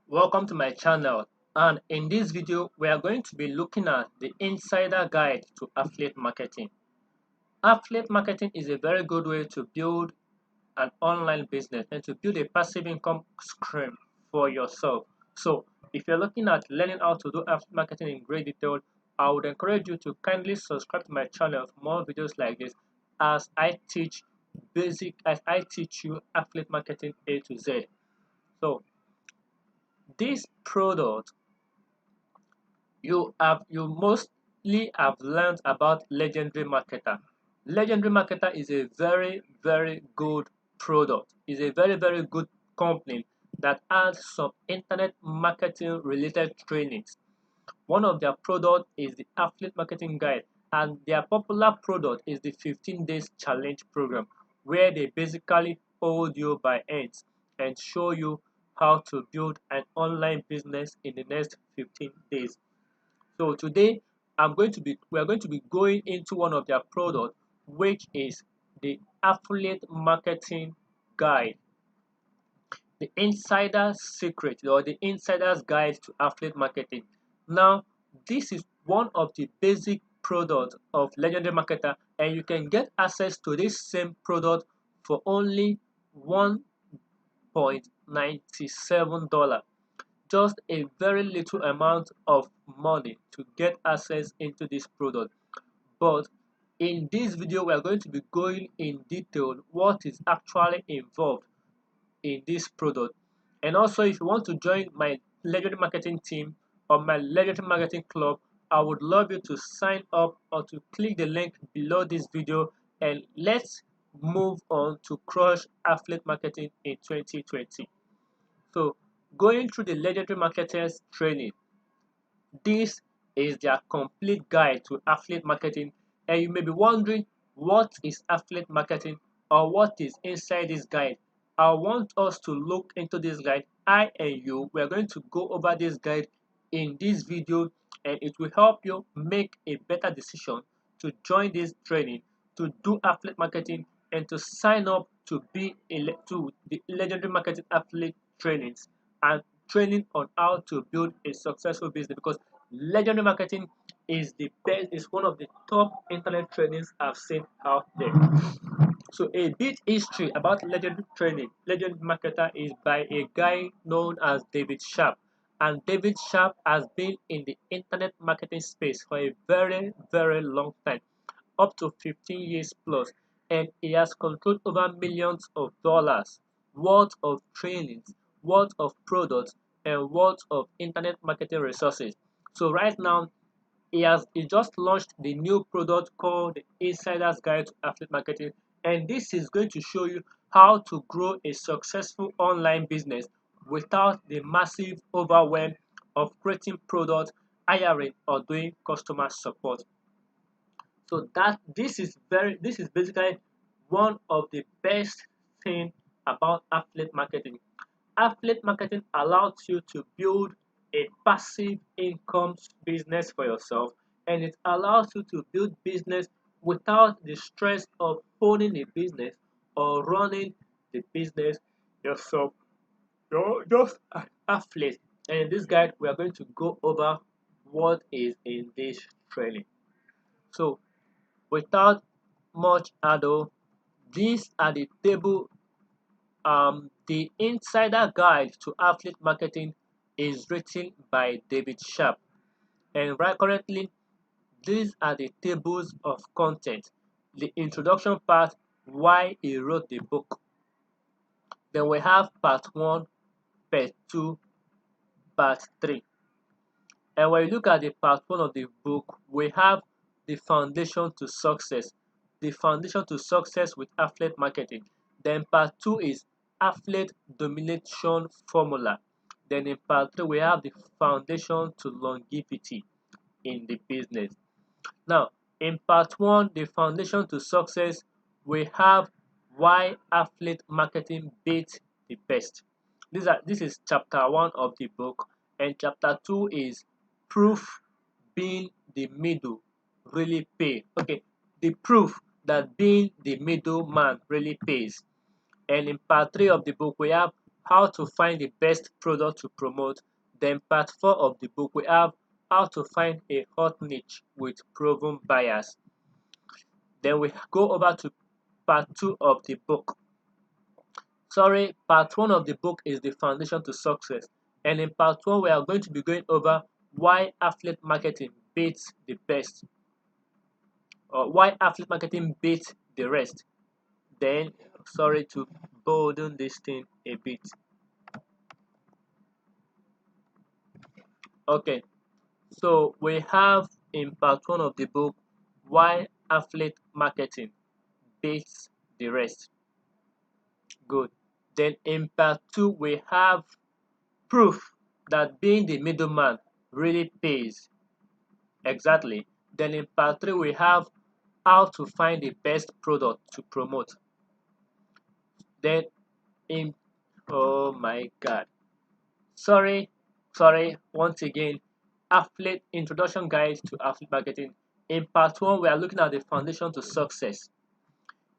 Welcome to my channel, and in this video we are going to be looking at the insider guide to affiliate marketing. Affiliate marketing is a very good way to build an online business and to build a passive income stream for yourself. So if you're looking at learning how to do affiliate marketing in great detail, I would encourage you to kindly subscribe to my channel for more videos like this as I teach you affiliate marketing A to Z. So this product you mostly have learned about legendary marketer. Legendary marketer is a very good product. Is a very good company that has some internet marketing related trainings. One of their product is the affiliate marketing guide, and their popular product is the 15 days challenge program, where they basically hold you by hands and show you how to build an online business in the next 15 days. So today we are going to be going into one of their products, which is the affiliate marketing guide, the insider's secret or the insider's guide to affiliate marketing. Now, this is one of the basic products of Legendary Marketer, and you can get access to this same product for only $1.97. Just a very little amount of money to get access into this product. But in this video we are going to be going in detail what is actually involved in this product. And also, if you want to join my legendary marketing team or my legendary marketing club, I would love you to sign up or to click the link below this video, and let's move on to crush affiliate marketing in 2020. So, going through the legendary marketers training, this is their complete guide to affiliate marketing, and you may be wondering what is affiliate marketing or what is inside this guide. I want us to look into this guide. I and you, we are going to go over this guide in this video, and it will help you make a better decision to join this training, to do affiliate marketing, and to sign up to to the legendary marketing affiliate trainings and training on how to build a successful business, because legendary marketing is the best, is one of the top internet trainings I've seen out there. So a bit history about legendary training. Legend marketer is by a guy known as David Sharp, and David Sharp has been in the internet marketing space for a very long time, up to 15 years plus, and he has controlled over millions of dollars worth of trainings, worth of products, and worth of internet marketing resources. So right now, he just launched the new product called the Insider's Guide to Affiliate Marketing, and this is going to show you how to grow a successful online business without the massive overwhelm of creating products, hiring, or doing customer support. So this is basically one of the best thing about affiliate marketing. Affiliate marketing allows you to build a passive income business for yourself, and it allows you to build business without the stress of owning a business or running the business yourself. You're just an affiliate. And in this guide, we are going to go over what is in this training. So without much ado, these are the table. The Insider Guide to Affiliate Marketing is written by David Sharp, and right currently these are the tables of content. The introduction part, why he wrote the book. Then we have part 1, part 2, part 3. And when you look at the part 1 of the book, we have the foundation to success. The foundation to success with affiliate marketing. Then part 2 is affiliate domination formula. Then in part 3, we have the foundation to longevity in the business. Now, in part 1, the foundation to success, we have why affiliate marketing beats the best. This is chapter 1 of the book, and chapter 2 is proof being the middle really pay. Okay, the proof that being the middleman really pays. And in part 3 of the book, we have how to find the best product to promote. Then part 4 of the book, we have how to find a hot niche with proven buyers. Then we go over to part 2 of the book. Sorry, part 1 of the book is the foundation to success. And in part 1, we are going to be going over why affiliate marketing beats the best, or why affiliate marketing beats the rest. Then, sorry to bolden this thing a bit. Okay, so we have in part 1 of the book why affiliate marketing beats the rest. Good. Then in part 2, we have proof that being the middleman really pays. Exactly. Then in part 3, we have how to find the best product to promote. Then in, oh my God. Sorry, once again, affiliate introduction guide to affiliate marketing. In part 1, we are looking at the foundation to success.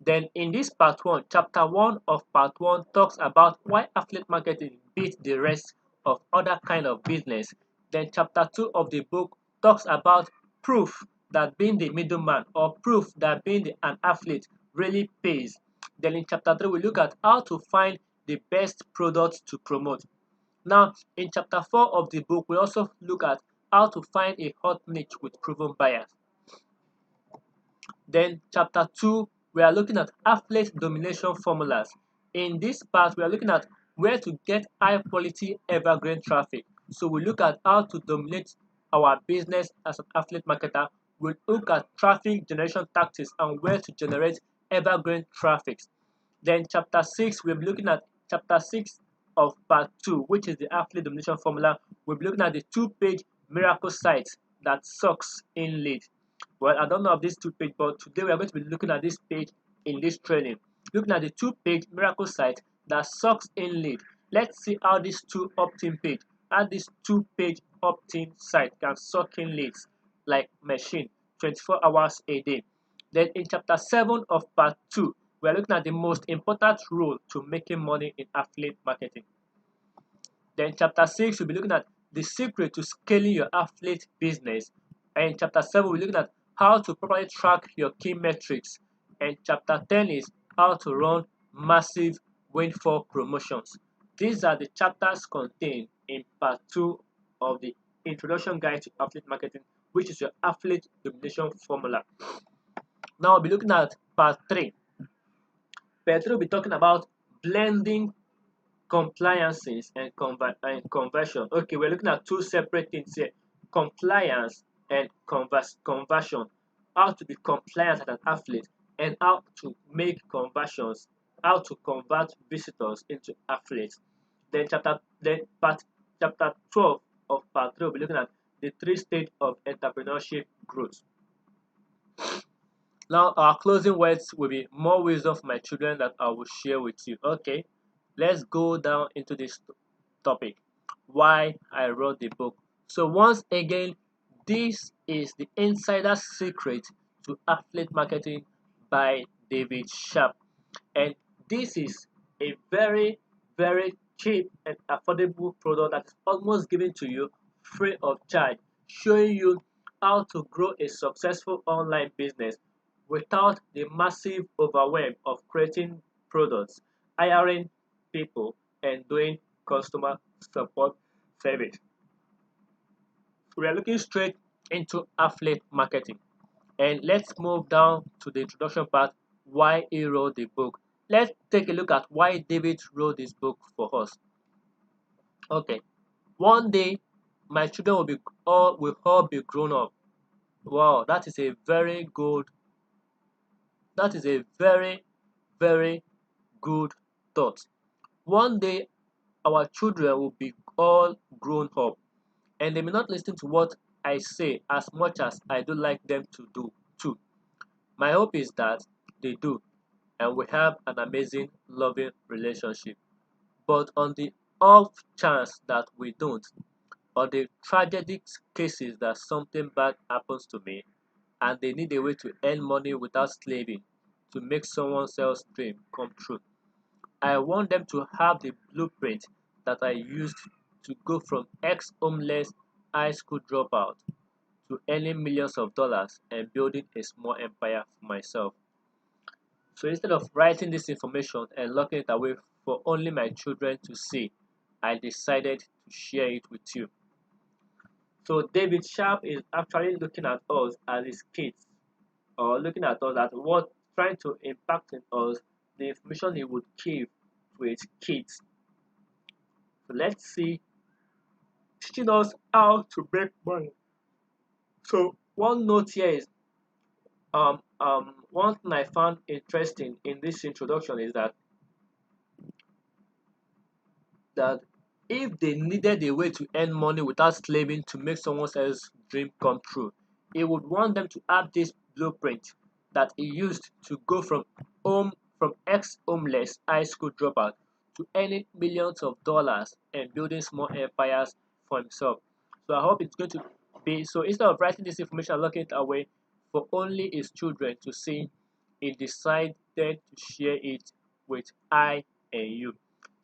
Then in this part 1, chapter 1 of part 1 talks about why affiliate marketing beats the rest of other kind of business. Then chapter 2 of the book talks about proof that being the middleman, or proof that being an affiliate really pays. Then in chapter 3, we look at how to find the best products to promote. Now, in chapter 4 of the book, we also look at how to find a hot niche with proven buyers. Then chapter 2, we are looking at affiliate domination formulas. In this part, we are looking at where to get high quality evergreen traffic. So we look at how to dominate our business as an affiliate marketer. We look at traffic generation tactics and where to generate evergreen traffic. Then chapter 6, we'll be looking at chapter 6 of part 2, which is the affiliate domination formula. We'll be looking at the 2-page miracle sites that sucks in leads. Well, I don't know of this 2-page, but today we are going to be looking at this page in this training. Looking at the 2-page miracle site that sucks in lead. Let's see how this 2-page opt-in site can suck in leads like machine 24 hours a day. Then in chapter 7 of part 2, we are looking at the most important rule to making money in affiliate marketing. Then chapter 6, we'll be looking at the secret to scaling your affiliate business. And in chapter 7, we're looking at how to properly track your key metrics. And chapter 10 is how to run massive windfall promotions. These are the chapters contained in part 2 of the introduction guide to affiliate marketing, which is your affiliate domination formula. Now we'll be looking at part 3. Part 3 will be talking about blending compliances and conversion. Okay, we're looking at two separate things here: compliance and conversion. How to be compliant as an affiliate and how to make conversions, how to convert visitors into affiliates. Chapter 12 of part 3 will be looking at the 3 stages of entrepreneurship growth. Now, our closing words will be more wisdom for my children that I will share with you. Okay, let's go down into this topic, why I wrote the book. So once again, this is the insider secret to affiliate marketing by David Sharp, and this is a very cheap and affordable product that is almost given to you free of charge, showing you how to grow a successful online business without the massive overwhelm of creating products, hiring people, and doing customer support service. We are looking straight into affiliate marketing. And let's move down to the introduction part, why he wrote the book. Let's take a look at why David wrote this book for us. Okay, one day my children will all be grown up. Wow, that is a very good thought. One day our children will be all grown up and they may not listen to what I say as much as I do like them to do too. My hope is that they do and we have an amazing loving relationship. But on the off chance that we don't, or the tragic cases that something bad happens to me and they need a way to earn money without slaving to make someone else's dream come true, I want them to have the blueprint that I used to go from ex-homeless high school dropout to earning millions of dollars and building a small empire for myself. So instead of writing this information and locking it away for only my children to see, I decided to share it with you. So David Sharp is actually looking at us as his kids, or looking at us at what trying to impact in us the information he would give to his kids. So let's see, teaching us how to make money. So one note here is one thing I found interesting in this introduction is that if they needed a way to earn money without slaving to make someone else's dream come true, he would want them to have this blueprint that he used to go from ex-homeless high school dropout to earning millions of dollars and building small empires for himself. So I hope it's going to be so instead of writing this information and locking it away for only his children to see, he decided to share it with I and you.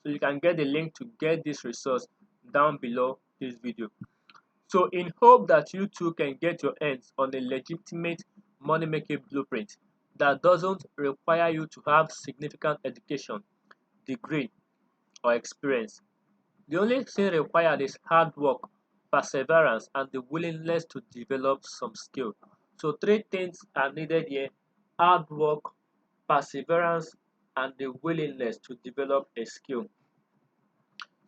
So you can get the link to get this resource down below this video. So in hope that you too can get your hands on a legitimate money making blueprint that doesn't require you to have significant education, degree, or experience. The only thing required is hard work, perseverance, and the willingness to develop some skill. So three things are needed here: hard work, perseverance, and the willingness to develop a skill.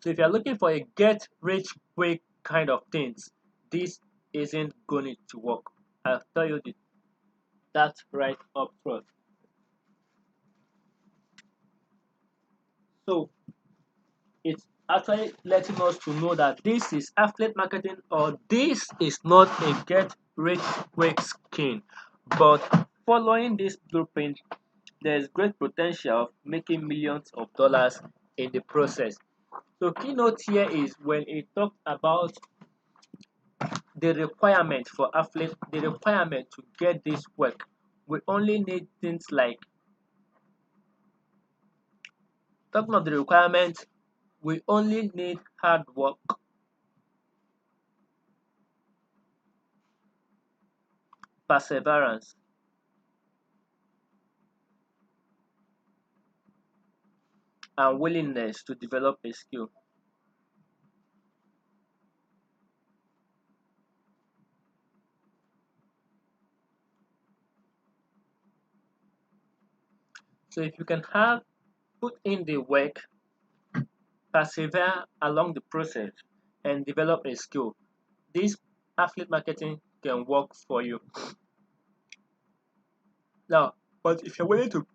So if you're looking for a get rich quick kind of things, this isn't going to work. I'll tell you that right up front. So it's actually letting us to know that this is affiliate marketing or this is not a get rich quick scheme. But following this blueprint, there's great potential of making millions of dollars in the process. So keynote here is when it talked about the requirement for affiliate, the requirement to get this work. We only need things like, talking of the requirement, we only need hard work, perseverance, and willingness to develop a skill. So if you can have put in the work, persevere along the process, and develop a skill, this affiliate marketing can work for you. Now, but if you're willing to,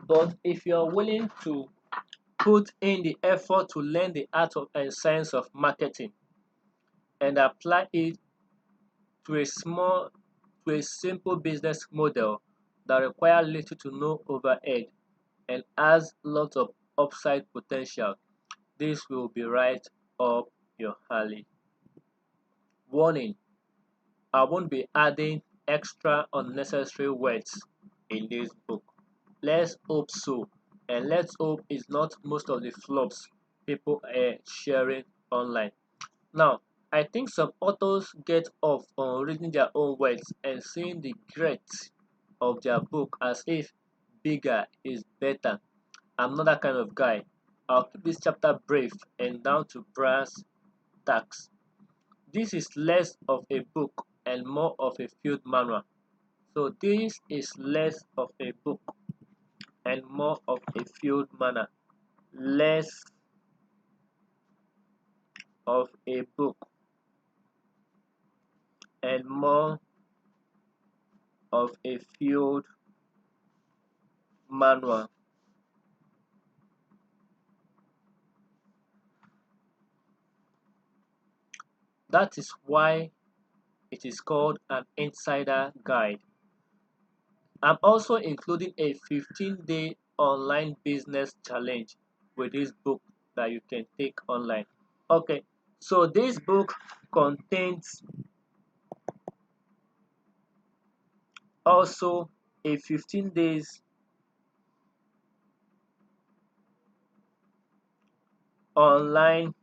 but if you're willing to put in the effort to learn the art of and science of marketing and apply it to a simple business model that requires little to no overhead and has lots of upside potential, this will be right up your alley. Warning: I won't be adding extra unnecessary words in this book. Let's hope so, and let's hope it's not most of the flops people are sharing online. Now, I think some authors get off on reading their own words and seeing the great of their book as if bigger is better. I'm not that kind of guy. I'll keep this chapter brief and down to brass tacks. This is less of a book and more of a field manual. So this is less of a book and more of a field manual. Less of a book and more of a field manual. That is why it is called an insider guide. I'm also including a 15-day online business challenge with this book that you can take online. Okay, so this book contains also a 15 days online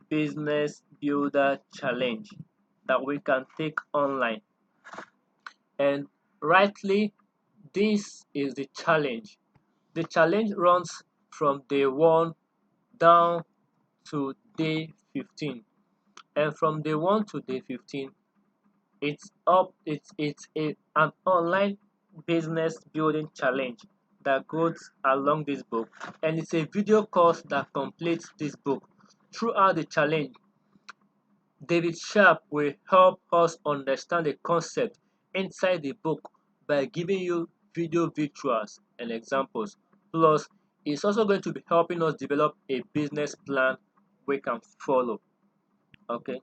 business builder challenge that we can take online. And rightly, this is the challenge. The challenge runs from day 1 down to day 15. And from day 1 to day 15, an online business building challenge that goes along this book, and it's a video course that completes this book. Throughout the challenge, David Sharp will help us understand the concept inside the book by giving you video visuals and examples. Plus, it's also going to be helping us develop a business plan we can follow. Okay.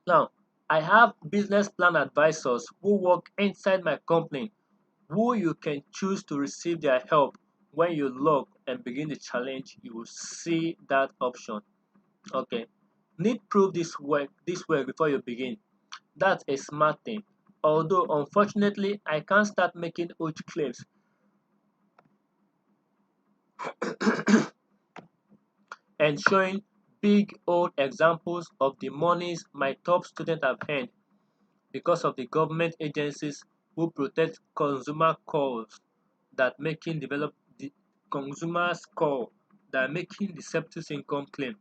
Now, I have business plan advisors who work inside my company who you can choose to receive their help. When you log and begin the challenge, you will see that option. Okay. Need proof this work before you begin. That's a smart thing. Although unfortunately I can't start making huge claims and showing big old examples of the monies my top students have earned because of the government agencies who protect consumer calls that making develop the consumers call that making deceptive income claim,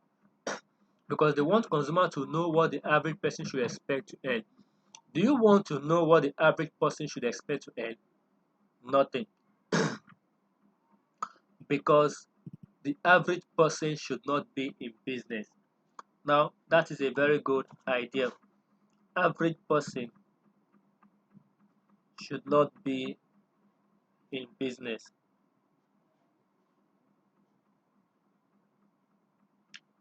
because they want consumer to know what the average person should expect to earn. Do you want to know what the average person should expect to earn? Nothing. Because the average person should not be in business. Now, that is a very good idea. Average person should not be in business.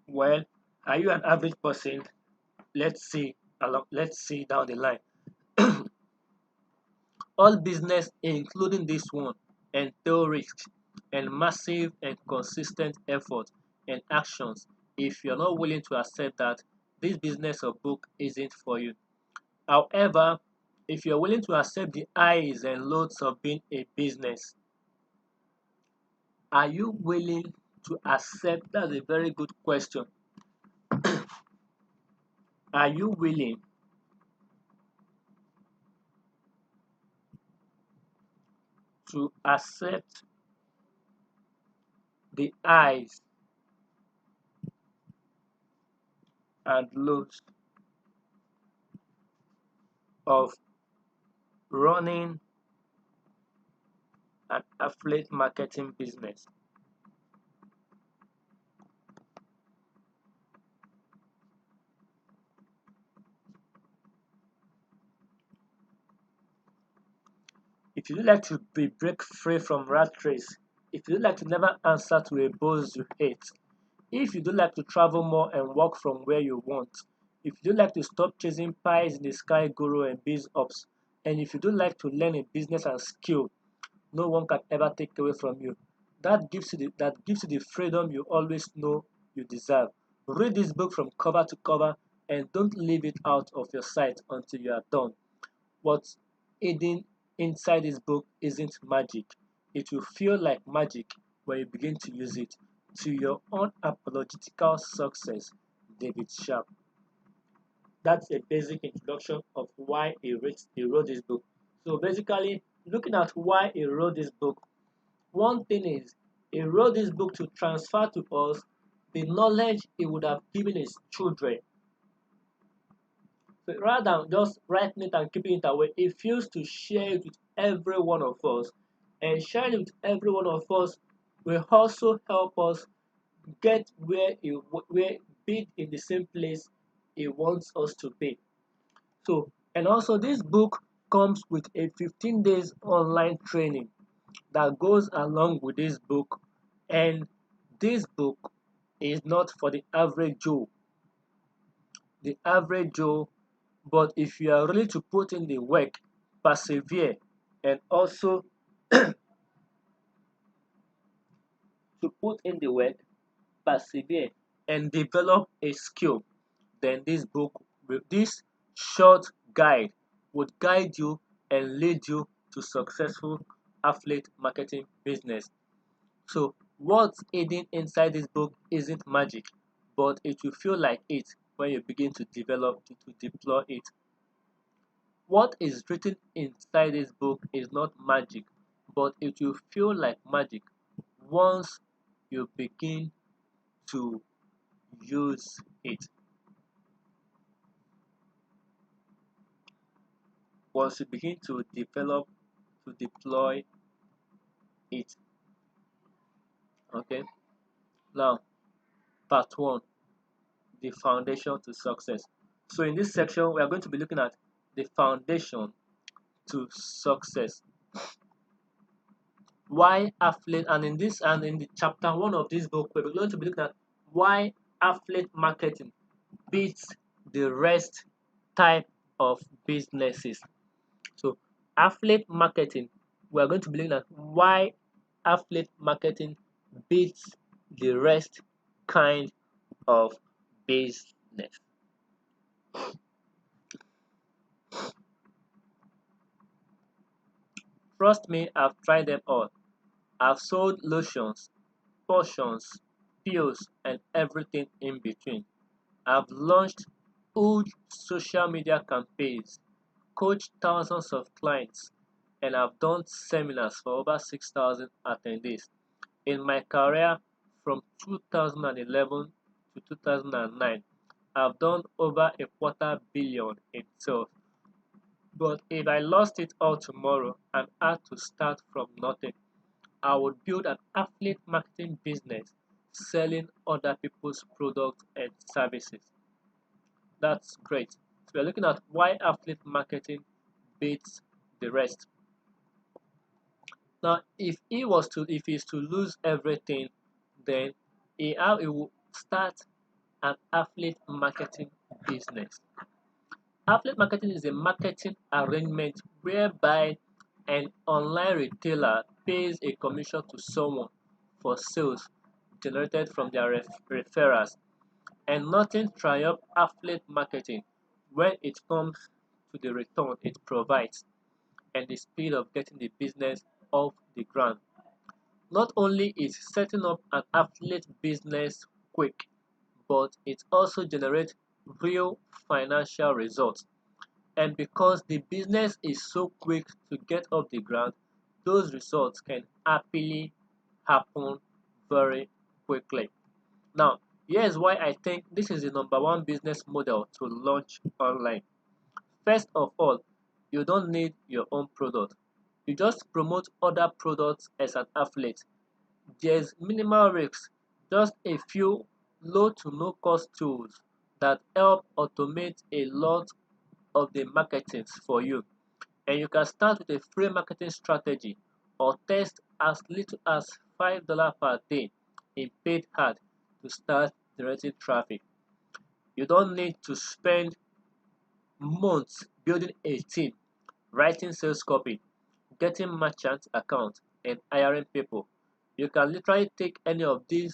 Well, are you an average person? Let's see down the line. All business, including this one, entail risks and massive and consistent effort and actions. If you're not willing to accept that, this business or book isn't for you. However, if you're willing to accept the highs and lows of being a business, are you willing to accept? That's a very good question. Are you willing to accept the highs and lows of running an affiliate marketing business? If you would like to be break free from rat race, if you would like to never answer to a boss you hate, if you do like to travel more and work from where you want, if you do like to stop chasing pies in the sky guru and biz ops, and if you do like to learn a business and skill no one can ever take away from you, that gives you the freedom you always know you deserve. Read this book from cover to cover and don't leave it out of your sight until you are done. What's hidden inside this book isn't magic. It will feel like magic when you begin to use it. To your unapologetical success, David Sharp. That's a basic introduction of why he wrote this book. So basically, looking at why he wrote this book, one thing is he wrote this book to transfer to us the knowledge he would have given his children. So rather than just writing it and keeping it away, he feels to share it with every one of us. And sharing it with every one of us will also help us get where be in the same place he wants us to be. So, and also this book comes with a 15 days online training that goes along with this book, and this book is not for the average Joe, but if you are ready to put in the work, persevere, and also to put in the work, persevere, and develop a skill, then this book, with this short guide, would guide you and lead you to successful affiliate marketing business. So what's hidden inside this book isn't magic, but it will feel like it when you begin to deploy it. What is written inside this book is not magic, but it will feel like magic once you begin to use it. Once you begin to deploy it. Okay. Now, part one, the foundation to success. So in this section, we are going to be looking at the foundation to success. Why affiliate, and in the chapter one of this book, we're going to be looking at why affiliate marketing beats the rest type of businesses. So affiliate marketing, we are going to be looking at why affiliate marketing beats the rest kind of business. Trust me, I've tried them all. I've sold lotions, potions, pills, and everything in between. I've launched huge social media campaigns, coached thousands of clients, and I've done seminars for over 6,000 attendees. In my career from 2011 to 2009, I've done over a quarter billion in sales. But if I lost it all tomorrow and had to start from nothing, I would build an affiliate marketing business selling other people's products and services. That's great. So we're looking at why affiliate marketing beats the rest. Now, if he's to lose everything, then he will start an affiliate marketing business. Affiliate marketing is a marketing arrangement whereby an online retailer pays a commission to someone for sales generated from their referrals, and nothing triumphs affiliate marketing when it comes to the return it provides and the speed of getting the business off the ground. Not only is setting up an affiliate business quick, but it also generates real financial results. And because the business is so quick to get off the ground, those results can happily happen very quickly. Now, here's why I think this is the number one business model to launch online. First of all, you don't need your own product. You just promote other products as an affiliate. There's minimal risk, just a few low to no cost tools that help automate a lot of the marketing for you. And you can start with a free marketing strategy or test as little as $5 per day in paid ads to start generating traffic. You don't need to spend months building a team, writing sales copy, getting merchant accounts, and hiring people. You can literally take any of the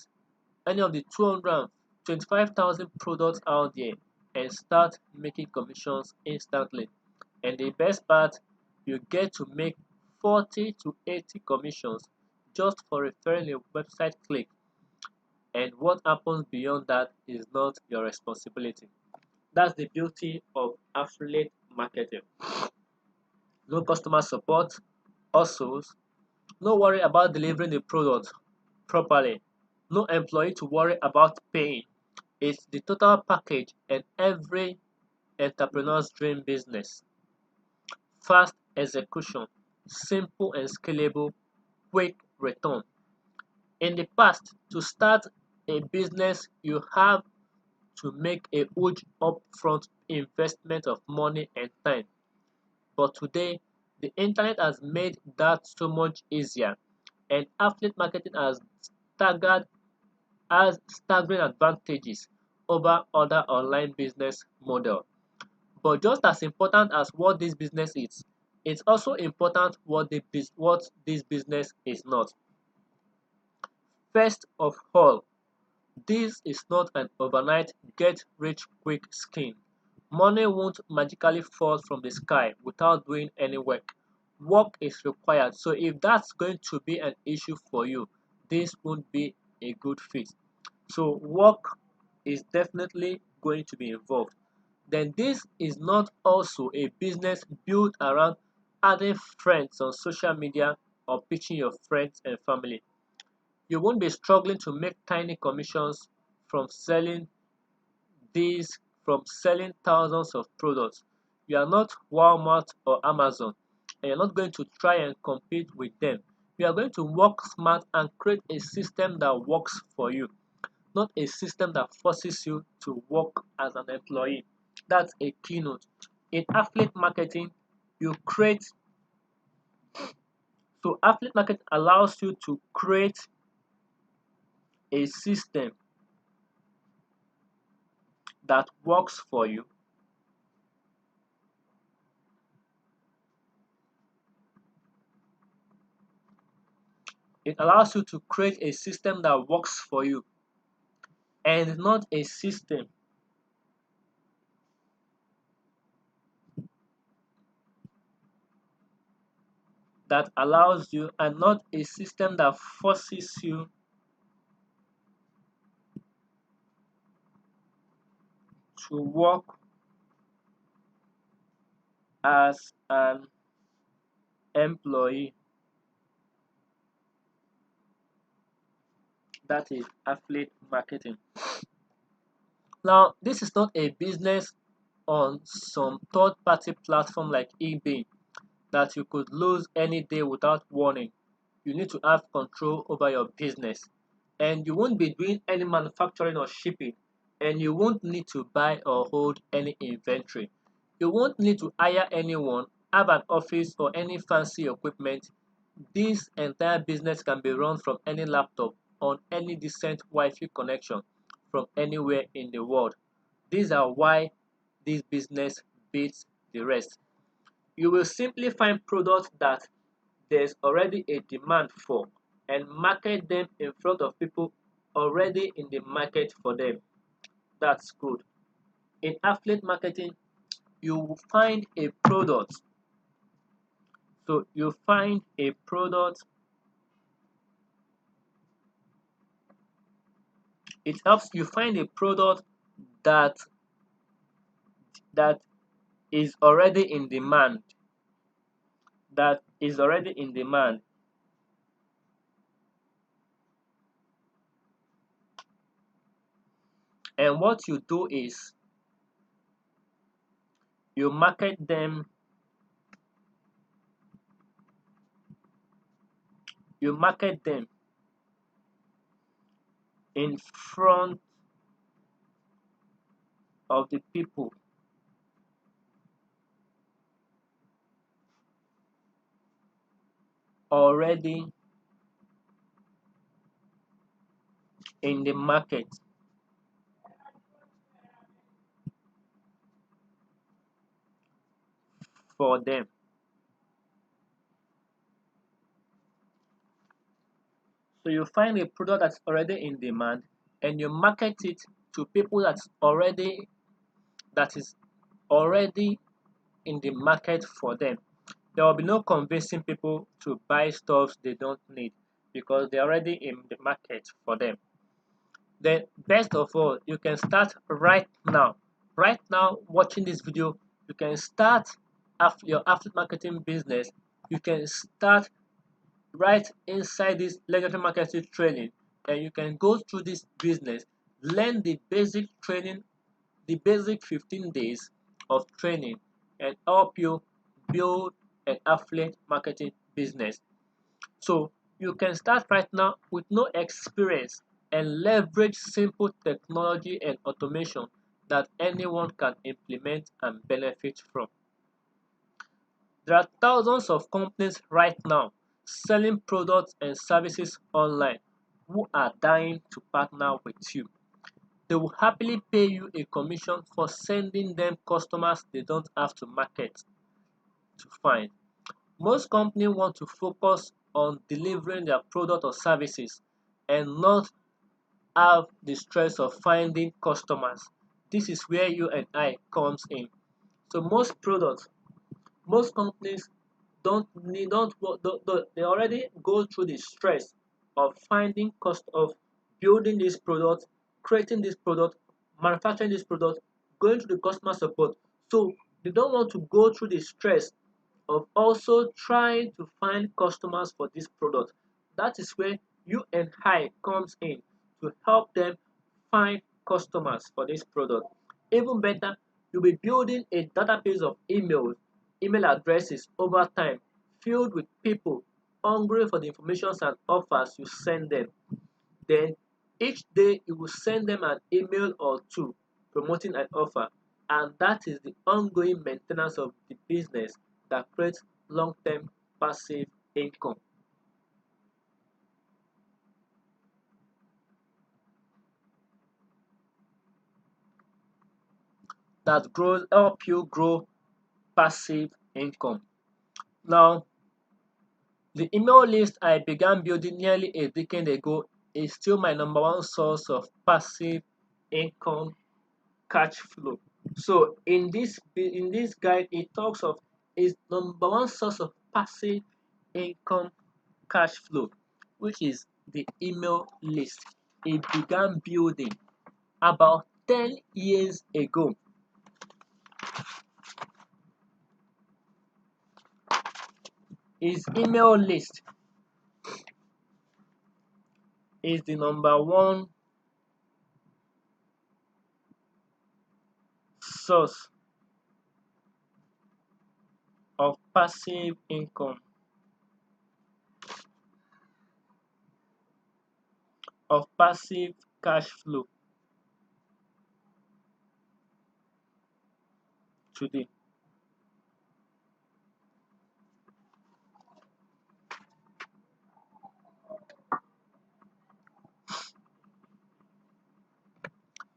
225,000 products out there and start making commissions instantly. And the best part, you get to make 40 to 80 commissions just for referring a website click. And what happens beyond that is not your responsibility. That's the beauty of affiliate marketing. No customer support, also no worry about delivering the product properly, no employee to worry about paying. It's the total package and every entrepreneur's dream business. Fast execution, simple and scalable, quick return. In the past, to start a business, you have to make a huge upfront investment of money and time. But today, the internet has made that so much easier, and affiliate marketing staggered, has staggering advantages over other online business models. But just as important as what this business is, it's also important what this business is not. First of all, this is not an overnight get rich quick scheme. Money won't magically fall from the sky without doing any work. Work is required. So if that's going to be an issue for you, this won't be a good fit. So work is definitely going to be involved. Then this is not also a business built around adding friends on social media or pitching your friends and family. You won't be struggling to make tiny commissions from selling these from selling thousands of products. You are not Walmart or Amazon, and you're not going to try and compete with them. You are going to work smart and create a system that works for you, not a system that forces you to work as an employee. That's a keynote. In affiliate marketing, you create affiliate marketing allows you to create a system that works for you. It allows you to create a system that works for you and not a system that allows you and not a system that forces you to work as an employee. That is affiliate marketing. Now, this is not a business on some third party platform like eBay that you could lose any day without warning. You need to have control over your business, and you won't be doing any manufacturing or shipping, and you won't need to buy or hold any inventory. You won't need to hire anyone, have an office or any fancy equipment. This entire business can be run from any laptop on any decent Wi-Fi connection from anywhere in the world. These are why this business beats the rest. You will simply find products that there's already a demand for and market them in front of people already in the market for them. That's good. In affiliate marketing, you will find a product. So you find a product. It helps you find a product that that is already in demand. That is already in demand. And what you do is you market them. You market them in front of the people already in the market for them. So you find a product that's already in demand and you market it to people that is already in the market for them. There will be no convincing people to buy stuff they don't need because they're already in the market for them. Then best of all, you can start right now. Right now, watching this video, you can start your affiliate marketing business. You can start right inside this legendary marketing training, and you can go through this business, learn the basic training, the basic 15 days of training, and help you build an affiliate marketing business. So you can start right now with no experience and leverage simple technology and automation that anyone can implement and benefit from. There are thousands of companies right now selling products and services online who are dying to partner with you. They will happily pay you a commission for sending them customers they don't have to market to find. Most companies want to focus on delivering their product or services and not have the stress of finding customers. This is where you and I comes in. So most companies they already go through the stress of finding cost of building this product, creating this product, manufacturing this product, going to the customer support. So they don't want to go through the stress of also trying to find customers for this product. That is where you and I comes in to help them find customers for this product. Even better, you'll be building a database of email addresses over time, filled with people hungry for the information and offers you send them. Then each day you will send them an email or two promoting an offer, and that is the ongoing maintenance of the business that creates long-term passive income that grows help you grow passive income. Now, the email list I began building nearly a decade ago is still my number one source of passive income cash flow. So in this guide, it talks of its number one source of passive income cash flow, which is the email list. It began building about 10 years ago. His email list is the number one source of passive income, of passive cash flow today.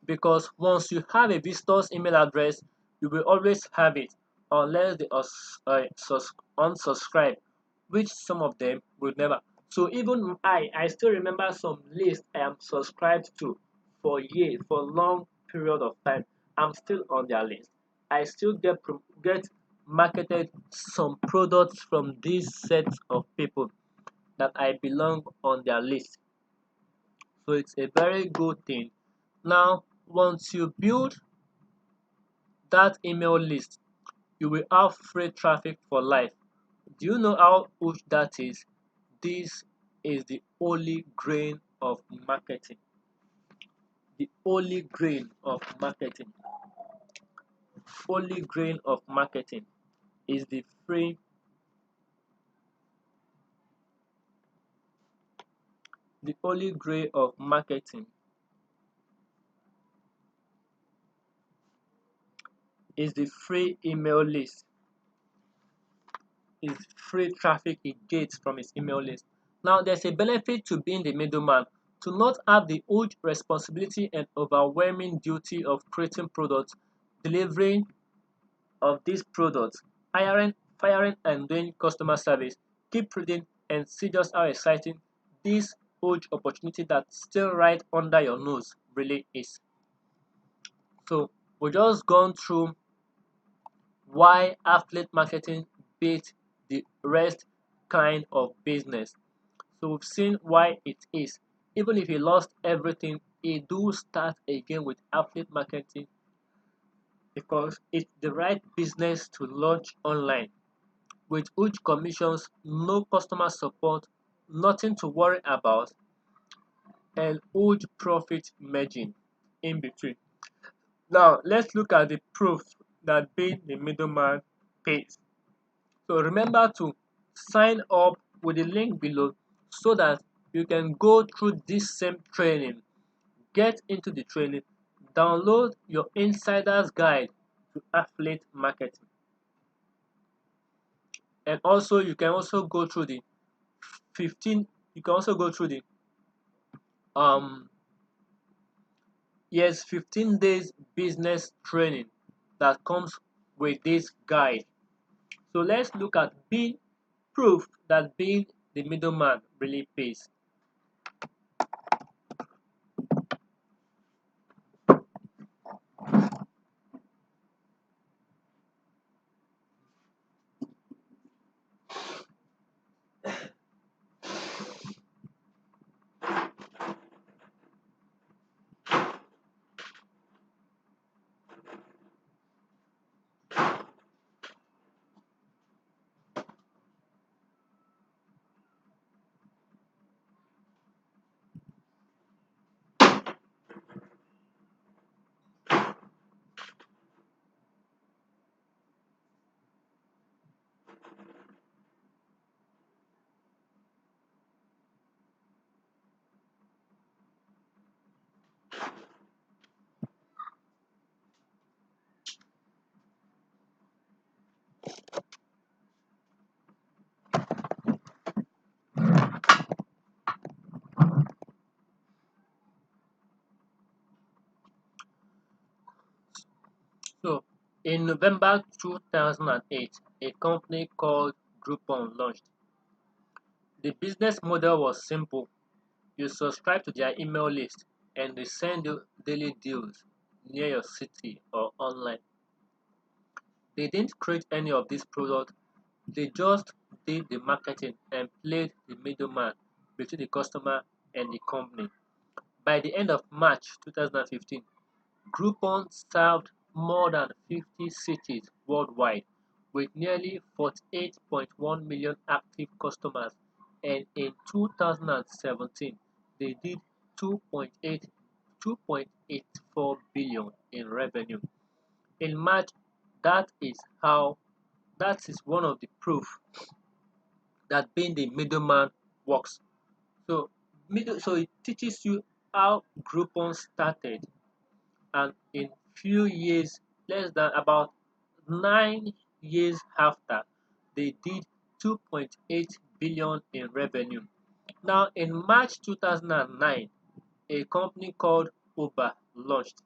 Because once you have a visitor's email address, you will always have it unless they unsubscribe, which some of them will never. So even I still remember some list I am subscribed to for years, for long period of time. I'm still on their list. I still get marketed some products from these sets of people that I belong on their list. So it's a very good thing. Now, once you build that email list, you will have free traffic for life. Do you know how huge that is? This is the holy grain of marketing. The holy grain of marketing. Holy grain of marketing is the holy grail of marketing is the free email list, is free traffic it gets from his email list. Now, there's a benefit to being the middleman, to not have the huge responsibility and overwhelming duty of creating products, delivering of these products, hiring, firing, and doing customer service. Keep reading and see just how exciting this huge opportunity that's still right under your nose really is. So, we've just gone through why affiliate marketing beats the rest kind of business. So we've seen why it is. Even if you lost everything, you do start again with affiliate marketing because it's the right business to launch online with huge commissions, no customer support, nothing to worry about, and huge profit margin in between. Now, let's look at the proof that being the middleman pays. So remember to sign up with the link below so that you can go through this same training, get into the training, download your insider's guide to affiliate marketing. And also you can also go through the 15 you can also go through the um yes 15 days business training that comes with this guide. So let's look at being proof that being the middleman really pays. In November 2008, a company called Groupon launched. The business model was simple. You subscribe to their email list and they send you daily deals near your city or online. They didn't create any of these products, they just did the marketing and played the middleman between the customer and the company. By the end of March 2015, Groupon served more than 50 cities worldwide with nearly 48.1 million active customers, and in 2017 they did 2.8 2.84 billion in revenue. In March, that is how that is one of the proof that being the middleman works. So it teaches you how Groupon started, and in few years, less than about 9 years after, they did 2.8 billion in revenue. Now, in March 2009, a company called Uber launched.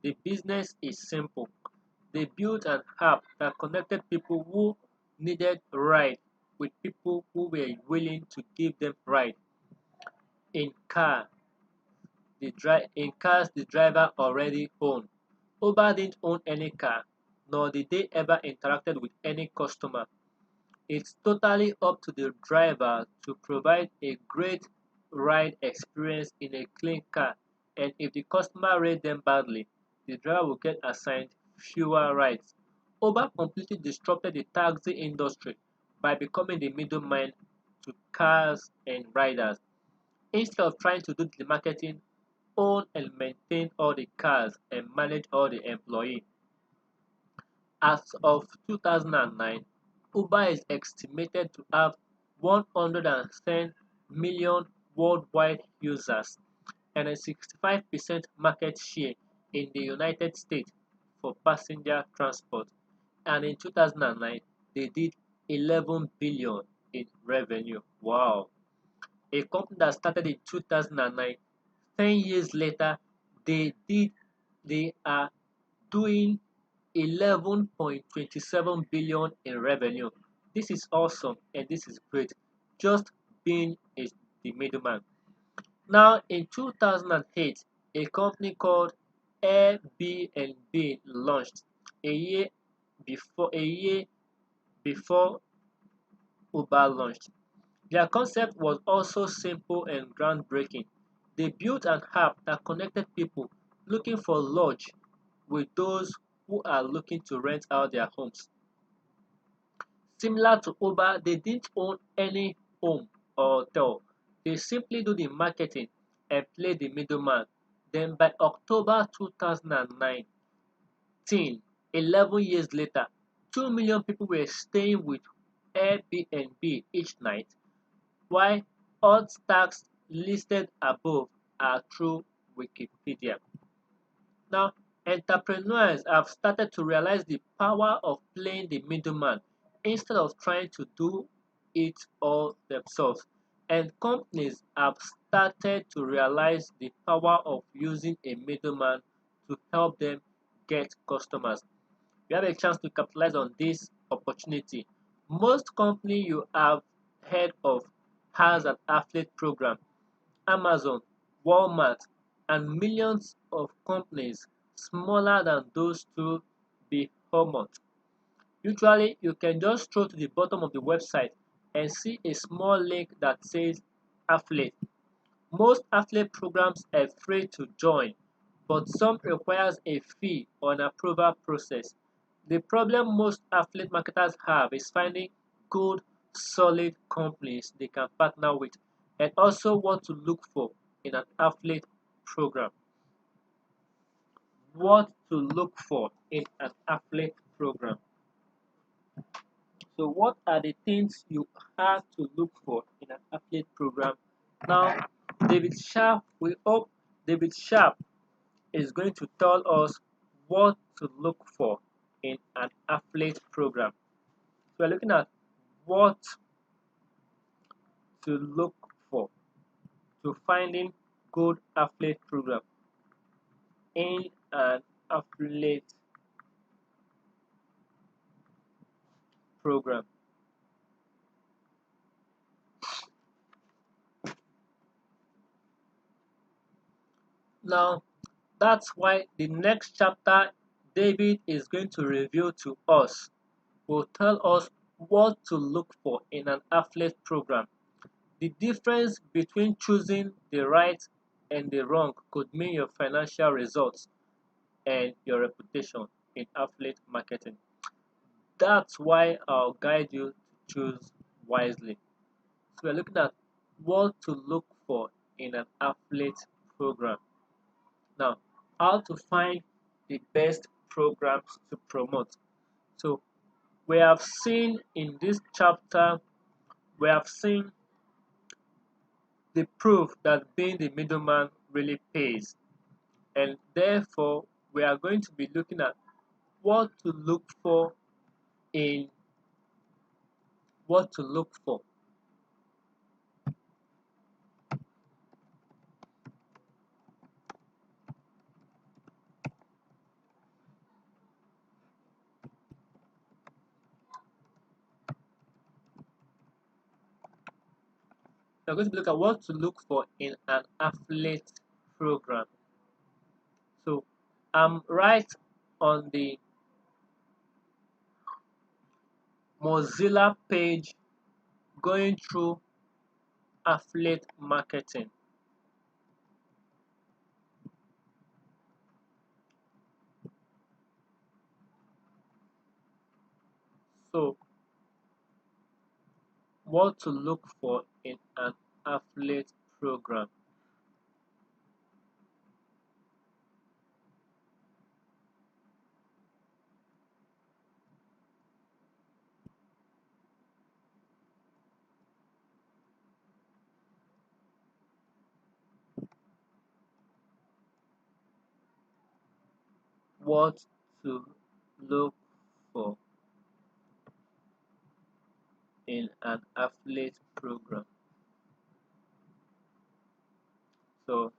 The business is simple. They built an app that connected people who needed a ride with people who were willing to give them ride in cars the driver already owned. Uber didn't own any car, nor did they ever interacted with any customer. It's totally up to the driver to provide a great ride experience in a clean car, and if the customer rates them badly, the driver will get assigned fewer rides. Uber completely disrupted the taxi industry by becoming the middleman to cars and riders. Instead of trying to do the marketing, own and maintain all the cars and manage all the employees. As of 2009, Uber is estimated to have 110 million worldwide users and a 65% market share in the United States for passenger transport. And in 2009, they did 11 billion in revenue. Wow. A company that started in 2009, 10 years later, they did they are doing 11.27 billion in revenue. This is awesome and this is great. Just being the middleman. Now in 2008, a company called Airbnb launched a year before Uber launched. Their concept was also simple and groundbreaking. They built an app that connected people looking for lodge with those who are looking to rent out their homes. Similar to Uber, they didn't own any home or hotel. They simply do the marketing and play the middleman. Then by October 2019, 11 years later, 2 million people were staying with Airbnb each night, while all stats listed above are through Wikipedia. Now, entrepreneurs have started to realize the power of playing the middleman instead of trying to do it all themselves. And companies have started to realize the power of using a middleman to help them get customers. You have a chance to capitalize on this opportunity. Most company you have heard of has an affiliate program. Amazon, Walmart, and millions of companies smaller than those two behemoths. Usually, you can just scroll to the bottom of the website and see a small link that says affiliate. Most affiliate programs are free to join, but some requires a fee or an approval process. The problem most affiliate marketers have is finding good, solid companies they can partner with, and also what to look for in an affiliate program. What to look for in an affiliate program. So what are the things you have to look for in an affiliate program? Now, David Sharp, we hope David Sharp is going to tell us what to look for in an affiliate program. So we're looking at what to look for to finding good affiliate program in an affiliate program. Now, that's why the next chapter David is going to reveal to us will tell us what to look for in an affiliate program. The difference between choosing the right and the wrong could mean your financial results and your reputation in affiliate marketing. That's why I'll guide you to choose wisely. So we're looking at what to look for in an affiliate program. Now, how to find the best programs to promote. So we have seen in this chapter, we have seen the proof that being the middleman really pays. And therefore, we are going to be looking at what to look for in what to look for. We're going to look at what to look for in an affiliate program. So I'm right on the Mozilla page going through affiliate marketing. So what to look for in an affiliate program. What to look for in an affiliate program. So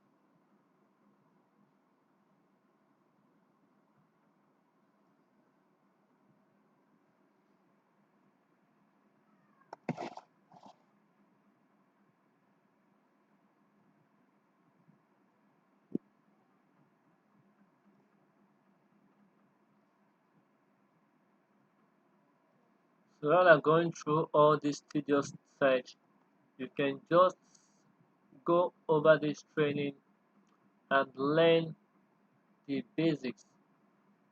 rather than going through all this tedious search, you can just go over this training and learn the basics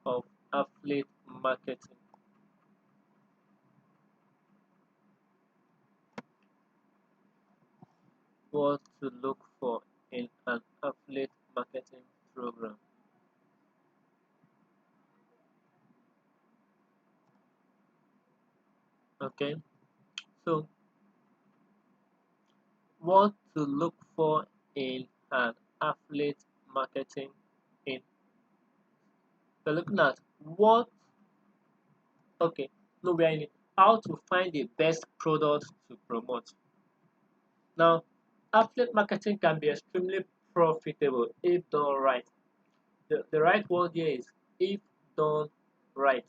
of affiliate marketing. What to look for in an affiliate marketing program. Okay, so what to look for in an affiliate marketing in we're looking at what okay no we're in it. How to find the best product to promote. Now, affiliate marketing can be extremely profitable if done right. The right word here is if done right.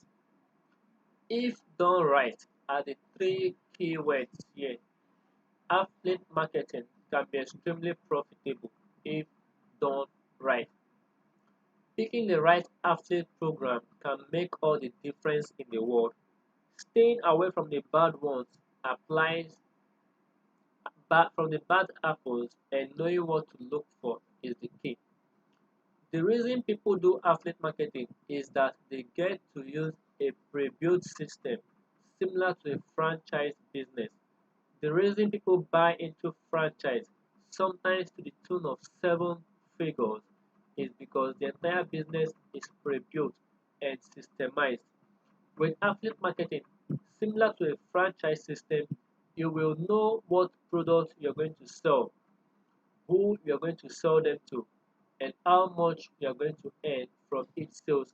If done right are the three key words here. Affiliate marketing can be extremely profitable if done right. Picking the right affiliate program can make all the difference in the world. Staying away from the bad ones applies from the bad apples and knowing what to look for is the key. The reason people do affiliate marketing is that they get to use a pre-built system similar to a franchise business. The reason people buy into franchise, sometimes to the tune of seven figures, is because the entire business is pre-built and systemized. With affiliate marketing, similar to a franchise system, you will know what products you're going to sell, who you're going to sell them to, and how much you're going to earn from each sales.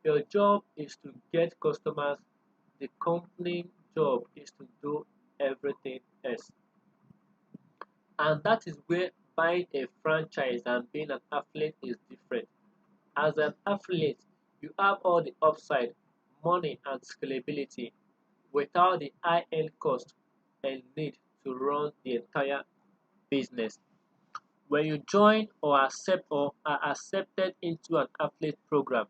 Your job is to get customers. The company job is to do everything else. And that is where buying a franchise and being an affiliate is different. As an affiliate, you have all the upside, money, and scalability. without the high-end cost and need to run the entire business. When you join or accept or are accepted into an affiliate program,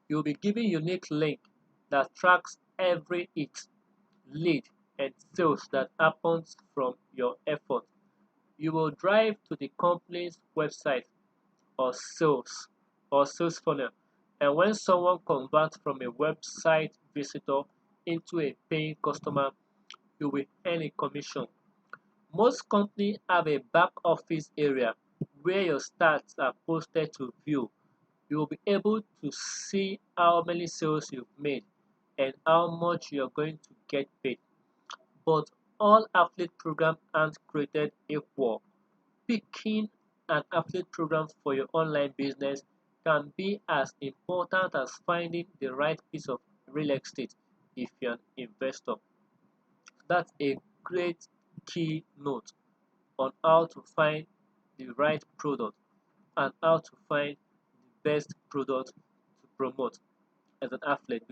you'll be given a unique link that tracks every hit, lead, and sales that happens from your effort. You will drive to the company's website or sales funnel, and when someone converts from a website visitor into a paying customer, you will earn a commission. Most companies have a back office area where your stats are posted to view. You will be able to see how many sales you've made and how much you're going to get paid. But all affiliate programs aren't created equal. Picking an affiliate program for your online business can be as important as finding the right piece of real estate if you're an investor. That's a great key note on how to find the right product and how to find the best product to promote as an affiliate,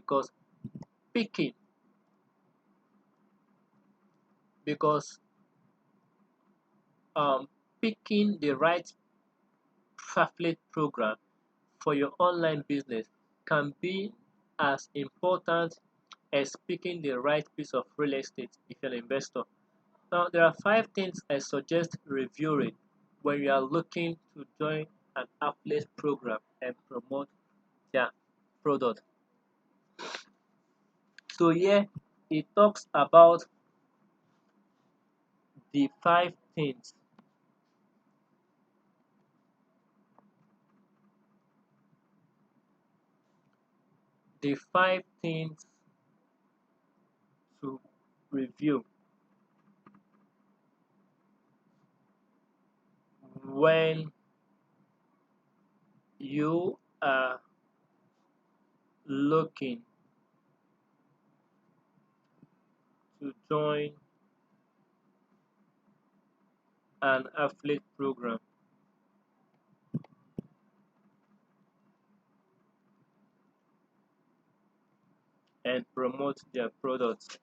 picking because um, picking the right affiliate program for your online business can be as important as picking the right piece of real estate if you're an investor. Now, there are 5 things I suggest reviewing when you are looking to join an affiliate program and promote their product. So here it talks about the 5 things. The 5 things to review when you are looking to join an affiliate program and promote their products.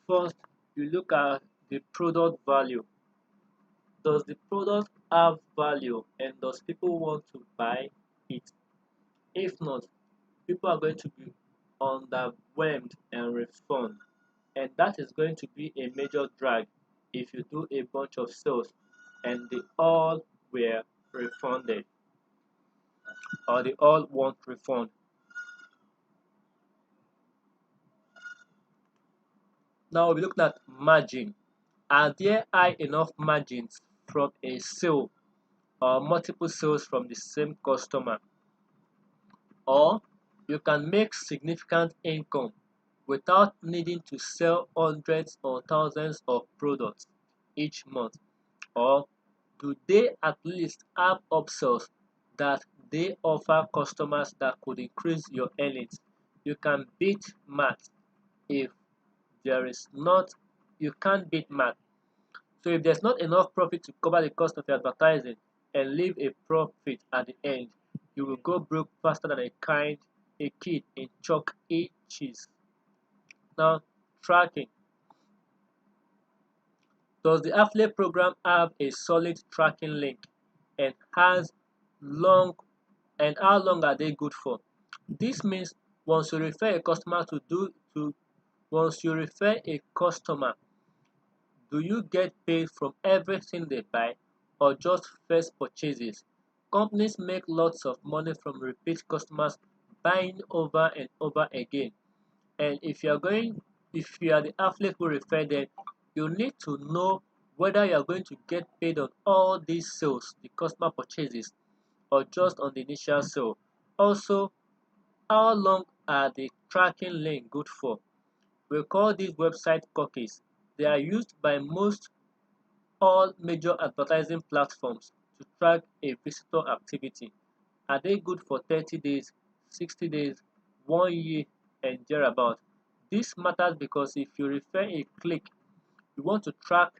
First, you look at the product value. Does the product have value and does people want to buy it? If not, people are going to be underwhelmed and refund. And that is going to be a major drag if you do a bunch of sales and they all were refunded or they all want refund. Now we'll be looking at margin. Are there high enough margins from a sale or multiple sales from the same customer? Or you can make significant income without needing to sell hundreds or thousands of products each month? Or do they at least have upsells that they offer customers that could increase your earnings? You can beat math if there is not, you can't beat math. So if there's not enough profit to cover the cost of your advertising and leave a profit at the end, you will go broke faster than a kid in chalk e cheese. Now, tracking. Does the affiliate program have a solid tracking link and has long and how long are they good for? This means once you refer a customer to once you refer a customer, do you get paid from everything they buy or just first purchases? Companies make lots of money from repeat customers buying over and over again. And if you are the affiliate who refer them, you need to know whether you are going to get paid on all these sales, the customer purchases, or just on the initial sale. Also, how long are the tracking link good for? We call these website cookies. They are used by most all major advertising platforms to track a visitor activity. Are they good for 30 days, 60 days, 1 year, and thereabout? This matters because if you refer a click, you want to track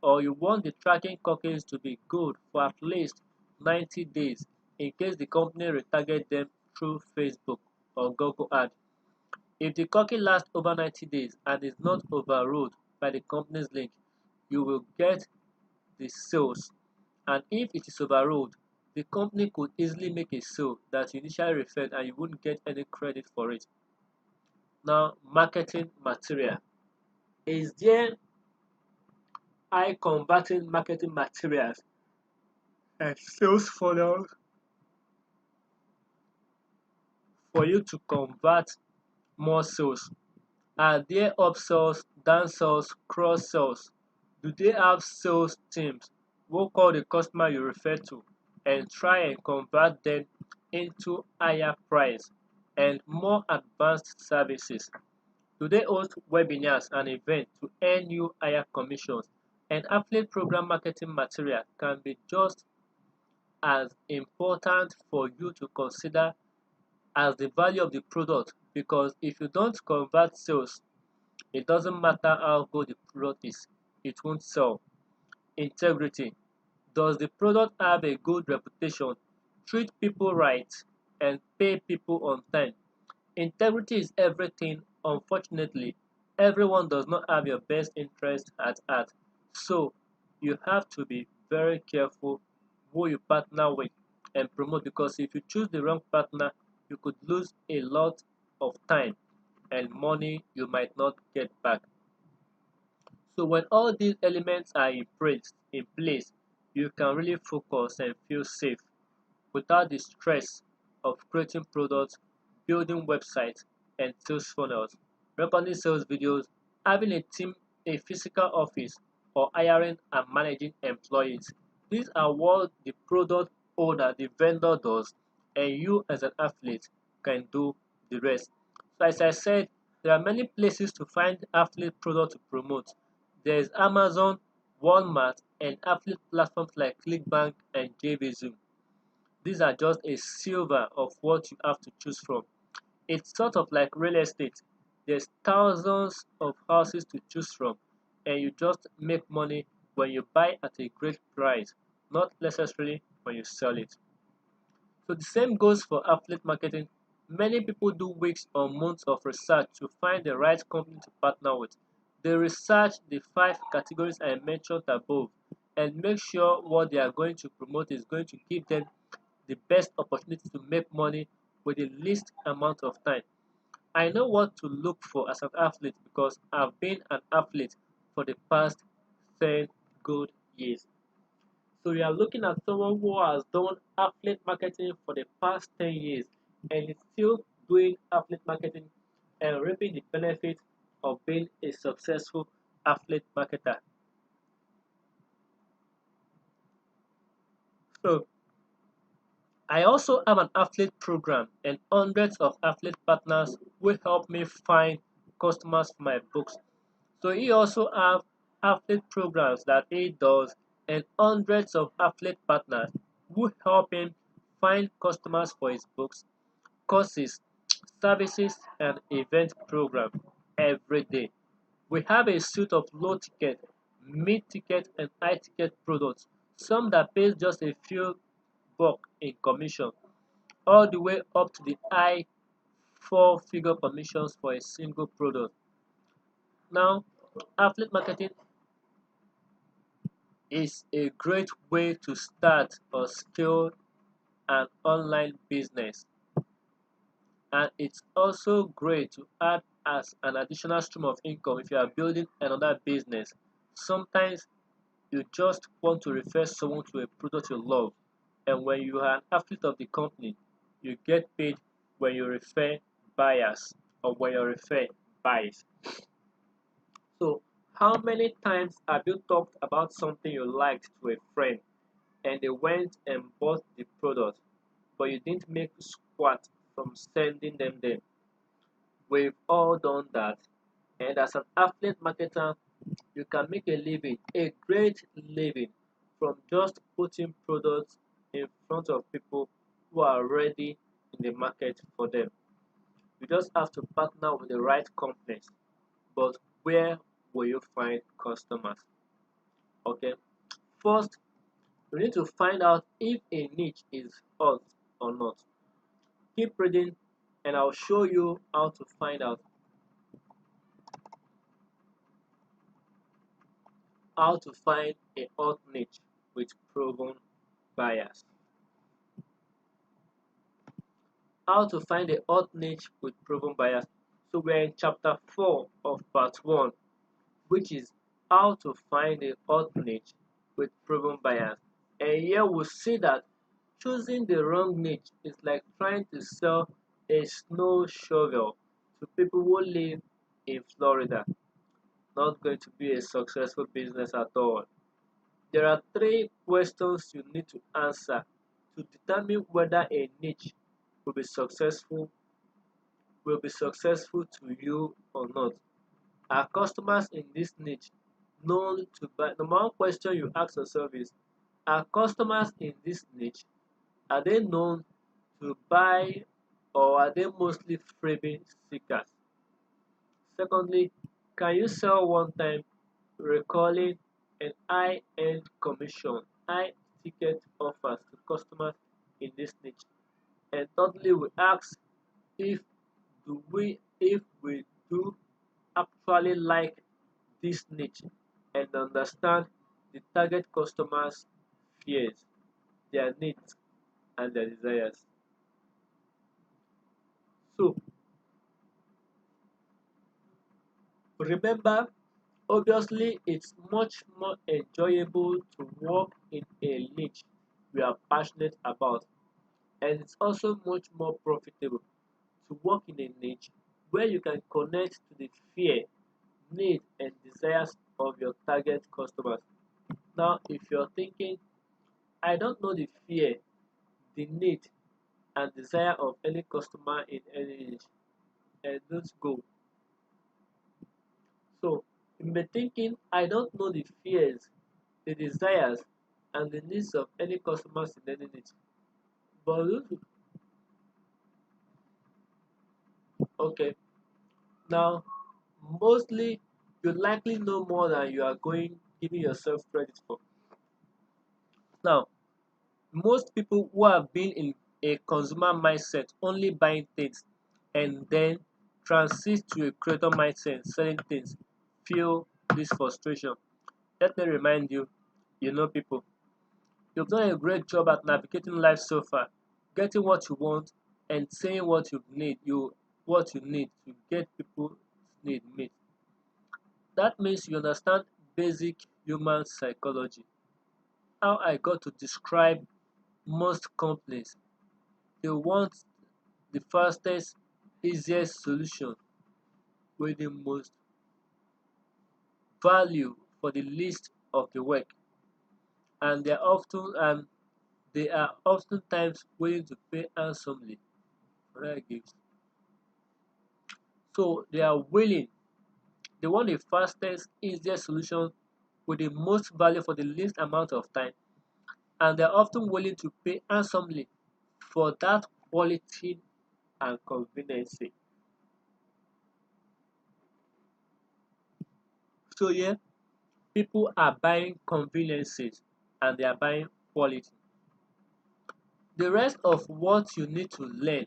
or you want the tracking cookies to be good for at least 90 days in case the company retarget them through Facebook or Google Ad. If the cookie lasts over 90 days and is not overruled by the company's link, you will get the sales. And if it is overruled, the company could easily make a sale that you initially referred and you wouldn't get any credit for it. Now, marketing material. Is there high converting marketing materials and sales funnels for you to convert more sales? Are there upsells, downsells, cross sells? Do they have sales teams who call the customer you refer to and try and convert them into higher price and more advanced services? Do they host webinars and events to earn you higher commissions? And affiliate program marketing material can be just as important for you to consider as the value of the product, because if you don't convert sales, it doesn't matter how good the product is, it won't sell. Integrity. Does the product have a good reputation? Treat people right and pay people on time. Integrity is everything. Unfortunately, everyone does not have your best interest at heart. So, you have to be very careful who you partner with and promote, because if you choose the wrong partner, you could lose a lot of time and money you might not get back. So when all these elements are in place, you can really focus and feel safe without the stress of creating products, building websites and sales funnels, recording sales videos, having a team, a physical office, or hiring and managing employees. These are what the product owner, the vendor does, and you as an affiliate can do the rest. So as I said, there are many places to find affiliate products to promote. There's Amazon, Walmart, and affiliate platforms like ClickBank and JVZoom. These are just a silver of what you have to choose from. It's sort of like real estate. There's thousands of houses to choose from, and you just make money when you buy at a great price, not necessarily when you sell it. So the same goes for affiliate marketing. Many people do weeks or months of research to find the right company to partner with. They research the 5 categories I mentioned above and make sure what they are going to promote is going to give them the best opportunity to make money with the least amount of time. I know what to look for as an athlete because I've been an athlete for the past 10 good years. So you are looking at someone who has done affiliate marketing for the past 10 years and is still doing affiliate marketing and reaping the benefit of being a successful affiliate marketer. So I also have an affiliate program and hundreds of affiliate partners will help me find customers for my books. So he also have affiliate programs that he does and hundreds of affiliate partners who help him find customers for his books, courses, services, and event programs every day. We have a suite of low ticket, mid ticket, and high ticket products, some that pays just a few bucks in commission, all the way up to the high four-figure commissions for a single product. Now, affiliate marketing is a great way to start or scale an online business, and it's also great to add as an additional stream of income if you are building another business. Sometimes you just want to refer someone to a product you love, and when you are an affiliate of the company, you get paid when you refer buyers or when you refer buys. So, how many times have you talked about something you liked to a friend and they went and bought the product, but you didn't make squat from sending them there? We've all done that. And as an affiliate marketer, you can make a living, a great living, from just putting products in front of people who are ready in the market for them. You just have to partner with the right companies. But where will you find customers? Okay, first we need to find out if a niche is hot or not. Keep reading and I'll show you how to find out how to find a hot niche with proven buyers. How to find a hot niche with proven buyers. So we're in chapter 4 of part 1, which is how to find a hot niche with proven buyers. And here we see that choosing the wrong niche is like trying to sell a snow shovel to people who live in Florida. Not going to be a successful business at all. There are three questions you need to answer to determine whether a niche will be successful to you or not. Are customers in this niche known to buy? Number one question you ask yourself is, are customers in this niche, are they known to buy, or are they mostly freebie seekers? Secondly, can you sell one time, recalling an high-end commission, high ticket offers to customers in this niche? And thirdly, we ask if we do actually like this niche and understand the target customers' fears, their needs, and their desires. So remember, obviously, it's much more enjoyable to work in a niche we are passionate about, and it's also much more profitable to work in a niche where you can connect to the fear, need, and desires of your target customers. Now, if you're thinking, I don't know the fear, the need, and desire of any customer in any niche, and don't go. So, you may be thinking, I don't know the fears, the desires, and the needs of any customers in any niche. But okay, now mostly you likely know more than you are giving yourself credit for. Now, most people who have been in a consumer mindset, only buying things, and then transit to a creator mindset, selling things, feel this frustration. Let me remind you, you know people, you've done a great job at navigating life so far, getting what you want and saying what you need to get people's need met. That means you understand basic human psychology. How I got to describe most companies. They want the fastest, easiest solution with the most value for the least of the work, and they are oftentimes willing to pay handsomely for their gifts. So they want the fastest, easiest solution with the most value for the least amount of time, and they're often willing to pay handsomely for that quality and convenience. So yeah, people are buying conveniences and they are buying quality. The rest of what you need to learn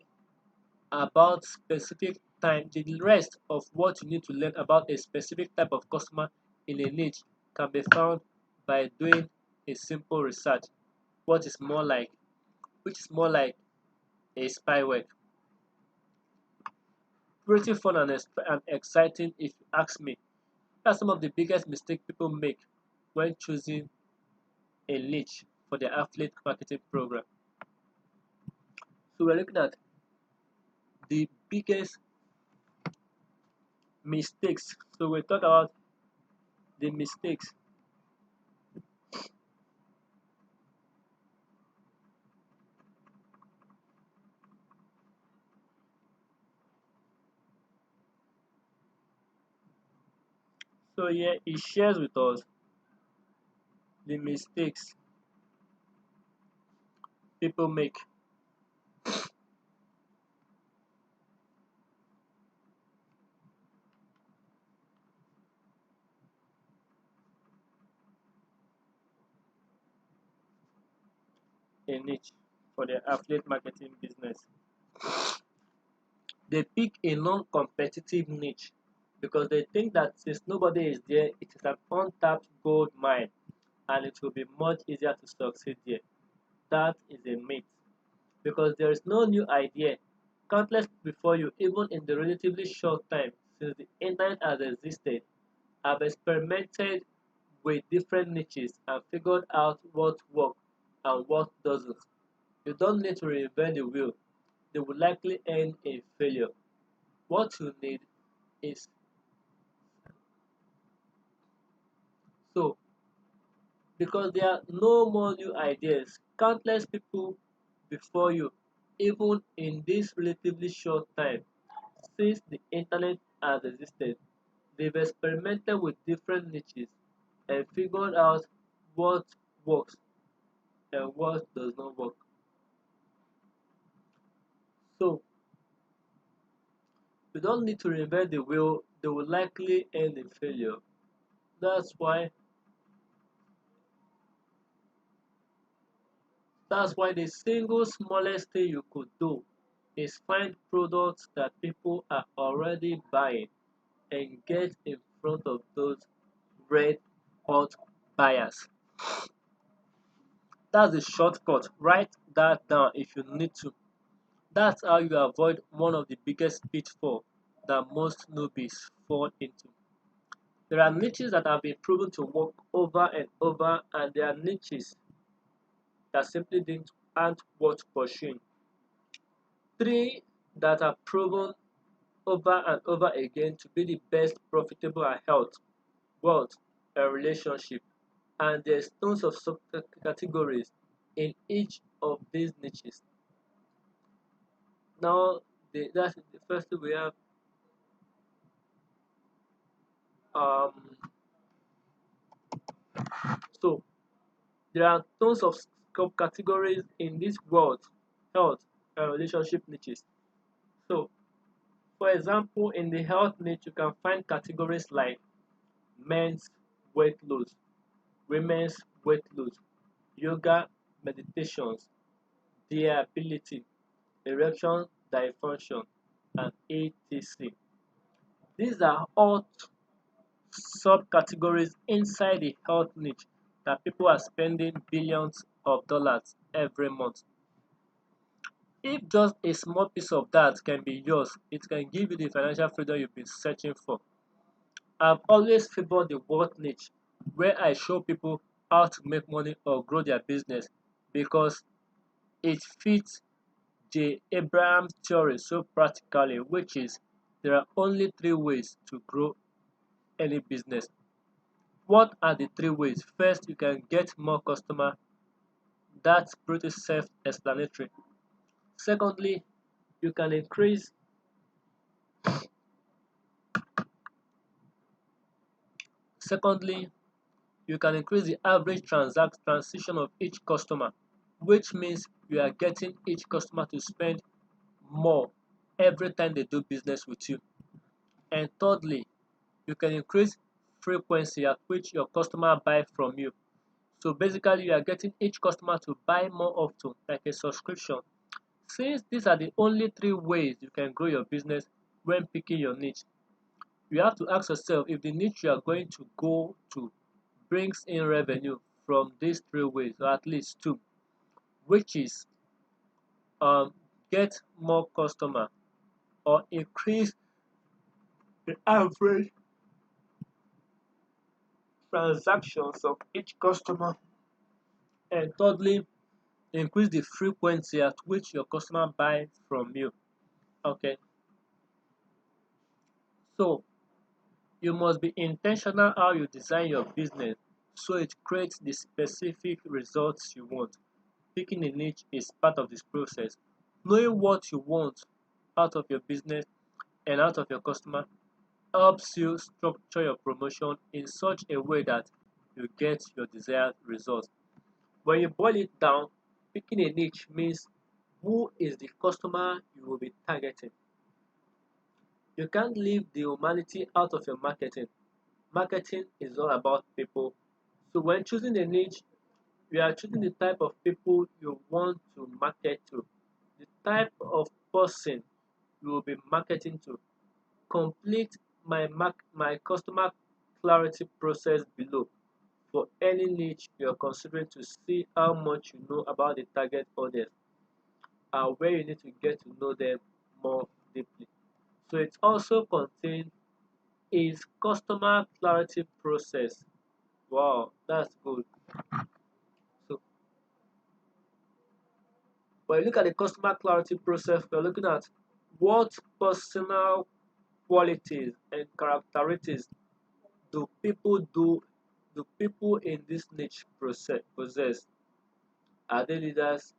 about specific time, the rest of what you need to learn about a specific type of customer in a niche can be found by doing a simple research, what is more like, which is more like a spy work. Pretty fun and exciting if you ask me. That's some of the biggest mistakes people make when choosing a niche for their affiliate marketing program. So we're looking at the biggest mistakes. So we talk about the mistakes. So here he shares with us the mistakes people make. a niche for their affiliate marketing business. They pick a non-competitive niche because they think that since nobody is there, it is an untapped gold mine and it will be much easier to succeed there. That is a myth because there is no new idea. Countless before you, even in the relatively short time since the internet has existed, have experimented with different niches and figured out what works and what doesn't. You don't need to reinvent the wheel. They will likely end in failure. What you need is so because there are no more new ideas. Countless people before you, even in this relatively short time since the internet has existed, they've experimented with different niches and figured out what works and what does not work. So you don't need to reinvent the wheel, they will likely end in failure. That's why that's why the single smallest thing you could do is find products that people are already buying and get in front of those red hot buyers. That's the shortcut. Write that down if you need to. That's how you avoid one of the biggest pitfalls that most newbies fall into. There are niches that have been proven to work over and over, and there are niches that simply didn't aren't worth pursuing. Three that are proven over and over again to be the best profitable are health, wealth, and relationship. And there's tons of subcategories in each of these niches. Now, that's the first thing we have. Um, so there are tons of subcategories in this world, health, and relationship niches. So, for example, in the health niche, you can find categories like men's weight loss, women's weight loss, yoga, meditations, ability, erection dysfunction, and etc. These are all subcategories inside the health niche that people are spending billions of dollars every month. If just a small piece of that can be yours, it can give you the financial freedom you've been searching for. I've always favored the wealth niche where I show people how to make money or grow their business because it fits J. Abraham's theory so practically, which is there are only three ways to grow any business. What are the three ways? First, you can get more customer. That's pretty self-explanatory. Secondly, you can increase. Secondly, you can increase the average transaction of each customer, which means you are getting each customer to spend more every time they do business with you. And thirdly, you can increase frequency at which your customer buy from you. So basically, you are getting each customer to buy more often, like a subscription. Since these are the only three ways you can grow your business when picking your niche, you have to ask yourself if the niche you are going to go to brings in revenue from these three ways, or at least two, which is um, get more customer or increase the average transactions of each customer, and thirdly, increase the frequency at which your customer buys from you. Okay, so you must be intentional how you design your business so it creates the specific results you want. Picking a niche is part of this process. Knowing what you want out of your business and out of your customer helps you structure your promotion in such a way that you get your desired results. When you boil it down, picking a niche means who is the customer you will be targeting. You can't leave the humanity out of your marketing. Marketing is all about people. So when choosing a niche, You are choosing the type of people you want to market to, the type of person you will be marketing to. Complete my customer clarity process below for any niche you're considering to see how much you know about the target audience and where you need to get to know them more deeply. So it also contains is customer clarity process. Wow, that's good. So when you look at the customer clarity process, we're looking at what personal qualities and characteristics do people in this niche possess? Are they leaders,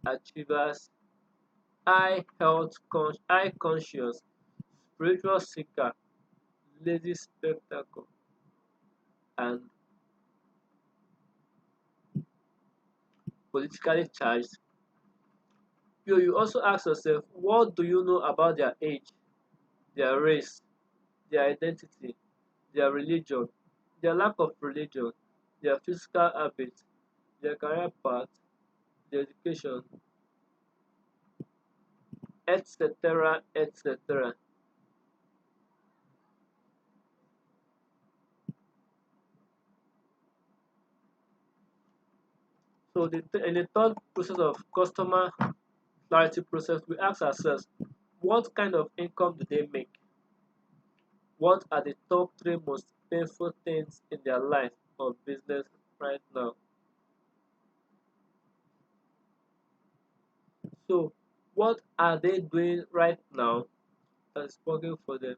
achievers, high conscious, spiritual seeker, lazy spectacle, and politically charged? You also ask yourself, what do you know about their age, their race, their identity, their religion, their lack of religion, their physical habits, their career path, their education, etc., etc. So in the third process of customer clarity process, we ask ourselves, what kind of income do they make? What are the top three most painful things in their life or business right now? So what are they doing right now that's working for them?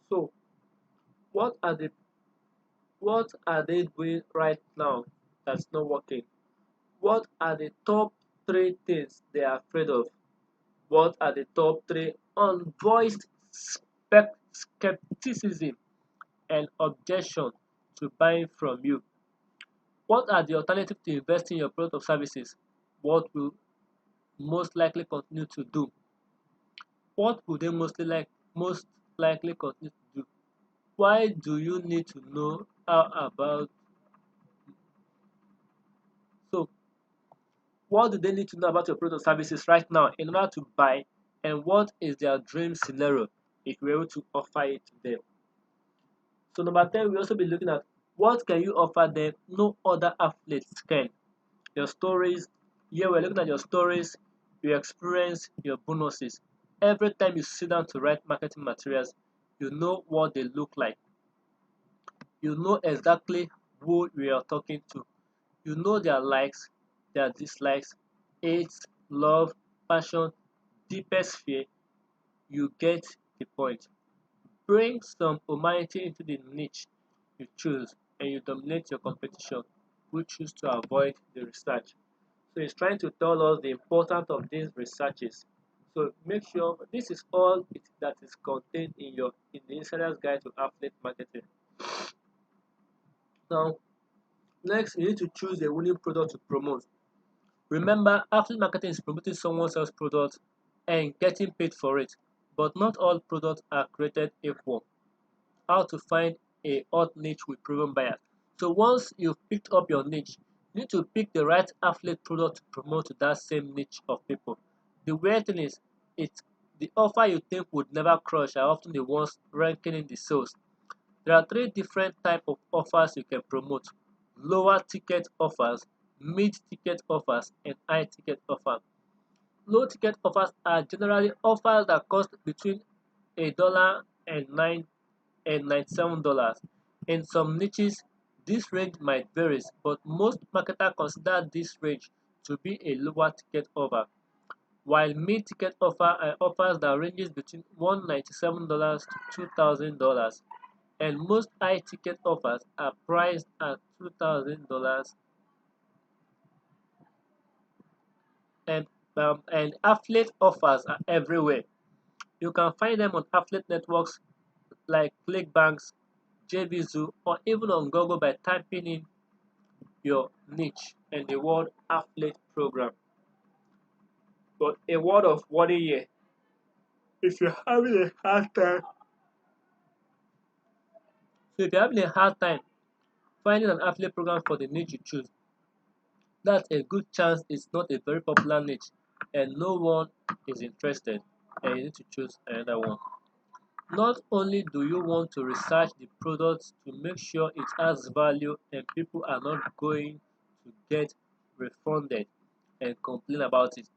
So what are the what are they doing right now that's not working? What are the top three things they are afraid of? What are the top three unvoiced skepticism and objection to buying from you? What are the alternatives to investing in your product or services? What will most likely continue to do? What will they most likely continue to do? Why do you need to know how about so what do they need to know about your product or services right now in order to buy, and what is their dream scenario if you're able to offer it to them? So number 10, we also be looking at what can you offer them no other athletes can. Your stories. Here we're looking at your stories, your experience, your bonuses. Every time you sit down to write marketing materials, you know what they look like. You know exactly who you are talking to. You know their likes, their dislikes, hates, love, passion, deepest fear. You get the point. Bring some humanity into the niche you choose and you dominate your competition who choose to avoid the research. So it's trying to tell us the importance of these researches. So make sure this is all that is contained in the insider's guide to affiliate marketing. Now, next you need to choose a winning product to promote. Remember, affiliate marketing is promoting someone else's product and getting paid for it. But not all products are created equal. How to find a hot niche with proven buyers. So once you've picked up your niche, you need to pick the right affiliate product to promote to that same niche of people. The weird thing is, it's the offer you think would never crush are often the ones ranking in the sales. There are three different types of offers you can promote: lower ticket offers, mid ticket offers, and high ticket offers. Low ticket offers are generally offers that cost between $1 and $97. In some niches, this range might vary, but most marketers consider this range to be a lower ticket offer, while mid-ticket offer are offers that ranges between $197 to $2,000, and most high-ticket offers are priced at $2,000. And affiliate offers are everywhere. You can find them on affiliate networks like ClickBanks, JVZoo, or even on Google by typing in your niche and the word affiliate program. But a word of warning here, if you're having a hard time So if you're having a hard time finding an affiliate program for the niche you choose, that's a good chance it's not a very popular niche and no one is interested, and you need to choose another one. Not only do you want to research the product to make sure it has value and people are not going to get refunded and complain about it,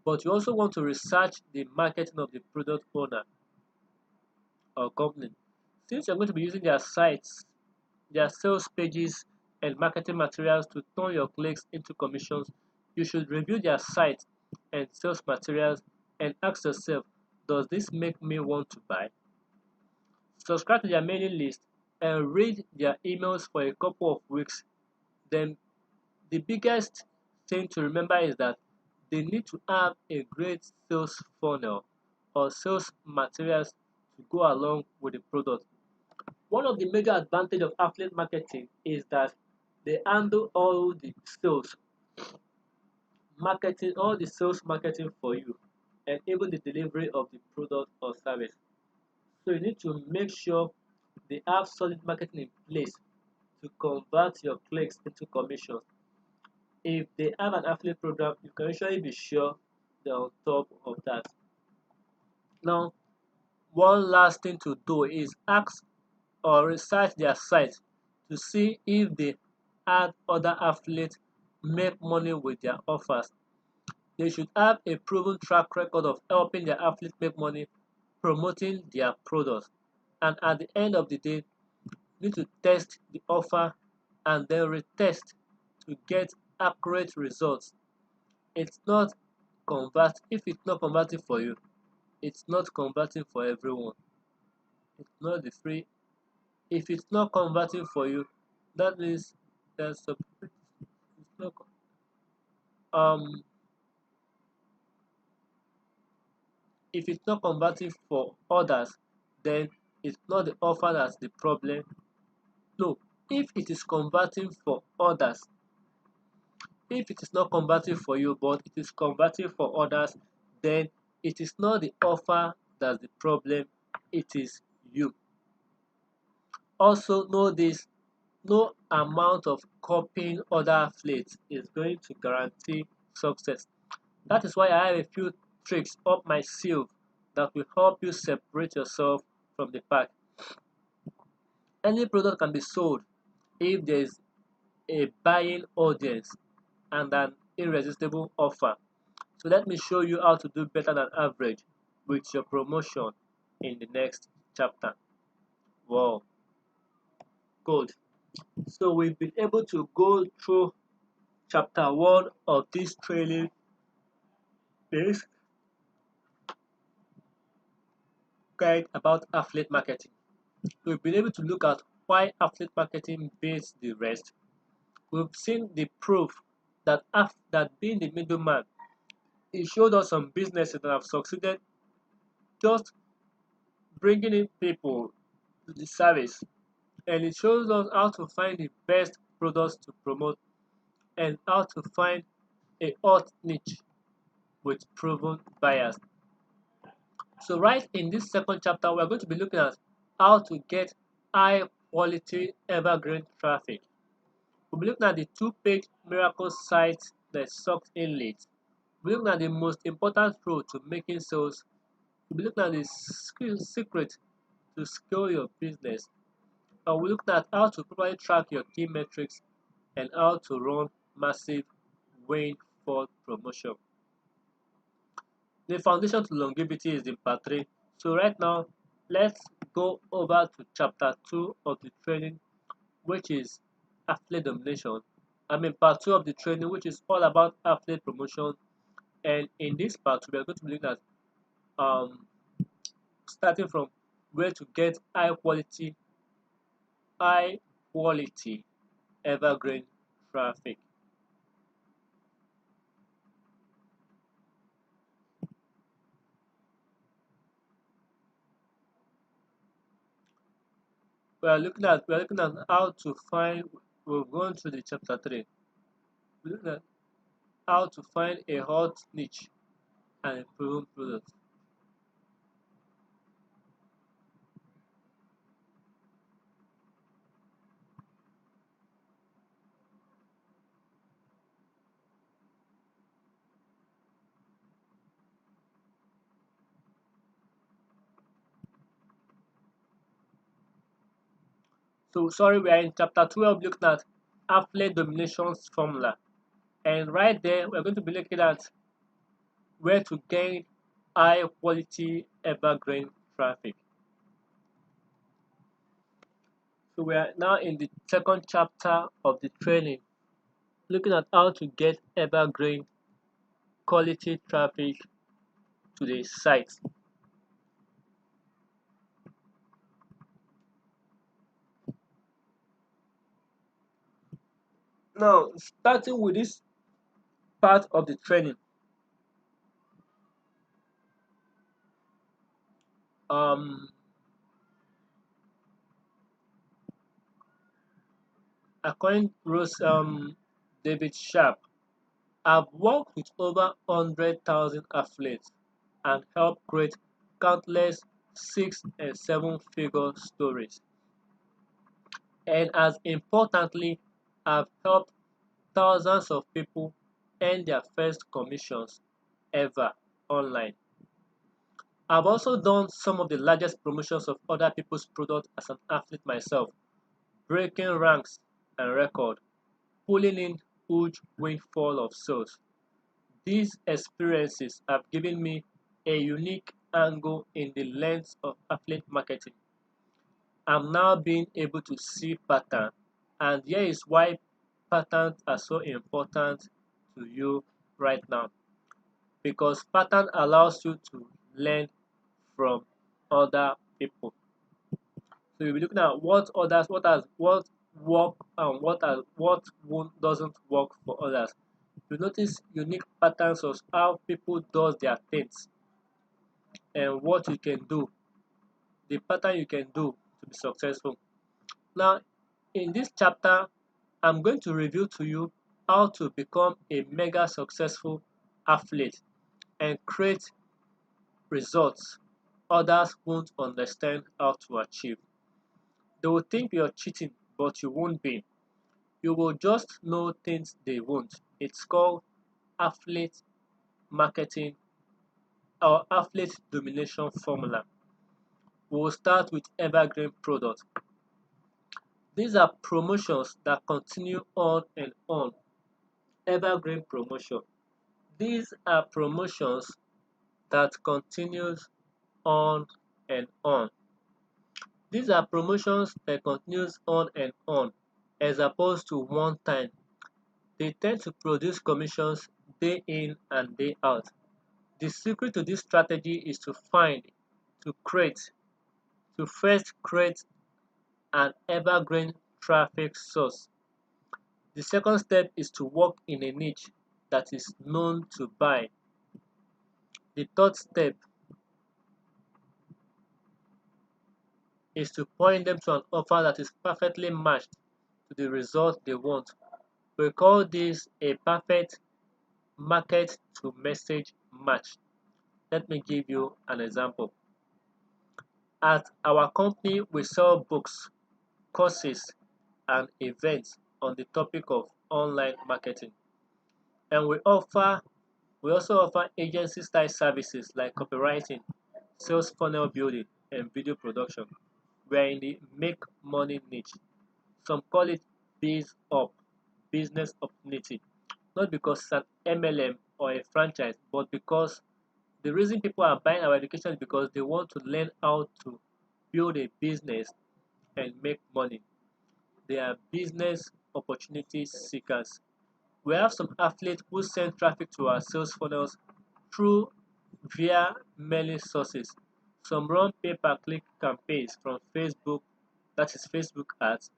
but you also want to research the marketing of the product owner or company. Since you're going to be using their sites, their sales pages, and marketing materials to turn your clicks into commissions, you should review their site and sales materials and ask yourself, does this make me want to buy? Subscribe to their mailing list and read their emails for a couple of weeks. Then the biggest thing to remember is that they need to have a great sales funnel or sales materials to go along with the product. One of the major advantage of affiliate marketing is that they handle all the sales marketing, all the sales marketing for you, and even the delivery of the product or service. So you need to make sure they have solid marketing in place to convert your clicks into commissions. If they have an affiliate program, you can usually be sure they're on top of that. Now, one last thing to do is ask or research their site to see if they had other affiliates make money with their offers. They should have a proven track record of helping their affiliates make money promoting their products. And at the end of the day, you need to test the offer and then retest to get accurate results. It's not if it's not converting for you, it's not converting for everyone. It's not the free. If it's not converting for you, that means there's a it's not um if it's not converting for others, then it's not the offer that's the problem. No, if it is converting for others, if it is not converting for you but it is converting for others, then it is not the offer that's the problem, it is you. Also know this, no amount of copying other affiliates is going to guarantee success. That is why I have a few tricks up my sleeve that will help you separate yourself from the pack. Any product can be sold if there is a buying audience and an irresistible offer. So let me show you how to do better than average with your promotion in the next chapter. Wow, good. So we've been able to go through chapter 1 of this training this guide about affiliate marketing. We've been able to look at why affiliate marketing beats the rest. We've seen the proof that being the middleman, it showed us some businesses that have succeeded just bringing in people to the service, and it shows us how to find the best products to promote and how to find a hot niche with proven buyers. So right in this second chapter, we're going to be looking at how to get high quality evergreen traffic. We'll be looking at the two-page miracle site that sucks in leads. We'll be looking at the most important rule to making sales. We'll be looking at the secret to scale your business. And we'll look at how to properly track your key metrics and how to run massive win for promotion. The foundation to longevity is in part 3. So right now, let's go over to chapter 2 of the training, which is affiliate domination. Part 2 of the training, which is all about affiliate promotion. And in this part, we are going to be looking at starting from where to get high quality evergreen traffic. We are looking at how to find. We've gone through the chapter 3. We're looking at how to find a hot niche and a proven product. So sorry, we are in chapter 12 looking at affiliate dominations formula. And right there, we're going to be looking at where to gain high quality evergreen traffic. So we are now in the second chapter of the training, looking at how to get evergreen quality traffic to the site. Now, starting with this part of the training, um, according to David Sharp, I've worked with over 100,000 athletes and helped create countless 6 and 7 figure stories. And as importantly, I've helped thousands of people earn their first commissions ever online. I've also done some of the largest promotions of other people's products as an athlete myself, breaking ranks and record, pulling in huge windfall of sales. These experiences have given me a unique angle in the lens of affiliate marketing. I'm now being able to see patterns, and here is why patterns are so important to you right now. Because pattern allows you to learn from other people. So you'll be looking at what work and what doesn't work for others. You notice unique patterns of how people does their things and what you can do, the pattern you can do to be successful. Now, in this chapter, I'm going to review to you how to become a mega successful athlete and create results others won't understand how to achieve. They will think you're cheating, but you won't be. You will just know things they won't. It's called affiliate marketing or affiliate domination formula. We will start with evergreen products. These are promotions that continue on and on. Evergreen promotion. These are promotions that continues on and on. These are promotions that continues on and on as opposed to one time. They tend to produce commissions day in and day out. The secret to this strategy is to to create, to first create an evergreen traffic source. The second step is to work in a niche that is known to buy. The third step is to point them to an offer that is perfectly matched to the result they want. We call this a perfect market to message match. Let me give you an example. At our company, we sell books, courses, and events on the topic of online marketing. And we also offer agency style services like copywriting, sales funnel building, and video production. We are in the make money niche. Some call it biz up, business opportunity, not because it's an MLM or a franchise, but because the reason people are buying our education is because they want to learn how to build a business and make money. They are business opportunity seekers. We have some athletes who send traffic to our sales funnels through via mailing sources. Some run pay-per-click campaigns from Facebook, that is Facebook ads.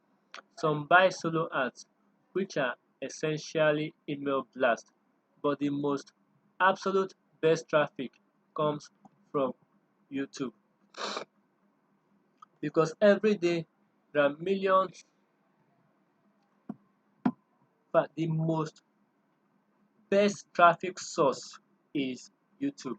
Some buy solo ads, which are essentially email blasts. But the most absolute best traffic comes from YouTube. Because every day there are millions, but the most best traffic source is YouTube.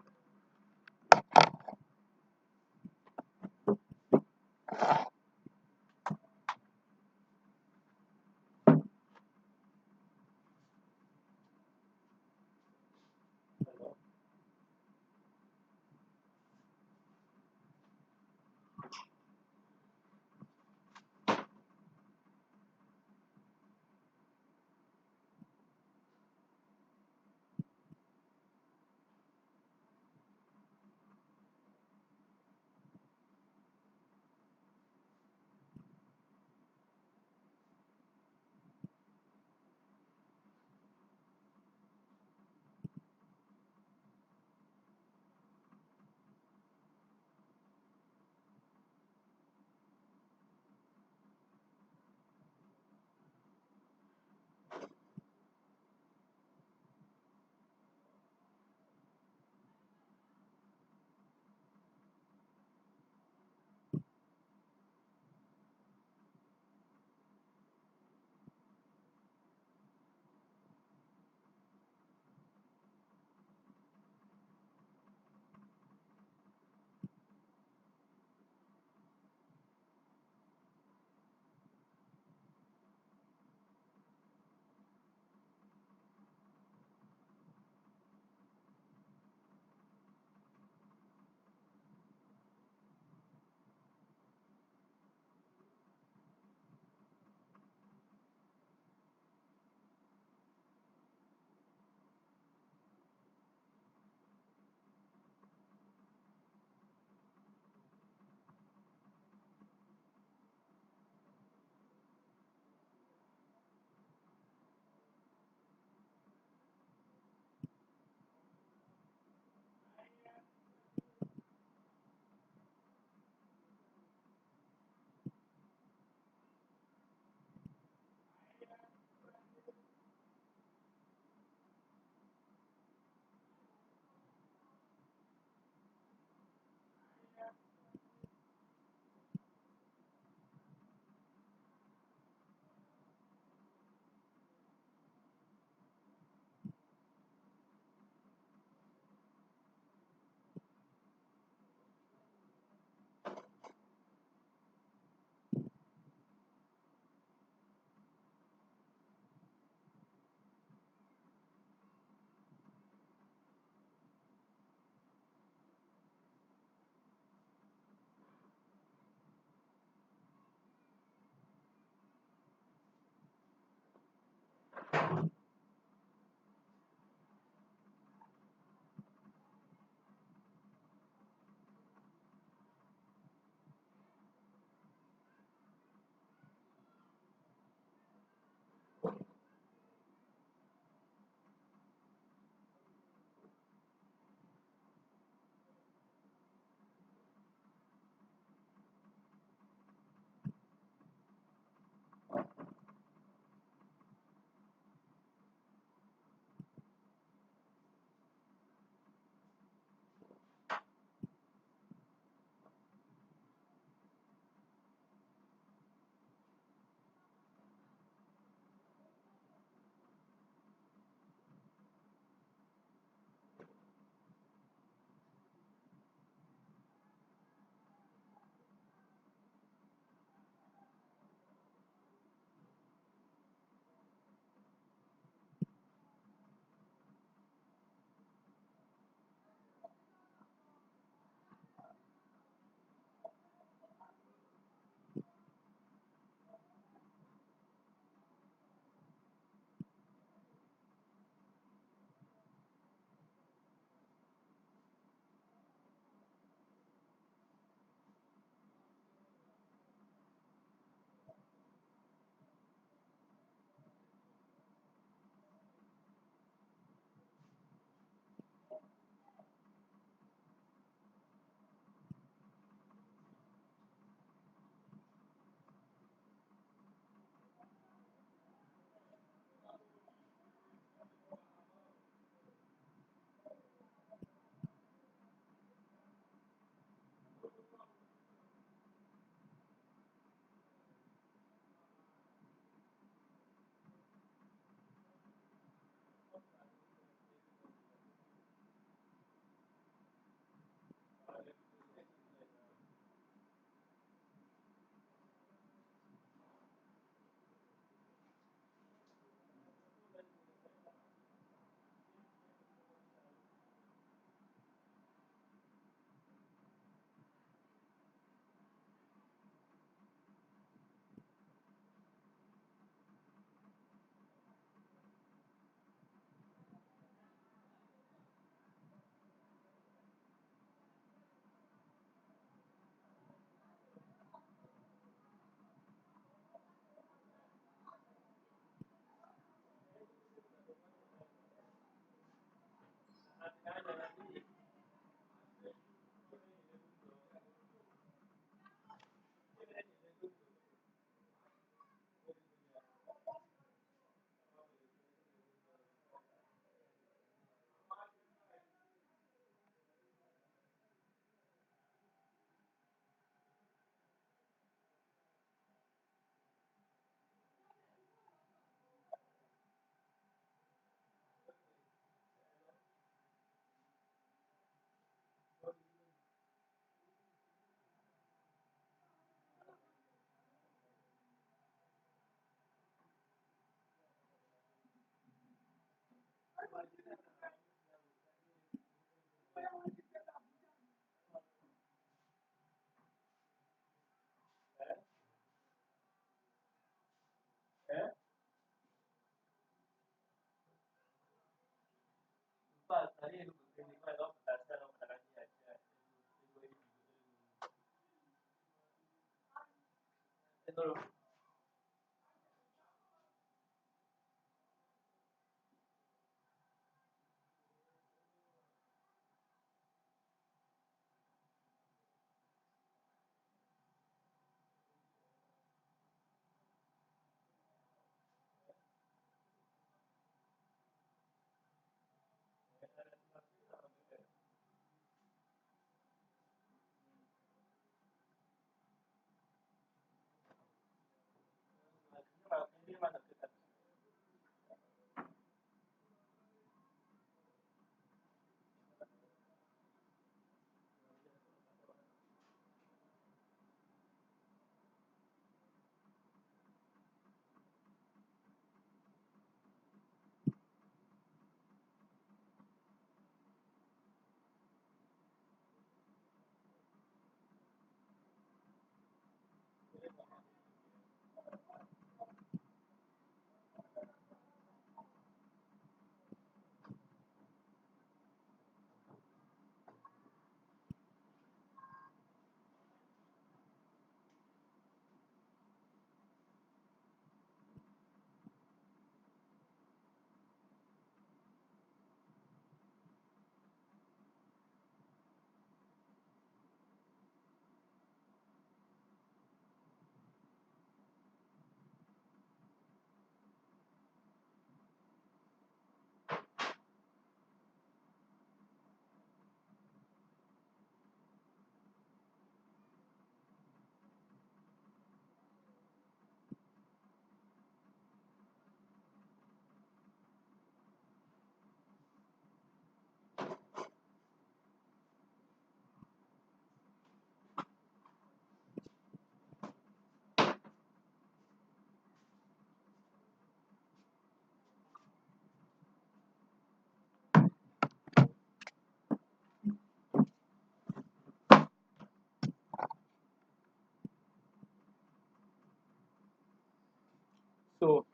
So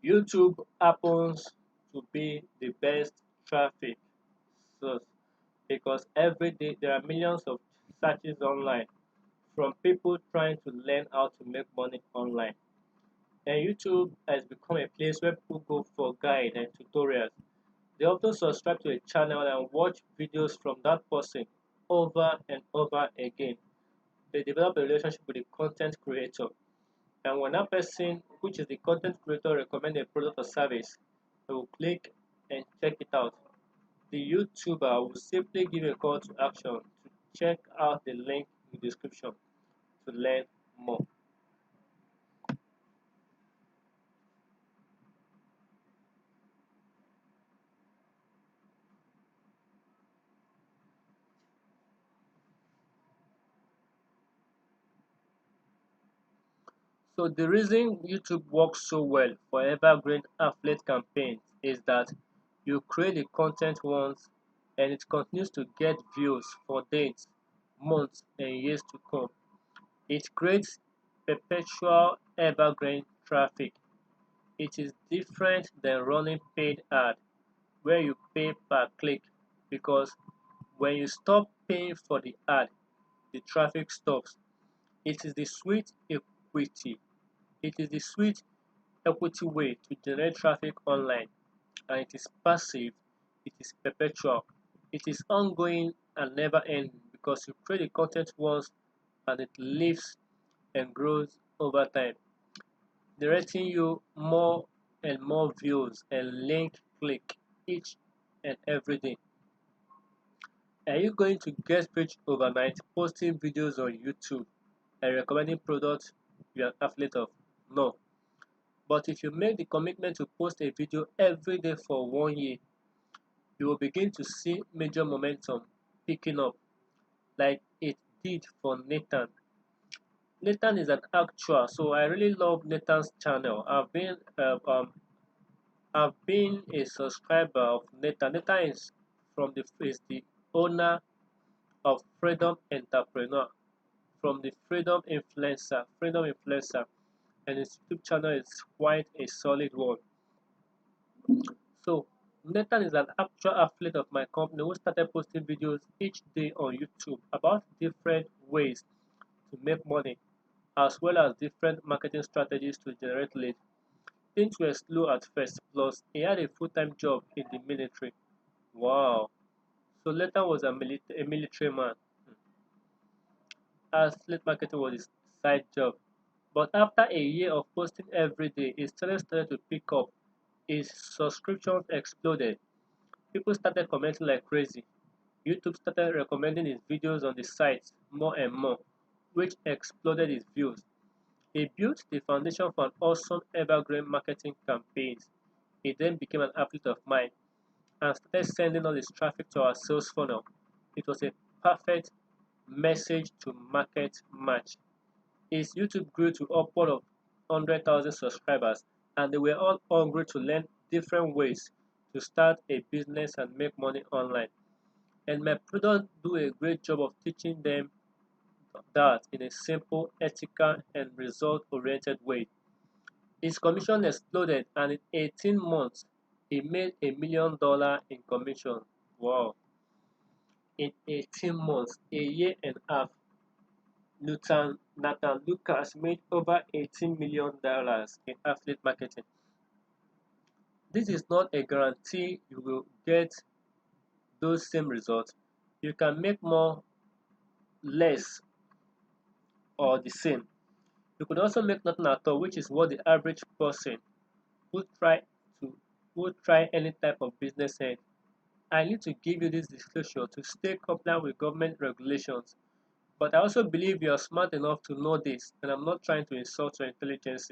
YouTube happens to be the best traffic source because every day there are millions of searches online from people trying to learn how to make money online. And YouTube has become a place where people go for guide and tutorials. They often subscribe to a channel and watch videos from that person over and over again. They develop a relationship with the content creator. And when that person, which is the content creator, recommend a product or service, they will click and check it out. The YouTuber will simply give a call to action to check out the link in the description to learn more. So the reason YouTube works so well for evergreen affiliate campaigns is that you create the content once and it continues to get views for days, months, and years to come. It creates perpetual evergreen traffic. It is different than running paid ad where you pay per click because when you stop paying for the ad, the traffic stops. It is the sweet equity. It is the sweet equity way to generate traffic online, and it is passive, it is perpetual, it is ongoing and never ending because you create the content once and it lives and grows over time, directing you more and more views and link click each and every day. Are you going to get rich overnight posting videos on YouTube and recommending products you are affiliate of? No. But if you make the commitment to post a video every day for 1 year, you will begin to see major momentum picking up like it did for Nathan. Nathan is an actor, so I really love Nathan's channel. I've been I've been a subscriber of Nathan. Nathan is the owner of Freedom Entrepreneur, from the Freedom Influencer, and his YouTube channel is quite a solid one. So Nathan is an actual affiliate of my company who started posting videos each day on YouTube about different ways to make money, as well as different marketing strategies to generate leads. Things were slow at first, plus he had a full-time job in the military. Wow. So Nathan was a military man. Affiliate marketing was his side job. But after a year of posting every day, his channel started to pick up. His subscriptions exploded. People started commenting like crazy. YouTube started recommending his videos on the site more and more, which exploded his views. He built the foundation for an awesome evergreen marketing campaigns. He then became an affiliate of mine and started sending all his traffic to our sales funnel. It was a perfect message to market match. His YouTube grew to upward of 100,000 subscribers, and they were all hungry to learn different ways to start a business and make money online. And my products do a great job of teaching them that in a simple, ethical, and result-oriented way. His commission exploded, and in 18 months, he made $1 million in commission. Wow. In 18 months, a year and a half, Nathan Lucas made over $18 million in affiliate marketing. This is not a guarantee you will get those same results. You can make more, less, or the same. You could also make nothing at all, which is what the average person who try to who try any type of business ends. I need to give you this disclosure to stay compliant with government regulations. But I also believe you are smart enough to know this, and I'm not trying to insult your intelligence.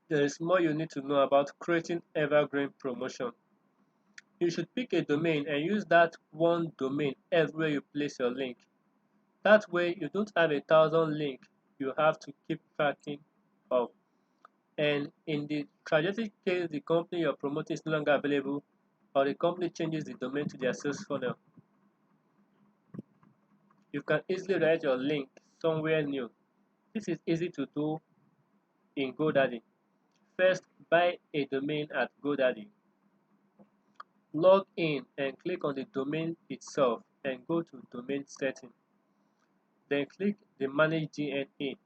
There is more you need to know about creating evergreen promotion. You should pick a domain and use that one domain everywhere you place your link. That way you don't have 1,000 links you have to keep tracking of. And in the tragic case the company you're promoting is no longer available, or the company changes the domain to their sales funnel, you can easily write your link somewhere new. This is easy to do in GoDaddy. First, buy a domain at GoDaddy. Log in and click on the domain itself and go to domain setting. Then click the manage DNA.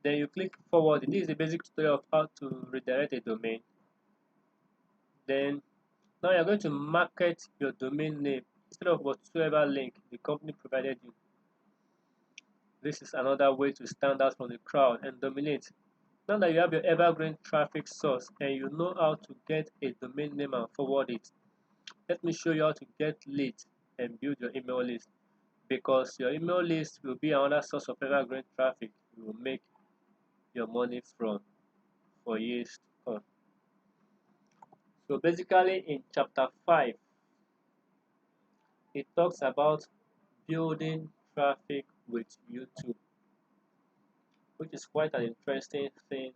Then you click forward. This is the basic tutorial of how to redirect a domain. Then now you're going to market your domain name instead of whatsoever link the company provided you. This is another way to stand out from the crowd and dominate. Now that you have your evergreen traffic source and you know how to get a domain name and forward it, let me show you how to get leads and build your email list, because your email list will be another source of evergreen traffic you will make your money from for years to come. So basically in chapter 5, it talks about building traffic with YouTube, which is quite an interesting thing,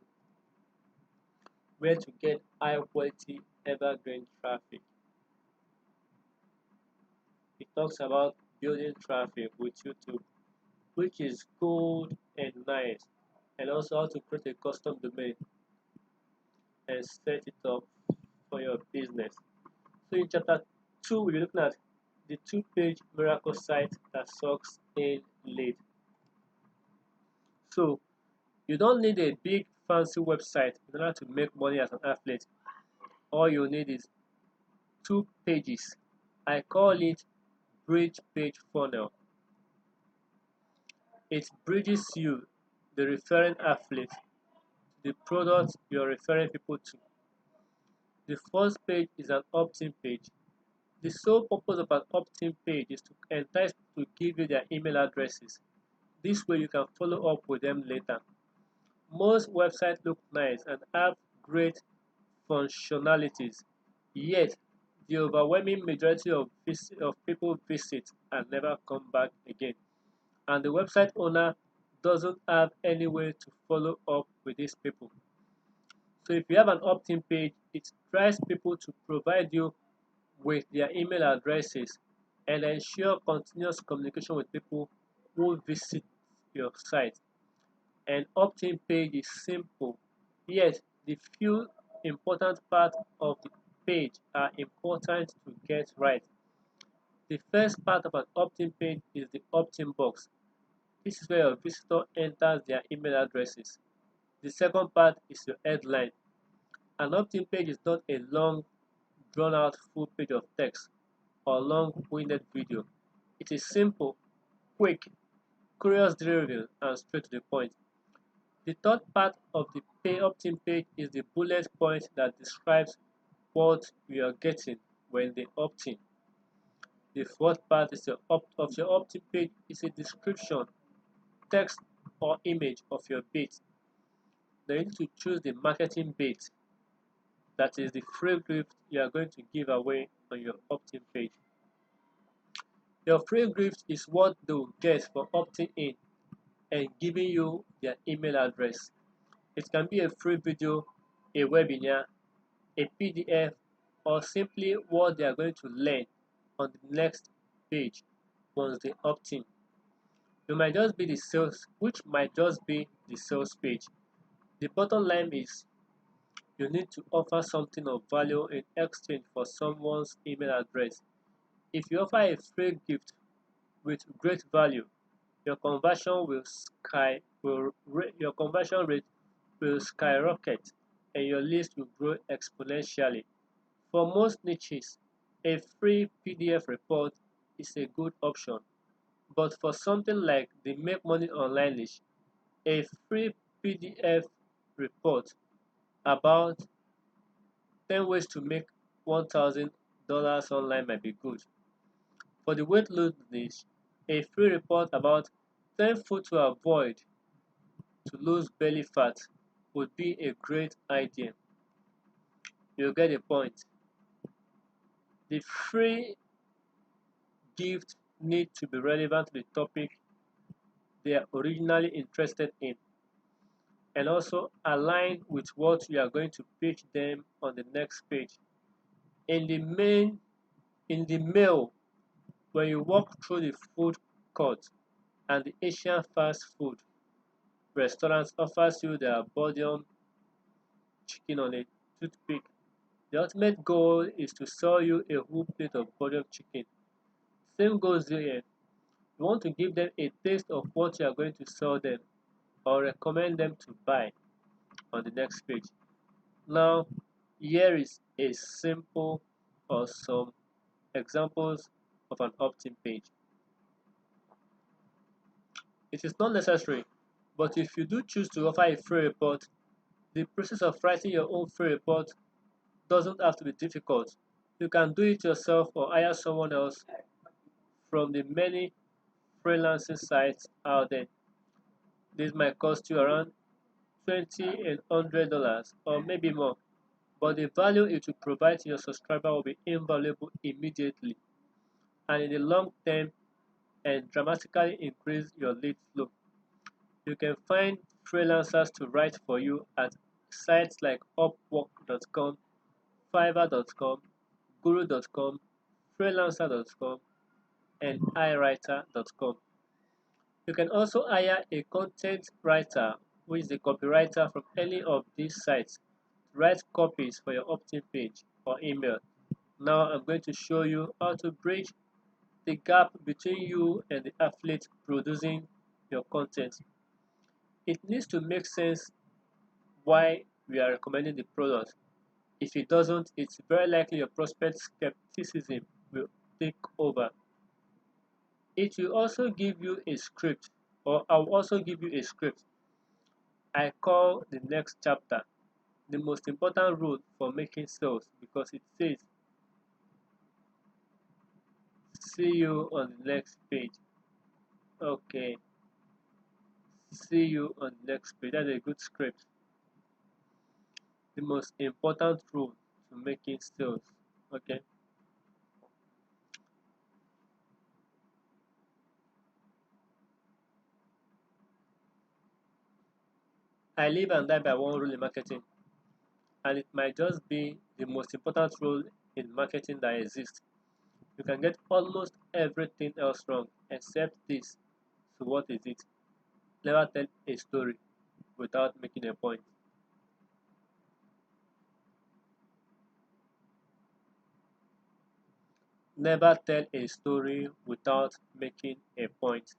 where to get high quality evergreen traffic. It talks about building traffic with YouTube, which is good and nice, and also how to create a custom domain and set it up for your business. So in chapter 2, we're looking at the 2-page miracle site that sucks in lead. So you don't need a big fancy website in order to make money as an affiliate. All you need is 2 pages. I call it bridge page funnel. It bridges you, the referring affiliate, to the product you're referring people to. The first page is an opt-in page. The sole purpose of an opt-in page is to entice people to give you their email addresses. This way you can follow up with them later. Most websites look nice and have great functionalities, yet the overwhelming majority of people visit and never come back again. And the website owner doesn't have any way to follow up with these people. So if you have an opt-in page, it drives people to provide you with their email addresses and ensure continuous communication with people who visit your site. An opt-in page is simple, yet the few important parts of the page are important to get right. The first part of an opt-in page is the opt-in box. This is where your visitor enters their email addresses. The second part is your headline. An opt-in page is not a long, drawn-out full page of text or long-winded video. It is simple, quick, curious-driven, and straight to the point. The third part of the pay opt-in page is the bullet point that describes what you are getting when they opt in. The fourth part is of your opt-in page is a description, text, or image of your bait. Then you need to choose the marketing bait, that is the free gift you are going to give away on your opt-in page. Your free gift is what they will get for opting in and giving you their email address. It can be a free video, a webinar, a PDF, or simply what they are going to learn on the next page once they opt in. You might just be the sales, which might just be the sales page. The bottom line is you need to offer something of value in exchange for someone's email address. If you offer a free gift with great value, your conversion your conversion rate will skyrocket and your list will grow exponentially. For most niches, a free PDF report is a good option, but for something like the Make Money Online niche, a free PDF report about 10 ways to make $1,000 online might be good. For the weight loss niche, a free report about 10 food to avoid to lose belly fat would be a great idea. You get the point. The free gift need to be relevant to the topic they are originally interested in and also align with what you are going to pitch them on the next page. In the main in the mail, when you walk through the food court and the Asian fast food restaurant offers you their bouillon chicken on a toothpick, the ultimate goal is to sell you a whole plate of bouillon chicken. Same goes here. You want to give them a taste of what you are going to sell them or recommend them to buy on the next page. Now, here is a simple or some examples of an opt-in page. It is not necessary, but if you do choose to offer a free report, the process of writing your own free report doesn't have to be difficult. You can do it yourself or hire someone else from the many freelancing sites out there. This might cost you around $20 and $100 or maybe more, but the value it will provide to your subscriber will be invaluable immediately and in the long term and dramatically increase your lead flow. You can find freelancers to write for you at sites like upwork.com, fiverr.com, guru.com, freelancer.com, and iwriter.com. You can also hire a content writer who is a copywriter from any of these sites to write copies for your opt-in page or email. Now I'm going to show you how to bridge the gap between you and the affiliate producing your content. It needs to make sense why we are recommending the product. If it doesn't, it's very likely your prospect skepticism will take over. It will also give you a script, or I'll also give you a script I call the next chapter the most important rule for making sales because it says, see you on the next page. Okay, see you on the next page. That's a good script. The most important rule to making sales. Okay. I live and die by one rule in marketing. and it might just be the most important role in marketing that exists. You can get almost everything else wrong except this. So what is it? Never tell a story without making a point. Never tell a story without making a point.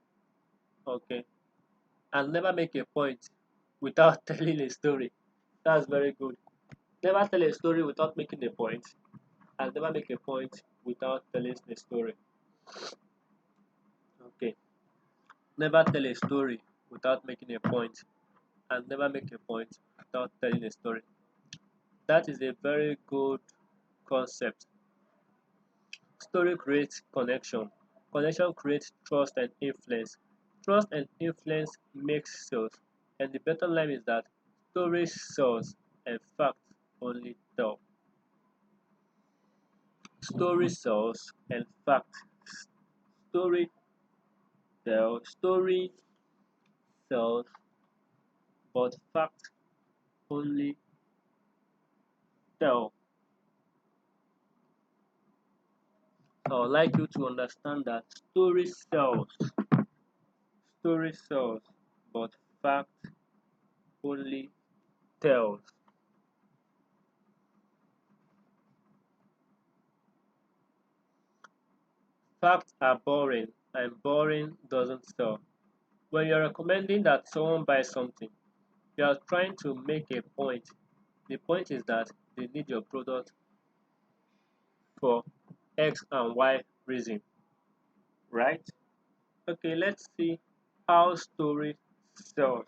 Okay. And never make a point without telling a story. That's very good. Never tell a story without making a point, and never make a point without telling a story. Okay. Never tell a story without making a point, and never make a point without telling a story. That is a very good concept. Story creates connection. Connection creates trust and influence. Trust and influence makes sales. And the bottom line is that story sells and facts only tell. Story sells and facts. Story story sells, but facts only tell. I would like you to understand that story sells, but fact only tells. Facts are boring, and boring doesn't sell. When you're recommending that someone buy something, you are trying to make a point. The point is that they need your product for X and Y reason, right? Okay, let's see how story sells.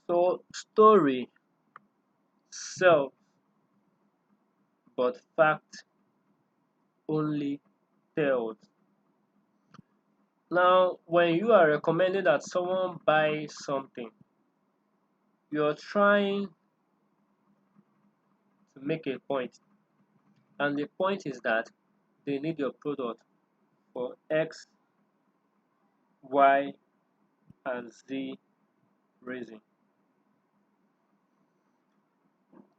So story sells, but fact only tells. Now, when you are recommending that someone buy something, you're trying to make a point, and the point is that they need your product for X, Y, and Z reason.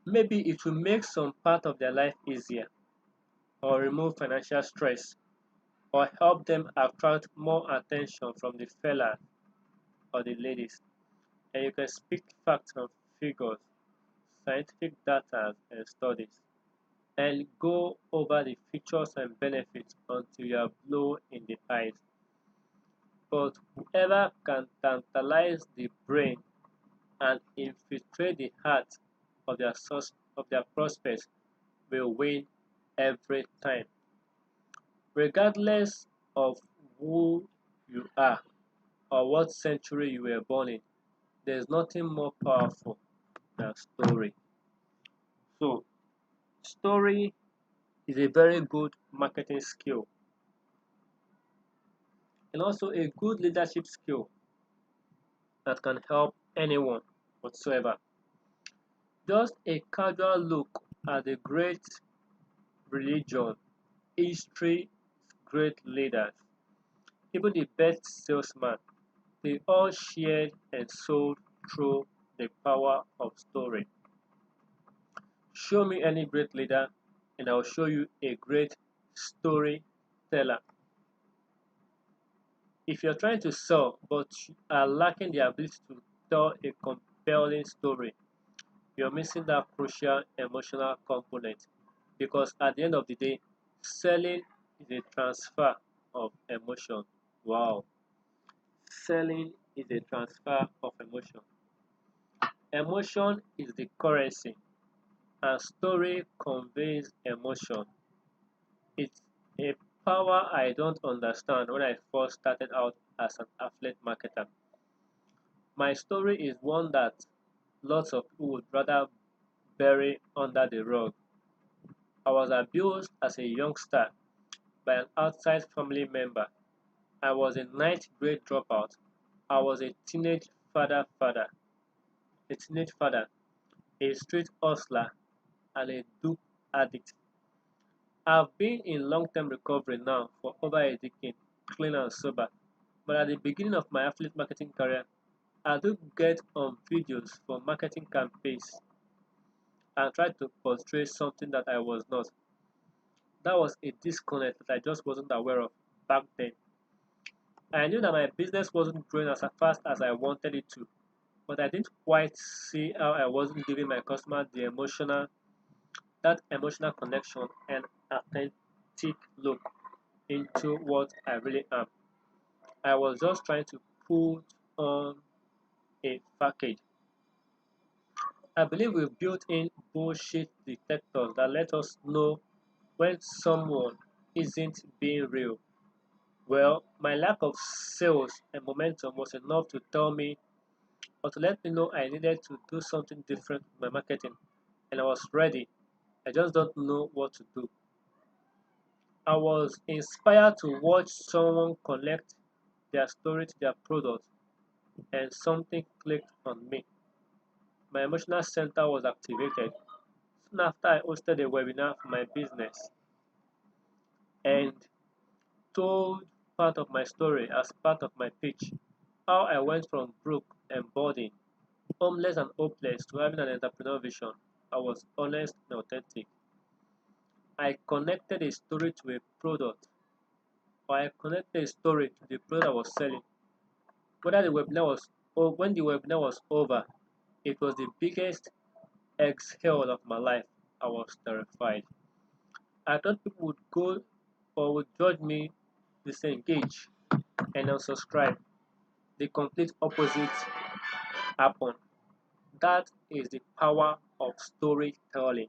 Maybe it will make some part of their life easier, or remove financial stress, or help them attract more attention from the fellas or the ladies. And you can speak facts and figures, scientific data and studies, and go over the features and benefits until you are blue in the eyes. But whoever can tantalize the brain and infiltrate the heart of their prospects will win every time. Regardless of who you are or what century you were born in, there is nothing more powerful than story. So, story is a very good marketing skill and also a good leadership skill that can help anyone whatsoever. Just a casual look at the great religion, history, great leaders, even the best salesman, they all shared and sold through the power of story. Show me any great leader, and I'll show you a great storyteller. If you're trying to sell but you are lacking the ability to tell a compelling story, you're missing that crucial emotional component because at the end of the day, selling is a transfer of emotion. Wow. Selling is a transfer of emotion. Emotion is the currency, and story conveys emotion. It's a power I don't understand when I first started out as an affiliate marketer. My story is one that lots of people would rather bury under the rug. I was abused as a youngster by an outside family member. I was a ninth grade dropout. I was a teenage father, a street hustler, and a dope addict. I've been in long-term recovery now for over a decade, clean and sober. But at the beginning of my affiliate marketing career, I do get on videos for marketing campaigns and try to portray something that I was not. That was a disconnect that I just wasn't aware of back then. I knew that my business wasn't growing as fast as I wanted it to, but I didn't quite see how I wasn't giving my customer that emotional connection and authentic look into what I really am. I was just trying to put on a package. I believe we've built in bullshit detectors that let us know when someone isn't being real. Well, my lack of sales and momentum was enough to tell me or to let me know I needed to do something different with my marketing, and I was ready. I just don't know what to do. I was inspired to watch someone connect their story to their product, and something clicked on me. My emotional center was activated. Soon after, I hosted a webinar for my business and told part of my story as part of my pitch. How I went from broke and burdened, homeless and hopeless to having an entrepreneur vision. I was honest and authentic. I connected a story to a product, or I connected a story to the product I was selling. Whether the webinar was or when the webinar was over, it was the biggest exhale of my life. I was terrified. I thought people would go or would judge me, disengage, and unsubscribe. The complete opposite happened. That is the power of storytelling.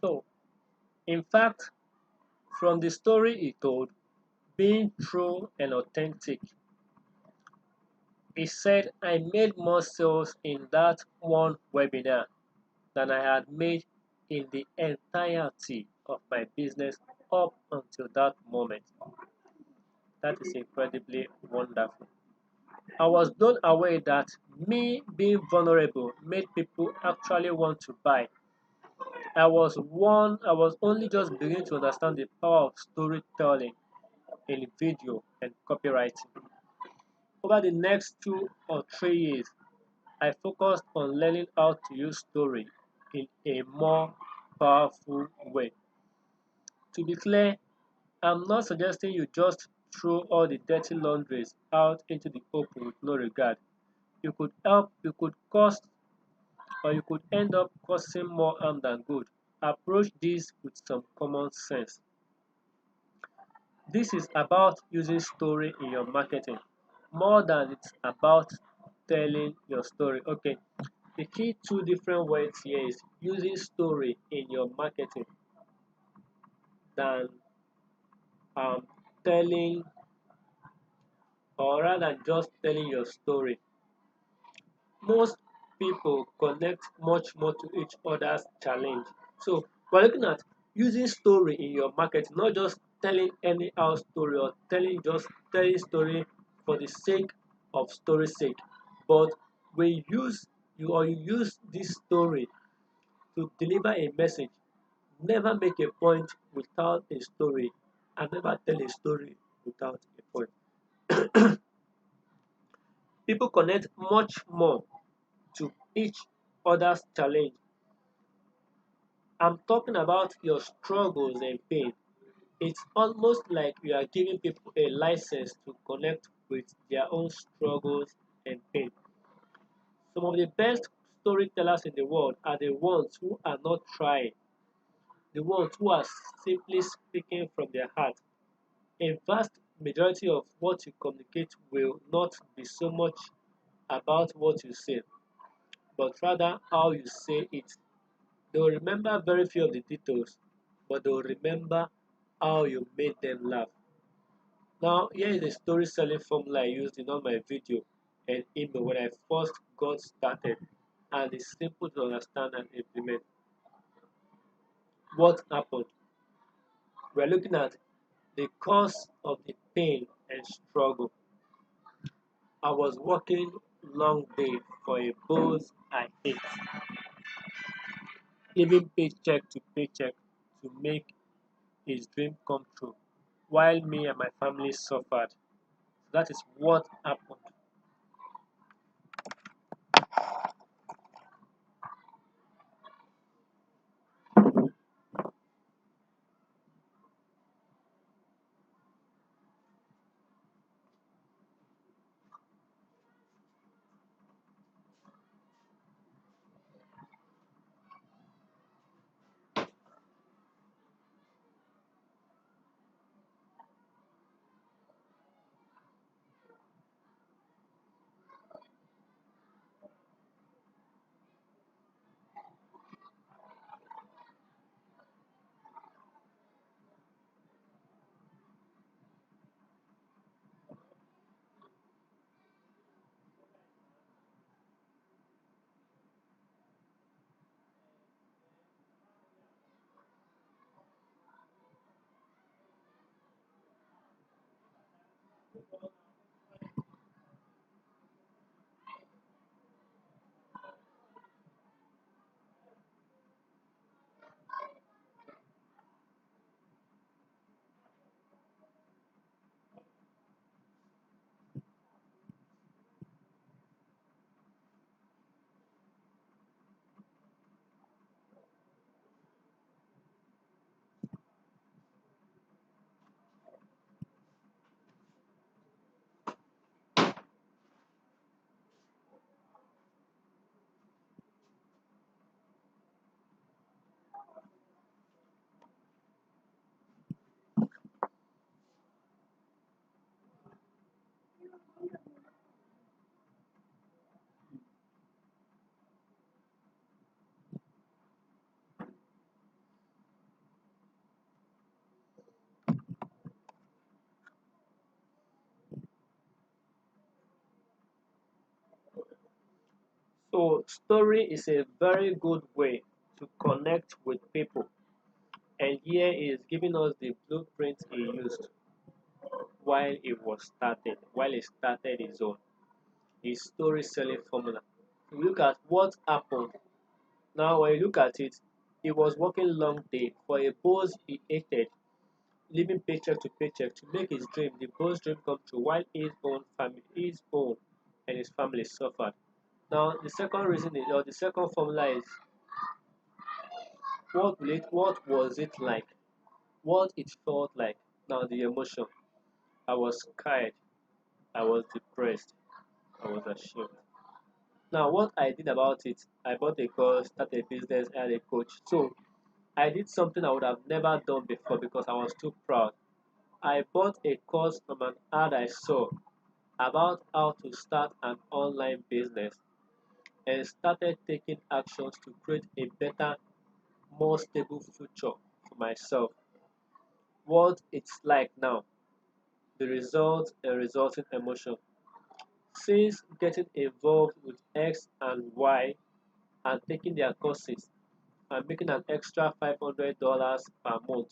So, in fact, from the story he told, being true and authentic, he said, I made more sales in that one webinar than I had made in the entirety of my business up until that moment. That is incredibly wonderful. I was blown away that me being vulnerable made people actually want to buy. I was only just beginning to understand the power of storytelling in video and copywriting. Over the next 2 or 3 years, I focused on learning how to use story in a more powerful way. To be clear, I'm not suggesting you just throw all the dirty laundries out into the open with no regard. You could cost, or you could end up causing more harm than good. Approach this with some common sense. This is about using story in your marketing more than it's about telling your story. Okay, the key two different words here is using story in your marketing than telling, or rather just telling your story. Most people connect much more to each other's challenge. So we're looking at using story in your marketing, not just telling anyhow story or telling story for the sake of story's sake. But when you use this story to deliver a message, never make a point without a story and never tell a story without a point. People connect much more to each other's challenge. I'm talking about your struggles and pain. It's almost like you are giving people a license to connect with their own struggles and pain. Some of the best storytellers in the world are the ones who are not trying, the ones who are simply speaking from their heart. A vast majority of what you communicate will not be so much about what you say, but rather how you say it. They will remember very few of the details, but they will remember how you made them laugh. Now, here is a story selling formula I used in all my video and email when I first got started, and it's simple to understand and implement. What happened? We're looking at the cause of the pain and struggle. I was working long day for a boss I hate, living paycheck to paycheck to make his dream come true, while me and my family suffered. That is what happened. So story is a very good way to connect with people, and here he is giving us the blueprint he used while he started his story selling formula. Look at what happened. Now when you look at it, he was working long day for a boss he hated, living paycheck to paycheck to make his dream, the boss dream come true while his own and his family suffered. Now the second reason is, or the second formula is what was it like? What it felt like. Now the emotion. I was scared, I was depressed, I was ashamed. Now what I did about it, I bought a course, started a business, and a coach. So I did something I would have never done before because I was too proud. I bought a course from an ad I saw about how to start an online business and started taking actions to create a better, more stable future for myself. What it's like now, the result and resulting emotion. Since getting involved with X and Y and taking their courses, I'm making an extra $500 per month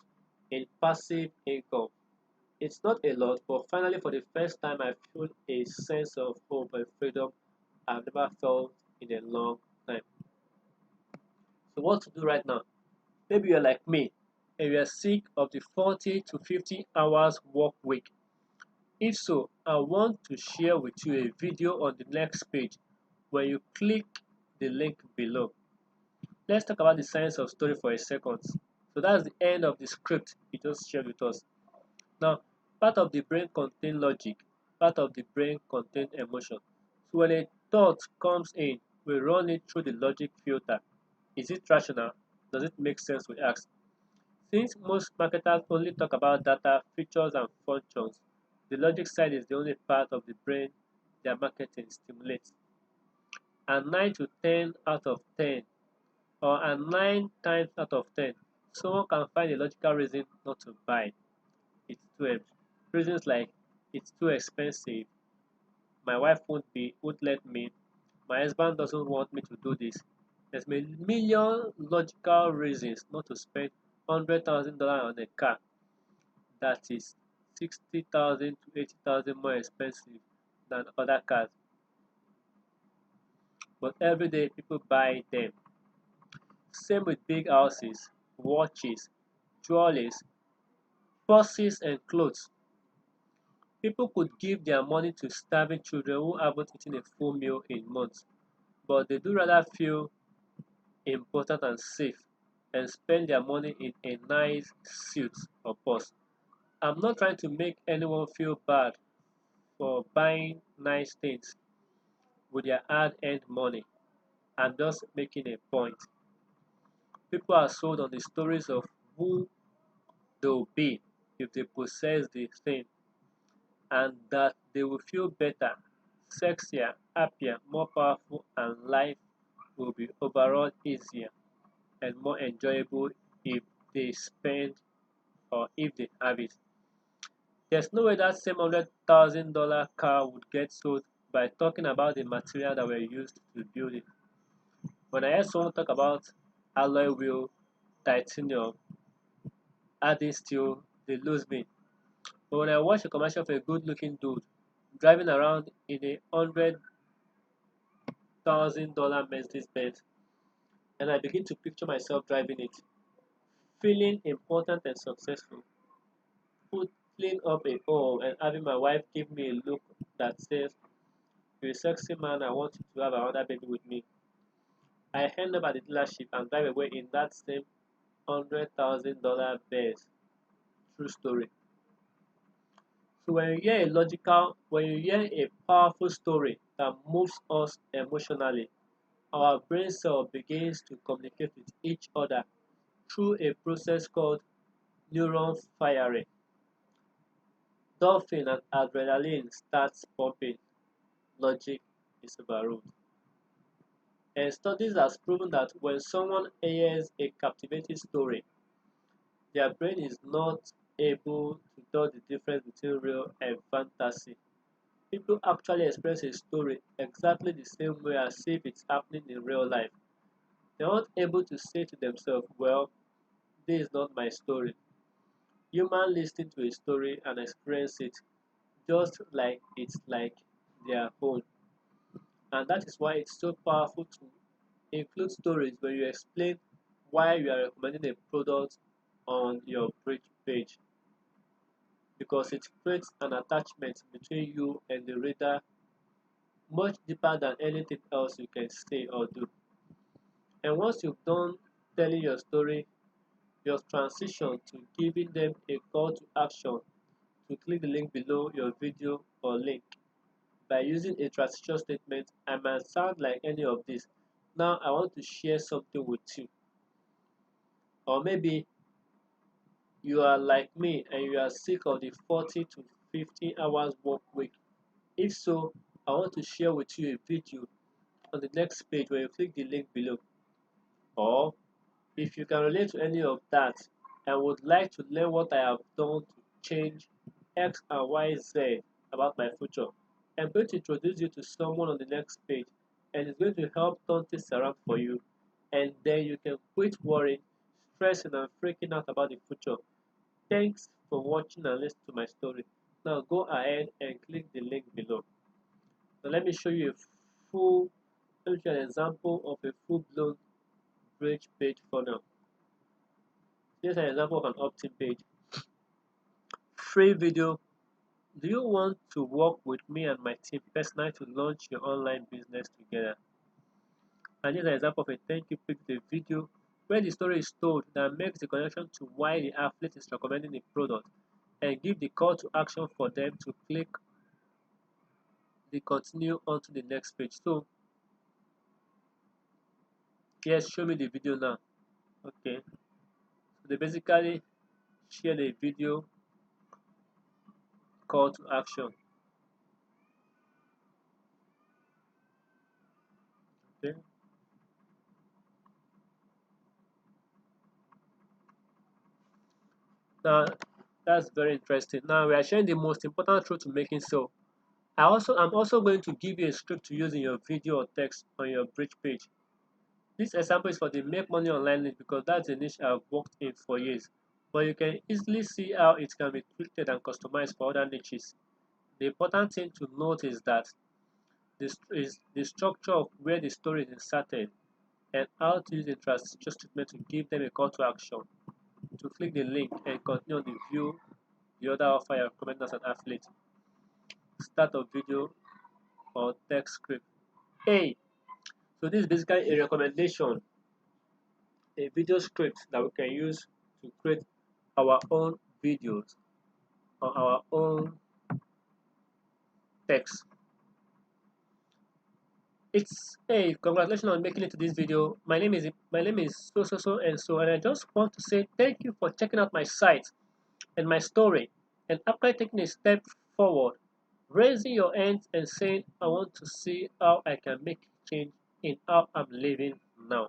in passive income. It's not a lot, but finally, for the first time, I feel a sense of hope and freedom I've never felt in a long time. So, what to do right now? Maybe you're like me and you're sick of the 40 to 50 hours work week. If so, I want to share with you a video on the next page where you click the link below. Let's talk about the science of story for a second. So that's the end of the script you just shared with us. Now, part of the brain contains logic, part of the brain contains emotion. So when a thought comes in, we run it through the logic filter. Is it rational? Does it make sense? We ask. Since most marketers only talk about data, features, and functions, the logic side is the only part of the brain their marketing stimulates. And 9 to 10 out of 10, or and 9 times out of 10, someone can find a logical reason not to buy. It's too reasons like it's too expensive, my wife won't let me, my husband doesn't want me to do this. There's a million logical reasons not to spend $100,000 on a car that is 60,000 to 80,000 more expensive than other cars. But every day people buy them. Same with big houses, watches, jewelries, purses, and clothes. People could give their money to starving children who haven't eaten a full meal in months, but they do rather feel important and safe and spend their money in a nice suit or purse. I'm not trying to make anyone feel bad for buying nice things with their hard earned money. I'm just making a point. People are sold on the stories of who they'll be if they possess the thing and that they will feel better, sexier, happier, more powerful, and life will be overall easier and more enjoyable if they spend or if they have it. There's no way that same $100,000 car would get sold by talking about the material that were used to build it. When I hear someone talk about alloy wheel, titanium, adding steel, they lose me. But when I watch a commercial of a good looking dude driving around in a $100,000 Mercedes Benz and I begin to picture myself driving it, feeling important and successful, putting up a home and having my wife give me a look that says, "You're a sexy man, I want you to have another baby with me." I end up at the dealership and drive away in that same $100,000 Benz. True story. So when you hear a powerful story that moves us emotionally, our brain cell begins to communicate with each other through a process called neuron firing. Dolphin and adrenaline starts pumping. Logic is overruled. And studies have proven that when someone hears a captivating story, their brain is not able to tell the difference between real and fantasy. People actually express a story exactly the same way as if it's happening in real life. They aren't able to say to themselves, well, this is not my story. Humans listen to a story and experience it just like it's like their own. And that is why it's so powerful to include stories when you explain why you are recommending a product on your bridge page, because it creates an attachment between you and the reader much deeper than anything else you can say or do. And once you've done telling your story, your transition to giving them a call to action to click the link below your video or link. By using a transition statement, I might sound like any of this. Now I want to share something with you. Or maybe you are like me and you are sick of the 40 to 50 hours work week. If so, I want to share with you a video on the next page where you click the link below. Or if you can relate to any of that and would like to learn what I have done to change X and Y Z about my future, I'm going to introduce you to someone on the next page and it's going to help turn things around for you. And then you can quit worrying, stressing, and freaking out about the future. Thanks for watching and listening to my story. Now go ahead and click the link below. Now let me show you a full, let me show you an example of a full-blown bridge page funnel. Here's an example of an opt-in page. Free video. Do you want to work with me and my team personally to launch your online business together? And here's an example of a thank you page with a video where the story is told that makes the connection to why the athlete is recommending the product and give the call to action for them to click the continue onto the next page. So yes, show me the video now. Okay. So they basically share the video call to action. Okay. Now that's very interesting. Now we are sharing the most important truth to making sale. I'm also going to give you a script to use in your video or text on your bridge page. This example is for the make money online niche because that's a niche I've worked in for years. But you can easily see how it can be tweaked and customized for other niches. The important thing to note is that this is the structure of where the story is inserted and how to use the transition statement to give them a call to action to click the link and continue on the view the other offer you recommend as an affiliate. Start of video or text script. A. So this is basically a recommendation, a video script that we can use to create our own videos or our own text. It's hey, congratulations on making it to this video. My name is so, and I just want to say thank you for checking out my site and my story. And after taking a step forward, raising your hands and saying I want to see how I can make change in how I'm living now.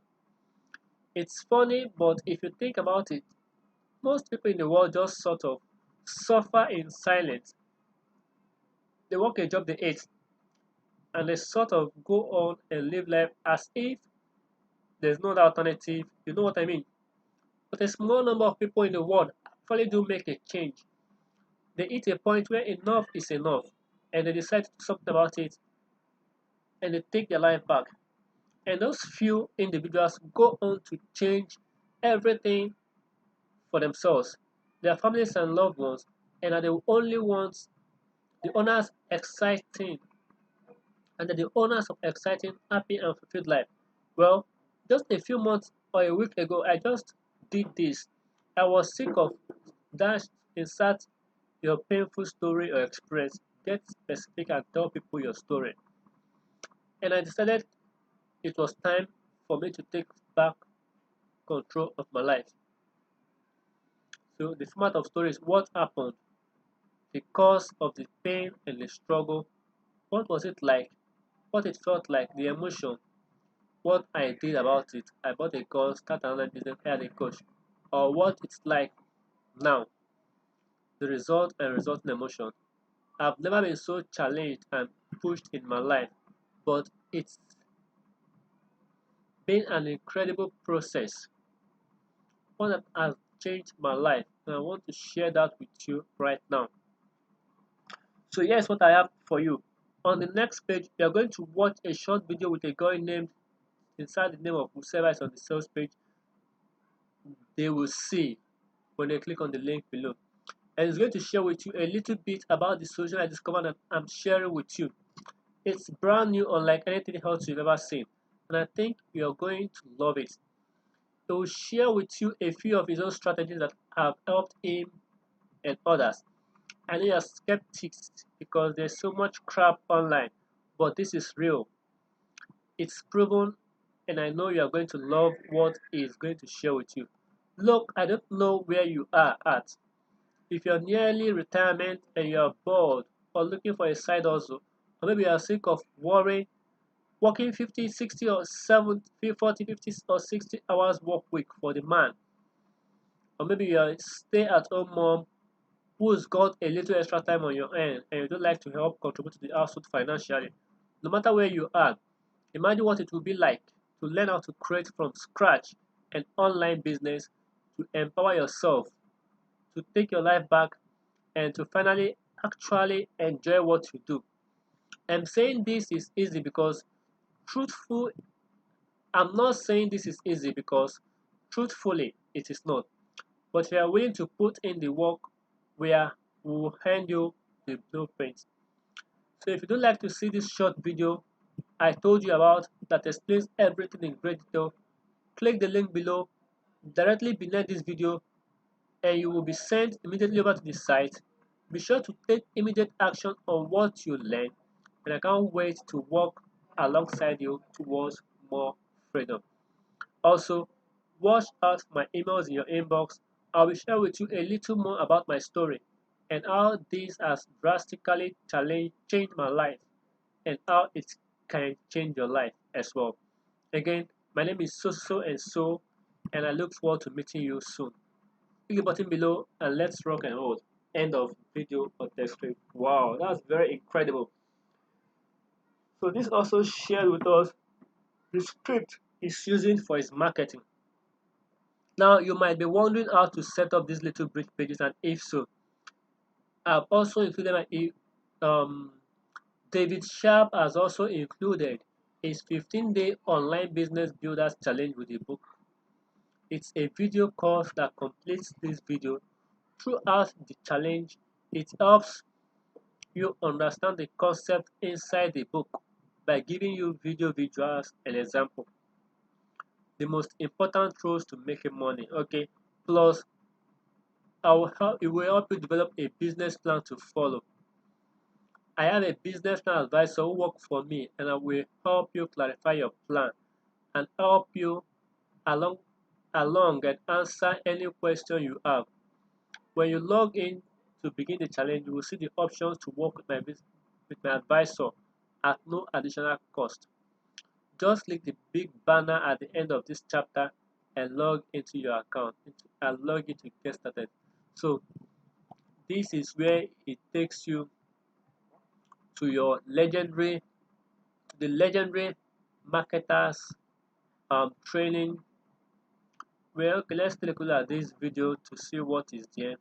It's funny, but if you think about it, most people in the world just sort of suffer in silence. They work a job they hate and they sort of go on and live life as if there's no other alternative. You know what I mean? But a small number of people in the world actually do make a change. They hit a point where enough is enough and they decide to do something about it and they take their life back. And those few individuals go on to change everything for themselves, their families and loved ones, and are the only ones, the owners exciting, and are the owners of exciting, happy, and fulfilled life. Well, just a few months or a week ago, I just did this. I was sick of dash insert your painful story or experience. Get specific and tell people your story. And I decided it was time for me to take back control of my life. So the format of story is what happened, the cause of the pain and the struggle, what was it like, what it felt like, the emotion, what I did about it. I bought a course, start an online business, hired a coach, or what it's like now, the result and resulting emotion. I've never been so challenged and pushed in my life, but it's been an incredible process, one that has changed my life, and I want to share that with you right now. So here's what I have for you. On the next page, you are going to watch a short video with a guy named inside the name of whoever is on the sales page. They will see when they click on the link below. And it's going to share with you a little bit about the solution I discovered that I'm sharing with you. It's brand new, unlike anything else you've ever seen, and I think you're going to love it. He will share with you a few of his own strategies that have helped him and others. I know you're skeptics because there's so much crap online, but this is real. It's proven, and I know you're going to love what he is going to share with you. Look, I don't know where you are at. If you're nearly retirement and you're bored or looking for a side hustle, or maybe you're sick of worrying, working 50, 60, or 70, 40, 50, or 60 hours work week for the man, or maybe you're a stay at home mom who's got a little extra time on your end and you don't like to help contribute to the household financially. No matter where you are, imagine what it would be like to learn how to create from scratch an online business, to empower yourself, to take your life back, and to finally actually enjoy what you do. I'm saying this is easy because truthful, I'm not saying this is easy because truthfully it is not. But if you are willing to put in the work, where we will hand you the blueprint. So if you don't like to see this short video I told you about that explains everything in great detail, click the link below directly beneath this video and you will be sent immediately over to the site. Be sure to take immediate action on what you learn, and I can't wait to work alongside you towards more freedom. Also, watch out for my emails in your inbox. I will share with you a little more about my story and how this has drastically changed my life and how it can change your life as well. Again, my name is So and So, and I look forward to meeting you soon. Click the button below and let's rock and roll. End of video or text script. Wow, that's very incredible. So this also shared with us the script he's using for his marketing. Now you might be wondering how to set up these little bridge pages, and if so, I've also included David Sharp has also included his 15-day online business builders challenge with a book. It's a video course that completes this video. Throughout the challenge, it helps you understand the concept inside the book by giving you video visuals and example. The most important rules to making money. Okay. Plus, it will help you develop a business plan to follow. I have a business plan advisor who works for me, and I will help you clarify your plan and help you along and answer any question you have. When you log in to begin the challenge, you will see the options to work with my advisor at no additional cost. Just click the big banner at the end of this chapter and log into your account and log in to get started. So this is where it takes you to the legendary marketers training. Well, okay, let's take a look at this video to see what is there.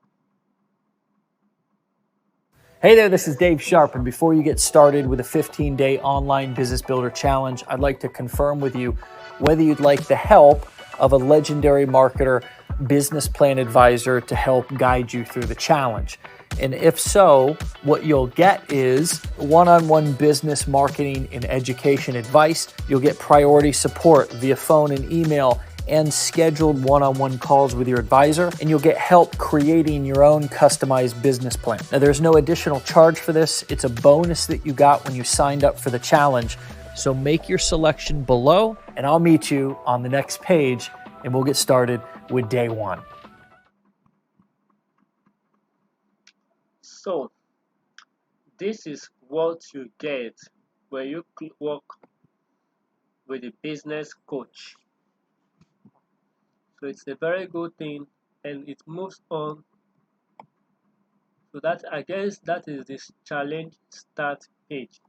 Hey there, this is Dave Sharp, and before you get started with a 15-day online business builder challenge, I'd like to confirm with you whether you'd like the help of a legendary marketer business plan advisor to help guide you through the challenge. And if so, what you'll get is one-on-one business marketing and education advice. You'll get priority support via phone and email and scheduled one-on-one calls with your advisor, and you'll get help creating your own customized business plan. Now, there's no additional charge for this. It's a bonus that you got when you signed up for the challenge. So make your selection below, and I'll meet you on the next page, and we'll get started with day one. So, this is what you get when you work with a business coach. So it's a very good thing, and it moves on So that, I guess, that is this challenge start page.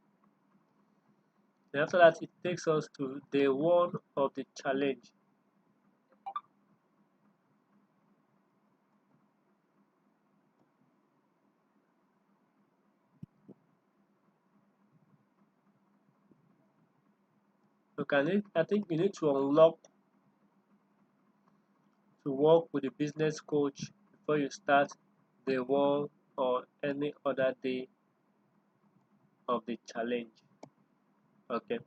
And after that, it takes us to day one of the challenge. I think you need to unlock to work with a business coach before you start day one or any other day of the challenge. Okay.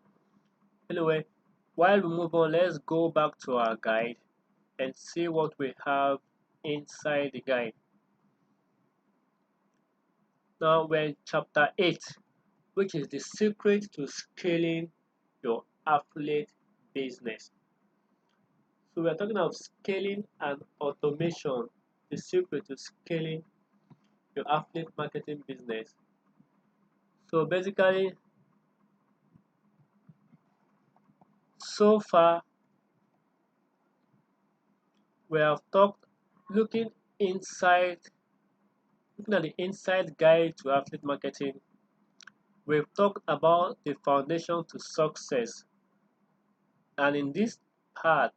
Anyway, while we move on, let's go back to our guide and see what we have inside the guide. Now we're in chapter 8, which is the secret to scaling your affiliate business. So we're talking about scaling and automation, the secret to scaling your affiliate marketing business. So basically, so far we have talked looking inside, looking at the inside guide to affiliate marketing. We've talked about the foundation to success, and in this part,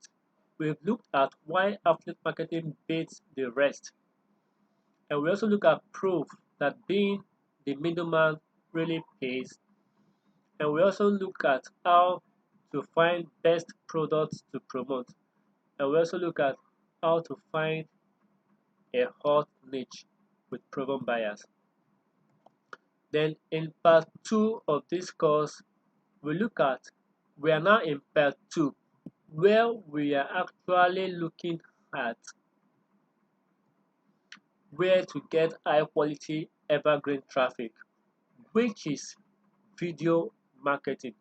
we've looked at why affiliate marketing beats the rest. And we also look at proof that being the middleman really pays. And we also look at how to find best products to promote. And we also look at how to find a hot niche with proven buyers. Then in part 2 of this course, we are now in part 2, where we are actually looking at where to get high quality evergreen traffic, which is video marketing,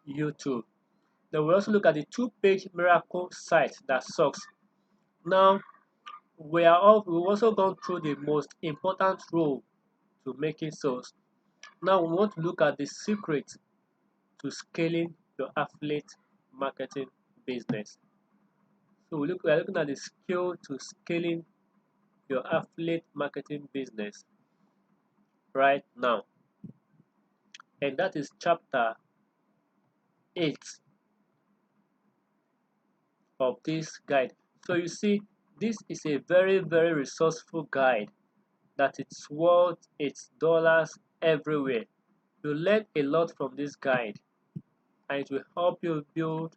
YouTube. Then we also look at the 2-page miracle site that sucks. Now we've also gone through the most important rule to making sales. Now we want to look at the secret to scaling your affiliate marketing business. So we are looking at the skill to scaling your affiliate marketing business right now. And that is chapter 8 of this guide. So you see, this is a very, very resourceful guide that it's worth its dollars everywhere. You learn a lot from this guide, and it will help you build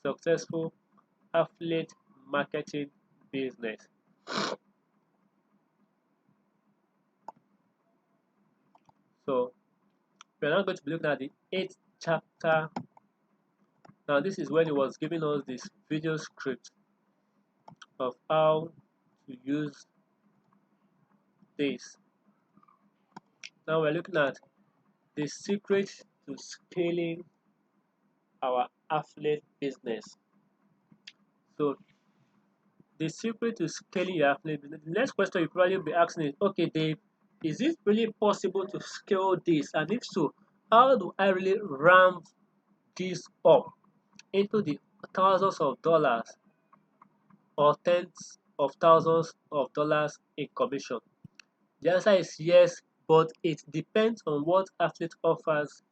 successful affiliate marketing business. So we're now going to be looking at the 8th chapter. Now this is when he was giving us this video script of how to use this. Now we're looking at the secret to scaling our affiliate business. So the secret to scaling your affiliate business, the next question you probably be asking is, okay Dave, is it really possible to scale this? And if so, how do I really ramp this up into the thousands of dollars or tens of thousands of dollars in commission? The answer is yes, but it depends on what affiliate offers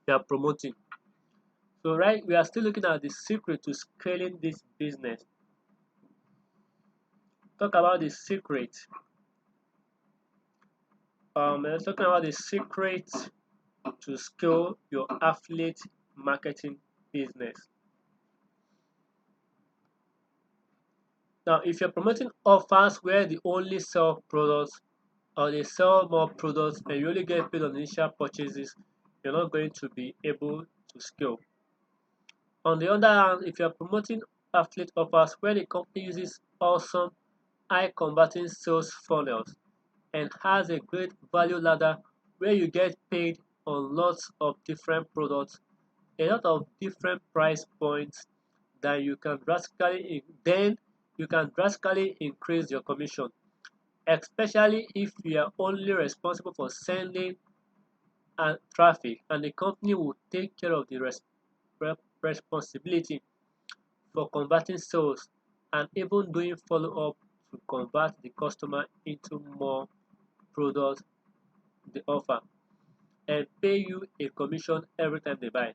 you are promoting. So right, we are still looking at the secret to scaling this business. Talk about the secret. Let's talk about the secret to scale your affiliate marketing business. Now, if you're promoting offers where they only sell products or they sell more products and you only get paid on initial purchases, you're not going to be able to scale. On the other hand, if you're promoting affiliate offers where the company uses awesome high converting sales funnels and has a great value ladder where you get paid on lots of different products, a lot of different price points, then you can drastically increase your commission, especially if you are only responsible for sending and traffic and the company will take care of the responsibility for converting sales and even doing follow-up to convert the customer into more product they offer and pay you a commission every time they buy.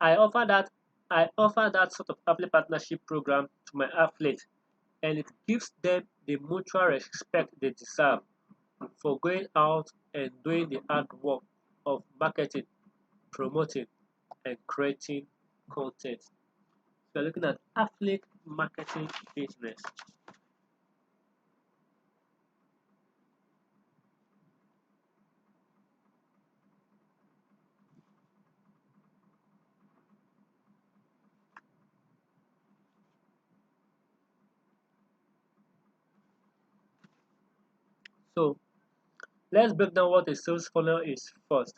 I offer that I offer that sort of affiliate partnership program to my athletes, and it gives them the mutual respect they deserve for going out and doing the hard work of marketing, promoting, and creating content. So we're looking at affiliate marketing business. So let's break down what a sales funnel is first,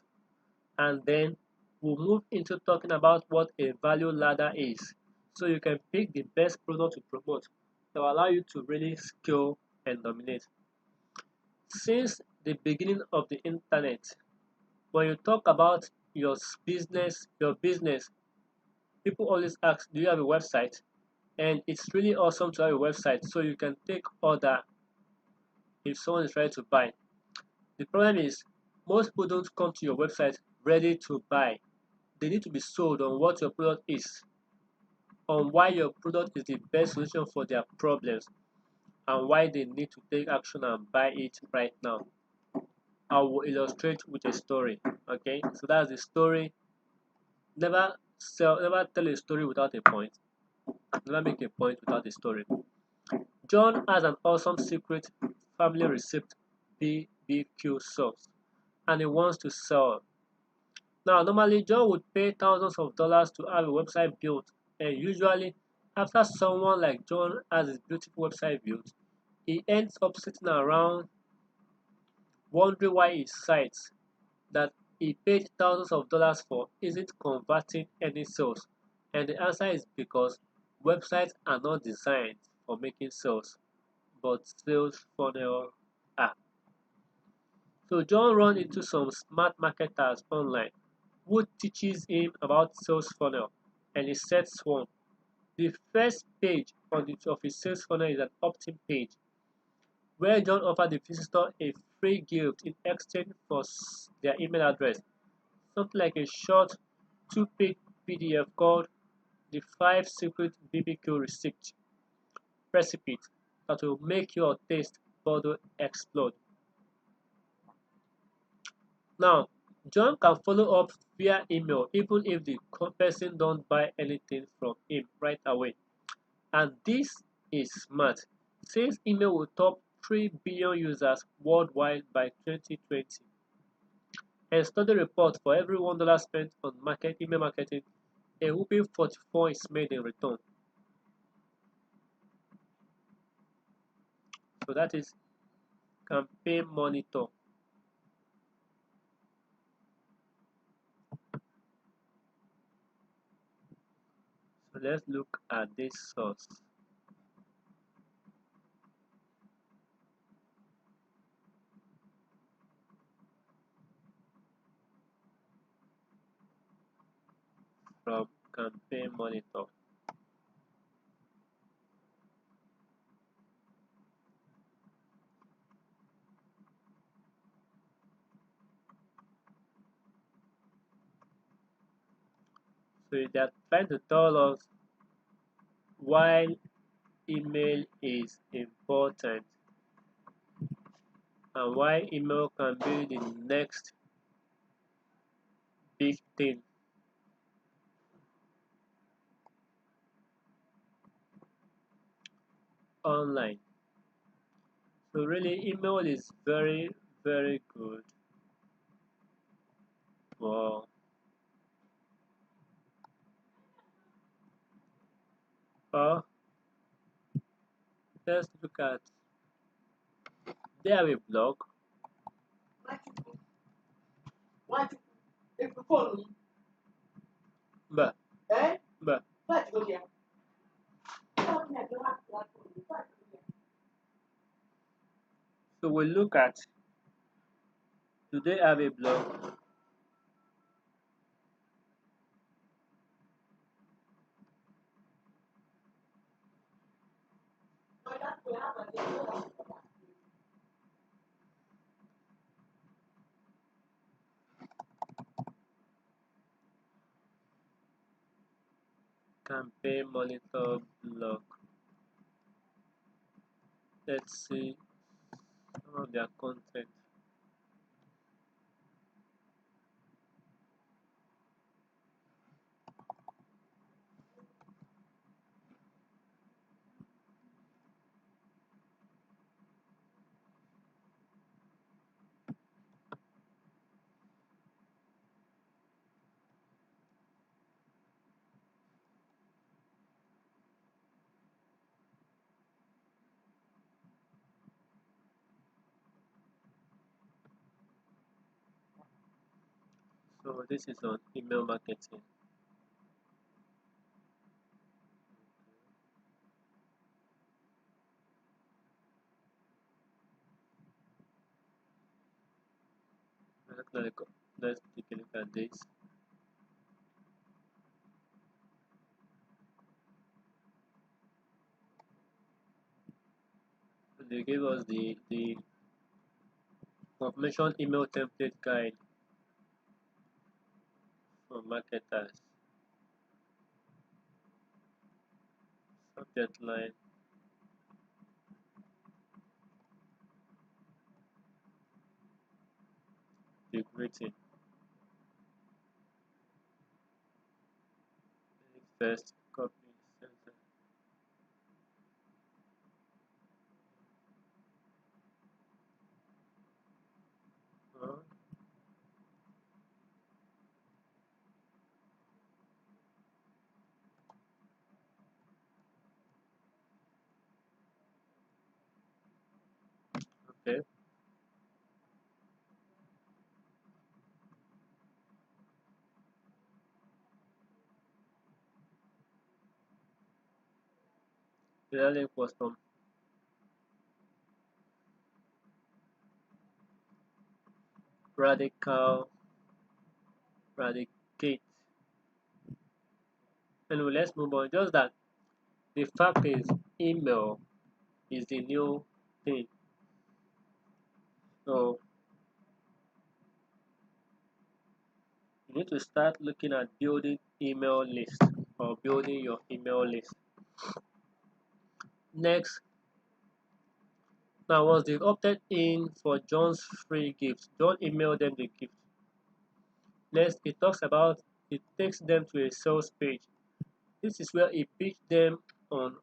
and then we'll move into talking about what a value ladder is. So you can pick the best product to promote that will allow you to really scale and dominate. Since the beginning of the internet, when you talk about your business, people always ask, do you have a website? And it's really awesome to have a website so you can take order if someone is ready to buy. The problem is most people don't come to your website ready to buy. They need to be sold on what your product is, on why your product is the best solution for their problems, and why they need to take action and buy it right now. I will illustrate with a story. Okay, so that's the story. Never tell a story without a point. Never make a point without a story. John has an awesome secret family recipe BBQ sauce, and he wants to sell. Now, normally John would pay thousands of dollars to have a website built, and usually, after someone like John has his beautiful website built, he ends up sitting around wondering why his site that he paid thousands of dollars for isn't converting any sales. And the answer is because websites are not designed for making sales, but sales funnel are. So John runs into some smart marketers online who teaches him about sales funnel, and he sets one. The first page of his sales funnel is an opt-in page where John offers the visitor a free gift in exchange for their email address, something like a short two-page PDF called the 5 Secret BBQ Recipes that will make your taste bud explode. Now, John can follow up via email even if the person don't buy anything from him right away. And this is smart, since email will top 3 billion users worldwide by 2020. And study report for every $1 spent on email marketing, a whooping 44 is made in return. So that is campaign monitor. So let's look at this source. From campaign monitor. So they're trying to tell us why email is important and why email can be the next big thing online. So really email is very very good for uh, let's look at they have a blog. But but so we look at, do they have a blog? Campaign monitor blog. Let's see some of their content. So this is on email marketing. Let's take a look at this. So they gave us the confirmation email template guide for marketers. Subject line, the greeting. First, copy, center. Oh, okay. The link was from Radical Radicate. Anyway, let's move on. Just that the fact is, email is the new thing. So you need to start looking at building email list or building your email list. Next, now once they've opted in for John's free gifts, don't email them the gift. Next, it takes them to a sales page. This is where it pitches them on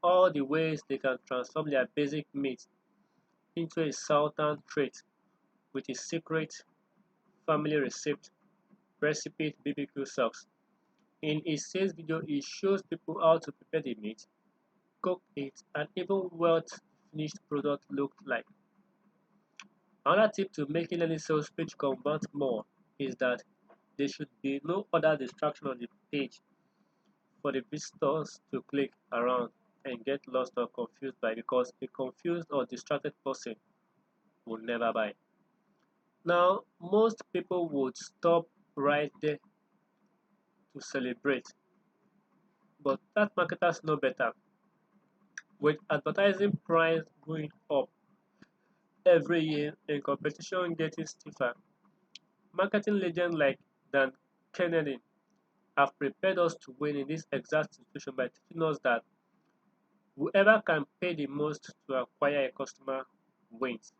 all the ways they can transform their basic meat into a southern treat with a secret family recipe BBQ sauce. In his sales video, he shows people how to prepare the meat, cook it, and even what the finished product looked like. Another tip to making any sales page convert more is that there should be no other distraction on the page for the visitors to click around and get lost or confused by, because a confused or distracted person will never buy. Now, most people would stop right there to celebrate, but that marketers know better. With advertising price going up every year and competition getting stiffer, marketing legends like Dan Kennedy have prepared us to win in this exact situation by teaching us that whoever can pay the most to acquire a customer wins.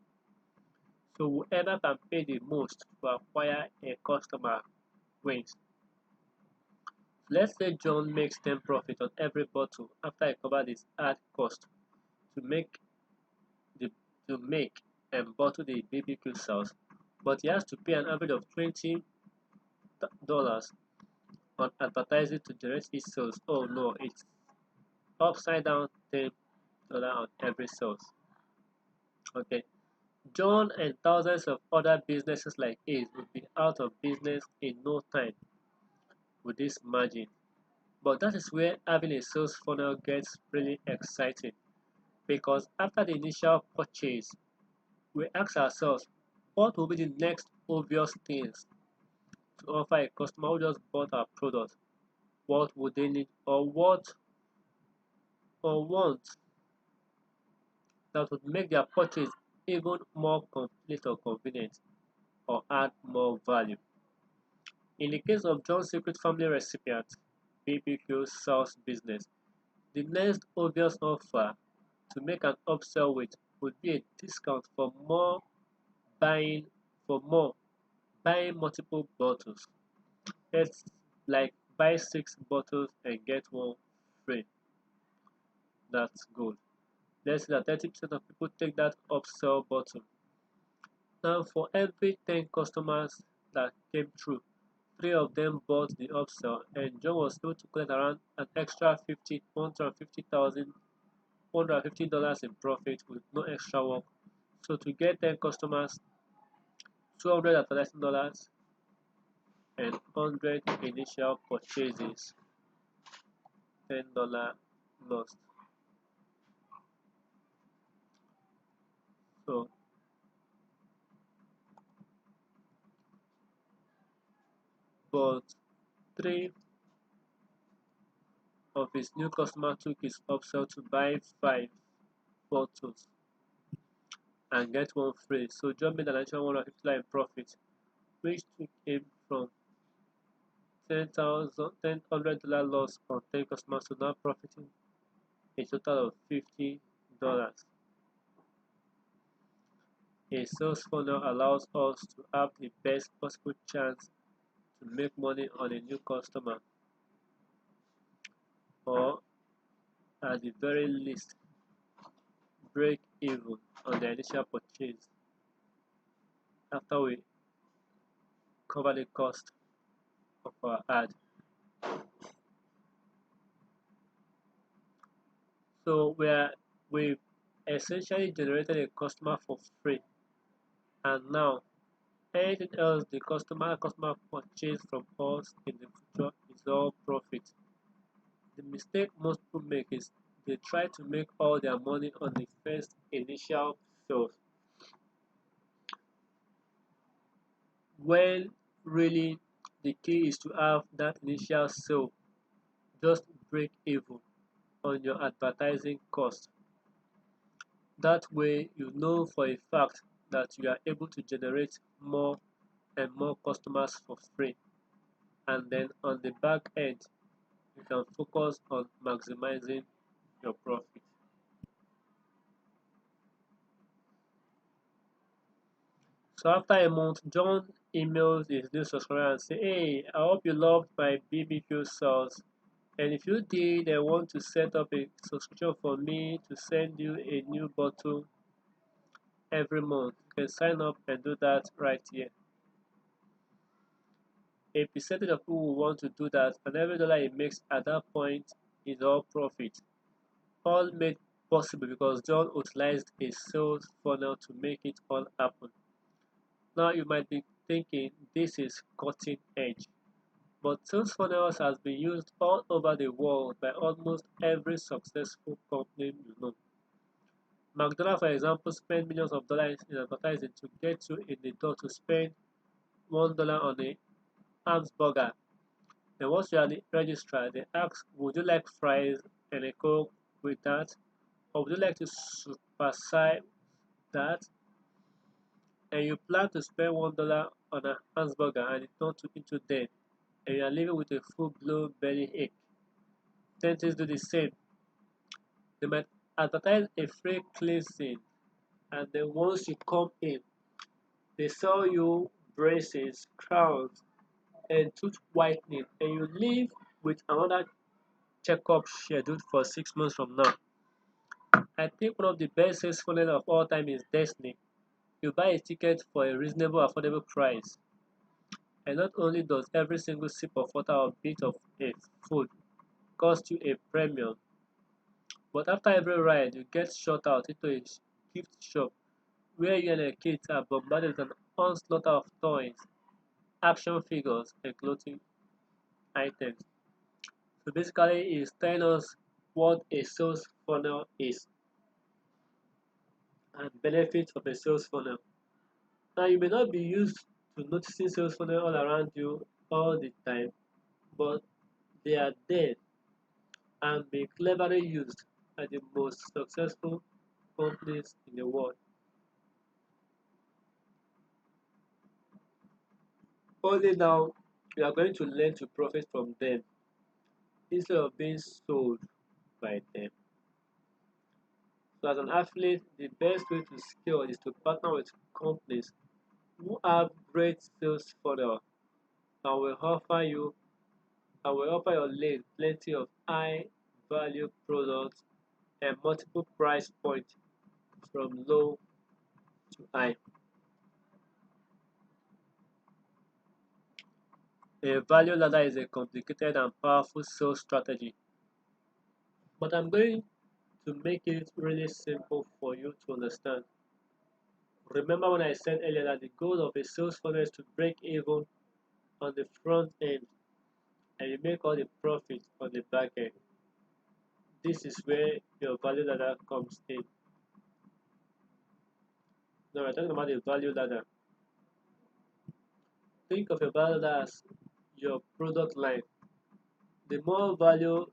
So whoever can pay the most to acquire a customer wins. Let's say John makes 10 profit on every bottle after I covered his ad cost to make the to make and bottle the BBQ sauce, but he has to pay an average of $20 on advertising to generate his sales. Oh no, it's upside down $10 on every sales. Okay. John and thousands of other businesses like his would be out of business in no time with this margin. But that is where having a sales funnel gets really exciting, because after the initial purchase, we ask ourselves, what will be the next obvious things to offer a customer who just bought our product? What would they need, or want that would make their purchase even more complete or convenient or add more value? In the case of John's secret family recipient, BBQ sauce business. The next obvious offer to make an upsell with would be a discount for buying more buying multiple bottles. It's like buy 6 bottles and get one free. That's good. Let's say that 30% of people take that upsell bottle. Now for every 10 customers that came through, 3 of them bought the upsell and John was able to collect around an extra 150,000 $150 in profit with no extra work. So to get 10 customers, $213 and 100 initial purchases, $10 lost. So, but 3 of his new customers took his upsell to buy 5 bottles and get one free. So John made an additional $150 in profit, which took him from $100 loss on 10 customers to now profiting a total of $50. A sales funnel allows us to have the best possible chance to make money on a new customer, or at the very least break even on the initial purchase after we cover the cost of our ad. So we've essentially generated a customer for free, and now anything else the customer purchase from us in the future is all profit. The mistake most people make is they try to make all their money on the first initial sales, when really the key is to have that initial sale just break even on your advertising cost. That way you know for a fact that you are able to generate more and more customers for free, and then on the back end you can focus on maximizing your profit. So after a month, John emails his new subscriber and say, "Hey, I hope you loved my BBQ sauce. And if you did, I want to set up a subscription for me to send you a new bottle every month. You can sign up and do that right here." A percentage of people will want to do that, and every dollar he makes at that point is all profit. All made possible because John utilized a sales funnel to make it all happen. Now you might be thinking this is cutting edge, but sales funnels has been used all over the world by almost every successful company you know. McDonald's, for example, spent millions of dollars in advertising to get you in the door to spend $1 on a hamburger. Then once you are the registrar, they ask, would you like fries and a coke with that? Or would you like to supersize that? And you plan to spend $1 on a hamburger and it turns into 10, and you are living with a full-blown belly ache. Dentists do the same. They might advertise a free cleansing, and then once you come in, they sell you braces, crowns, and tooth whitening, and you leave with another checkup scheduled for 6 months from now. I think one of the best sales funnels of all time is Destiny. You buy a ticket for a reasonable, affordable price, and not only does every single sip of water or bit of a food cost you a premium, but after every ride, you get shot out into a gift shop where you and your kids are bombarded with an onslaught of toys, action figures, and clothing items. So basically, it's telling us what a sales funnel is and benefits of a sales funnel. Now, you may not be used to noticing sales funnel all around you all the time, but they are there and being cleverly used by the most successful companies in the world. Only now we are going to learn to profit from them. instead of being sold by them. So as an affiliate, the best way to scale is to partner with companies who have great sales funnel and will offer your lane plenty of high value products and multiple price points from low to high. A value ladder is a complicated and powerful sales strategy, but I'm going to make it really simple for you to understand. Remember when I said earlier that the goal of a sales funnel is to break even on the front end and you make all the profit on the back end. This is where your value ladder comes in. Now we're talking about the value ladder. Think of your value ladder as your product line. The more value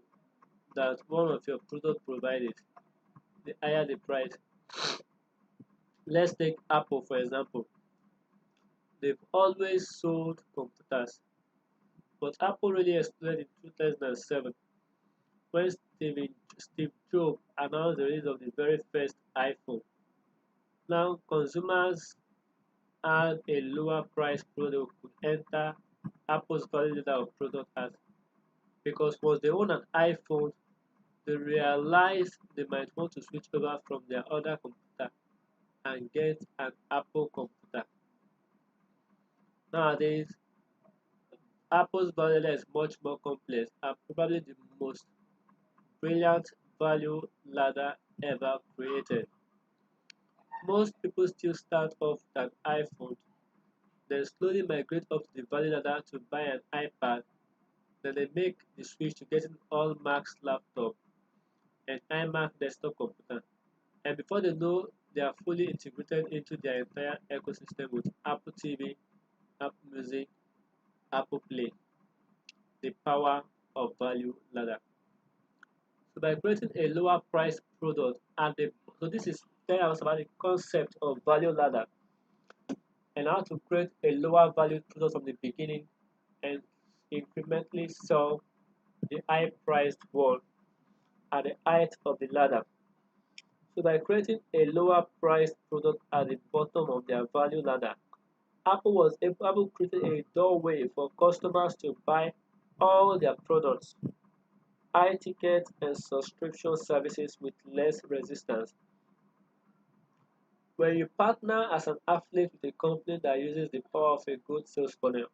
that one of your product provided, the higher the price. Let's take Apple for example. They've always sold computers, but Apple really exploded in 2007 when Steve Jobs announced the release of the very first iPhone. Now consumers had a lower price product could enter Apple's value ladder of product as because once they own an iPhone, they realize they might want to switch over from their other computer and get an Apple computer. Nowadays, Apple's value ladder is much more complex and probably the most brilliant value ladder ever created. Most people still start off with an iPhone, then slowly migrate up the value ladder to buy an iPad, then they make the switch to getting all Mac's laptop and iMac desktop computer. And before they know, they are fully integrated into their entire ecosystem with Apple TV, Apple Music, Apple Play, the power of value ladder. So by creating a lower price product so this is telling us about the concept of value ladder and how to create a lower value product from the beginning and incrementally sell the high priced one at the height of the ladder. So by creating a lower priced product at the bottom of their value ladder, Apple created a doorway for customers to buy all their products, high ticket and subscription services with less resistance. When you partner as an affiliate with a company that uses the power of a good sales funnel,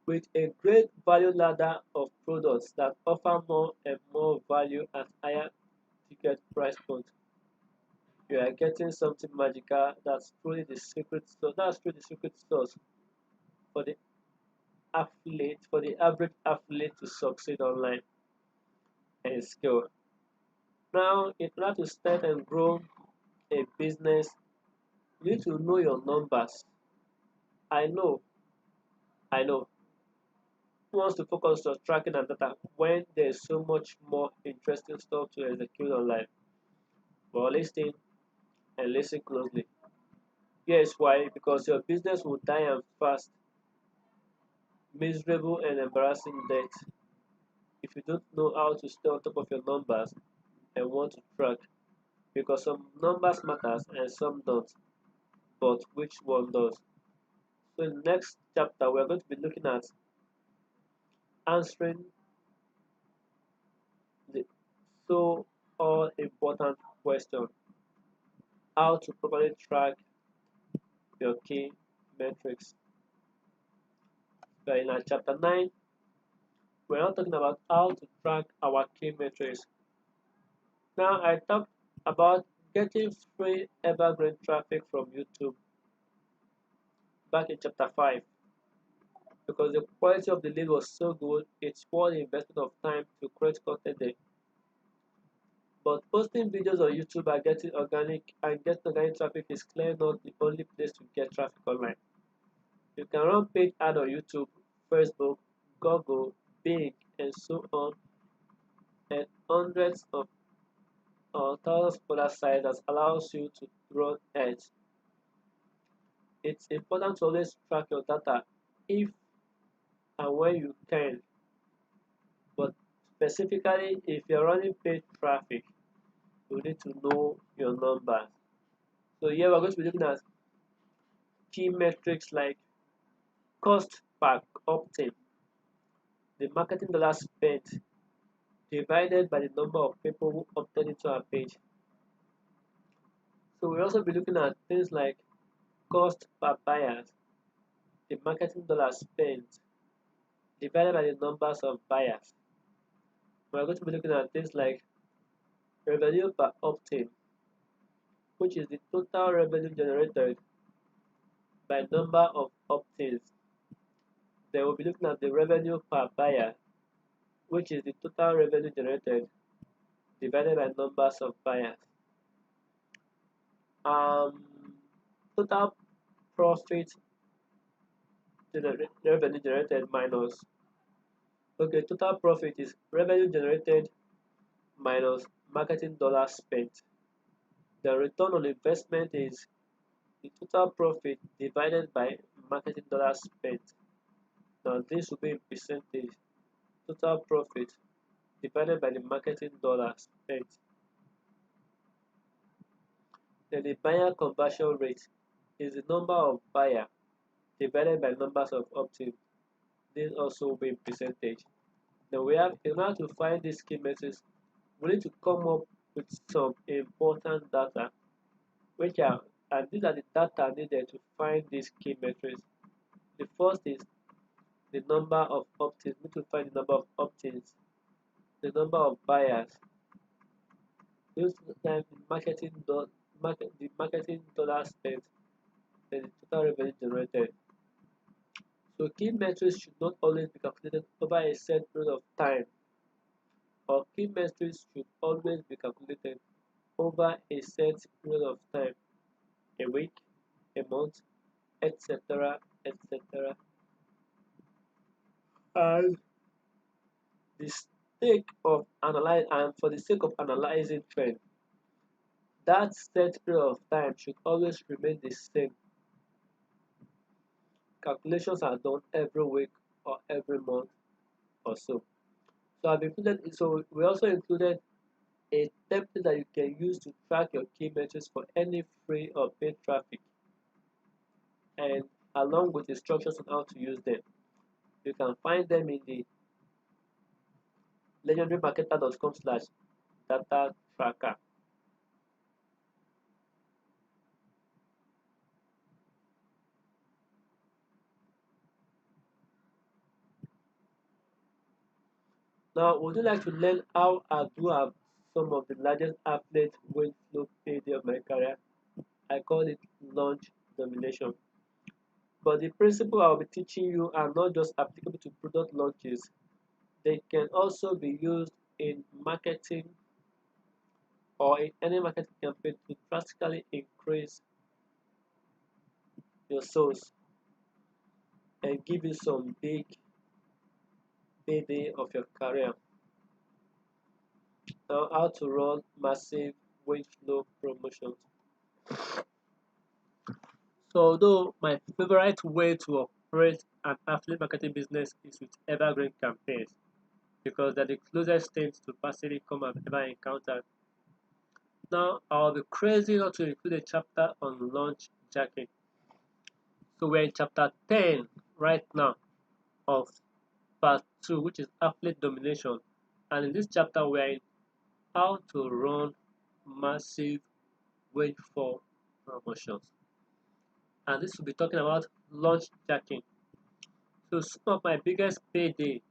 with a great value ladder of products that offer more and more value at higher ticket price points, you are getting something magical that's truly the secret sauce for the for the average affiliate to succeed online and scale. Now, in order to start and grow a business, you need to know your numbers. I know, I know. Who wants to focus on tracking and data when there's so much more interesting stuff to execute online? But listen and listen closely. Here's why because your business will die and fast, miserable and embarrassing death if you don't know how to stay on top of your numbers and want to track. Because some numbers matters and some don't, but which one does? So in the next chapter, we're going to be looking at answering the so all important question: how to properly track your key metrics. So in our chapter 9, we're not talking about how to track our key metrics. Now I talked about getting free evergreen traffic from YouTube back in chapter 5 because the quality of the lead was so good, it's worth the investment of time to create content there. But posting videos on YouTube and getting organic traffic is clearly not the only place to get traffic online. You can run paid ad on YouTube, Facebook, Google, Bing, and so on, and hundreds of or thousands of other sites that allows you to run ads. It's important to always track your data if and when you can, but Specifically, if you're running paid traffic, you need to know your numbers. So here we're going to be looking at key metrics like cost per opt-in, the marketing dollar spent divided by the number of people who opted into our page. So we'll also be looking at things like cost per buyers, the marketing dollar spent divided by the numbers of buyers. We're going to be looking at things like revenue per opt-in, which is the total revenue generated by number of opt-ins. Then we'll be looking at the revenue per buyer, which is the total revenue generated divided by numbers of buyers. Um, Total profit revenue generated minus. Okay, total profit is revenue generated minus marketing dollars spent. The return on investment is the total profit divided by marketing dollars spent. Now this will be in percentage. Total profit divided by the marketing dollars spent. Then the buyer conversion rate is the number of buyer divided by numbers of opt-in. This also will be in percentage. Then we have, in order to find these key metrics, we need to come up with some important data, and these are the data needed to find these key metrics. The first is the number of opt-ins. We need to find the number of opt-ins, the number of buyers, use time the marketing dollar spent, and the total revenue generated. So key metrics should not always be calculated over a set period of time, or key metrics should always be calculated over a set period of time, a week, a month, etc., etc. And for the sake of analyzing trend, that set period of time should always remain the same. Calculations are done every week or every month or so. So we also included a template that you can use to track your key metrics for any free or paid traffic, and along with instructions on how to use them. You can find them in the legendarymarketer.com/data tracker. Now, would you like to learn how I do have some of the largest affiliate wage flow payday of my career? I call it launch domination. But the principle I'll be teaching you are not just applicable to product launches. They can also be used in marketing or in any marketing campaign to drastically increase your sales and give you some big payday of your career. Now, how to run massive wage flow promotions. So, although my favorite way to operate an affiliate marketing business is with Evergreen campaigns, because they're the closest things to passive income I've ever encountered. Now, I'll be crazy not to include a chapter on launch jacking. So, we're in chapter 10 right now of part 2, which is affiliate domination. And in this chapter, we're in how to run massive wage flow promotions. And this will be talking about launch jacking. So, some of my biggest payday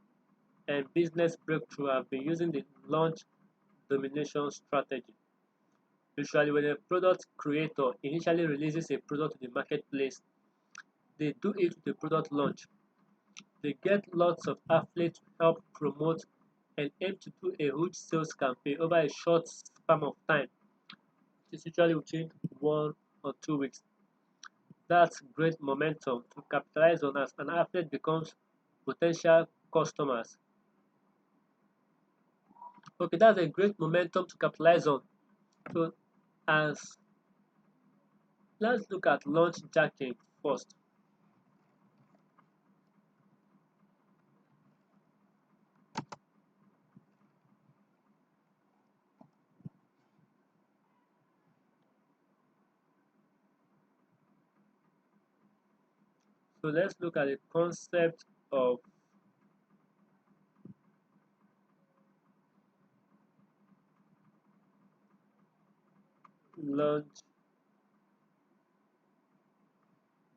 and business breakthrough have been using the launch domination strategy. Usually, when a product creator initially releases a product to the marketplace, they do it with a product launch. They get lots of affiliates to help promote and aim to do a huge sales campaign over a short span of time. It's usually within 1 or 2 weeks. That's great momentum to capitalize on as an affiliate becomes potential customers. Okay, that's a great momentum to capitalize on. So, as let's look at launch jacking first. So let's look at the concept of launch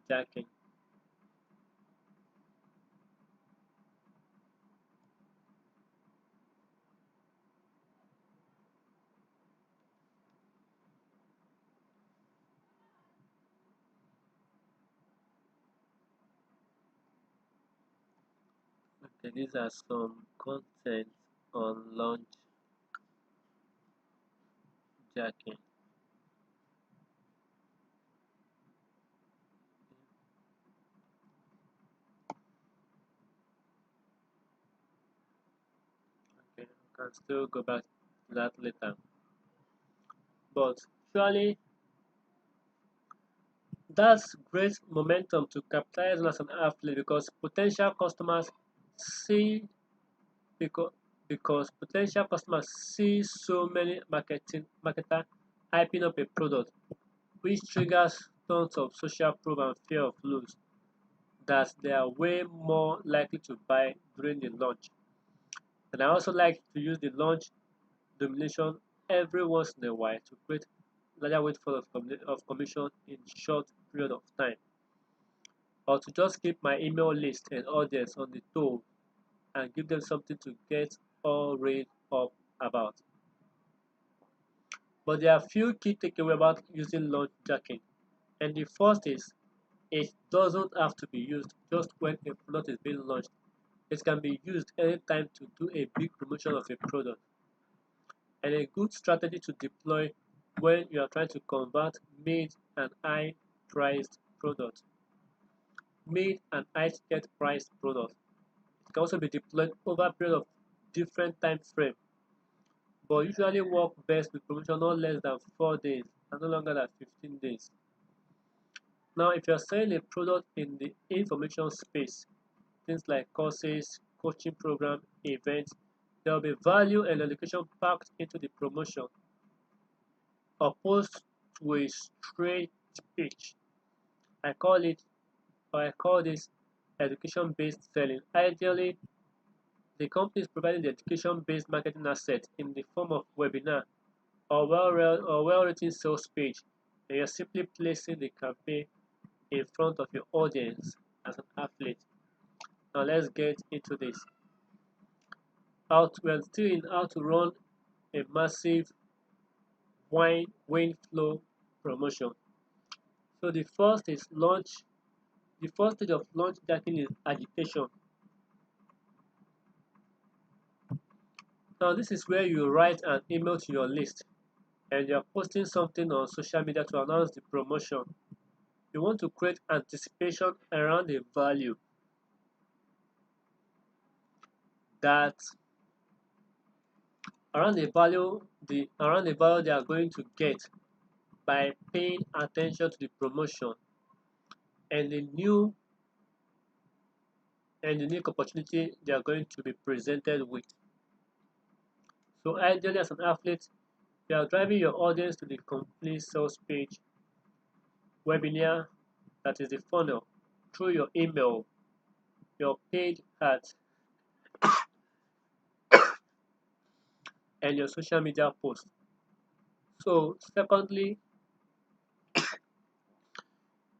jacking. Okay, these are some content on launch jacking. Okay, I can still go back to that later. But surely that's great momentum to capitalize on as an athlete because see because potential customers see so many marketer hyping up a product, which triggers tons of social proof and fear of lose that they are way more likely to buy during the launch. And I also like to use the launch domination every once in a while to create larger windfall of commission in short period of time, or to just keep my email list and audience on the toe and give them something to get all riled up about. But there are a few key takeaways about using launch jacking. And the first is it doesn't have to be used just when a product is being launched. It can be used anytime to do a big promotion of a product. And a good strategy to deploy when you are trying to convert mid and high priced product. Mid and high ticket priced product. It can also be deployed over a period of different time frame, but usually work best with promotion no less than 4 days and no longer than 15 days. Now, if you're selling a product in the information space, things like courses, coaching program, events, there will be value and education packed into the promotion, opposed to a straight pitch. I call it, or I call this education-based selling. Ideally, the company is providing the education-based marketing asset in the form of webinar or well-written sales page, and you're simply placing the campaign in front of your audience as an athlete. Now let's get into this. We're still in how to run a massive wine flow promotion. So the first stage of launch jacking is agitation. Now this is where you write an email to your list and you're posting something on social media to announce the promotion. You want to create anticipation around the value that around the value they are going to get by paying attention to the promotion and the unique opportunity they are going to be presented with. So ideally as an athlete, you are driving your audience to the complete sales page, webinar, that is the funnel, through your email, your paid ads, and your social media posts. So secondly,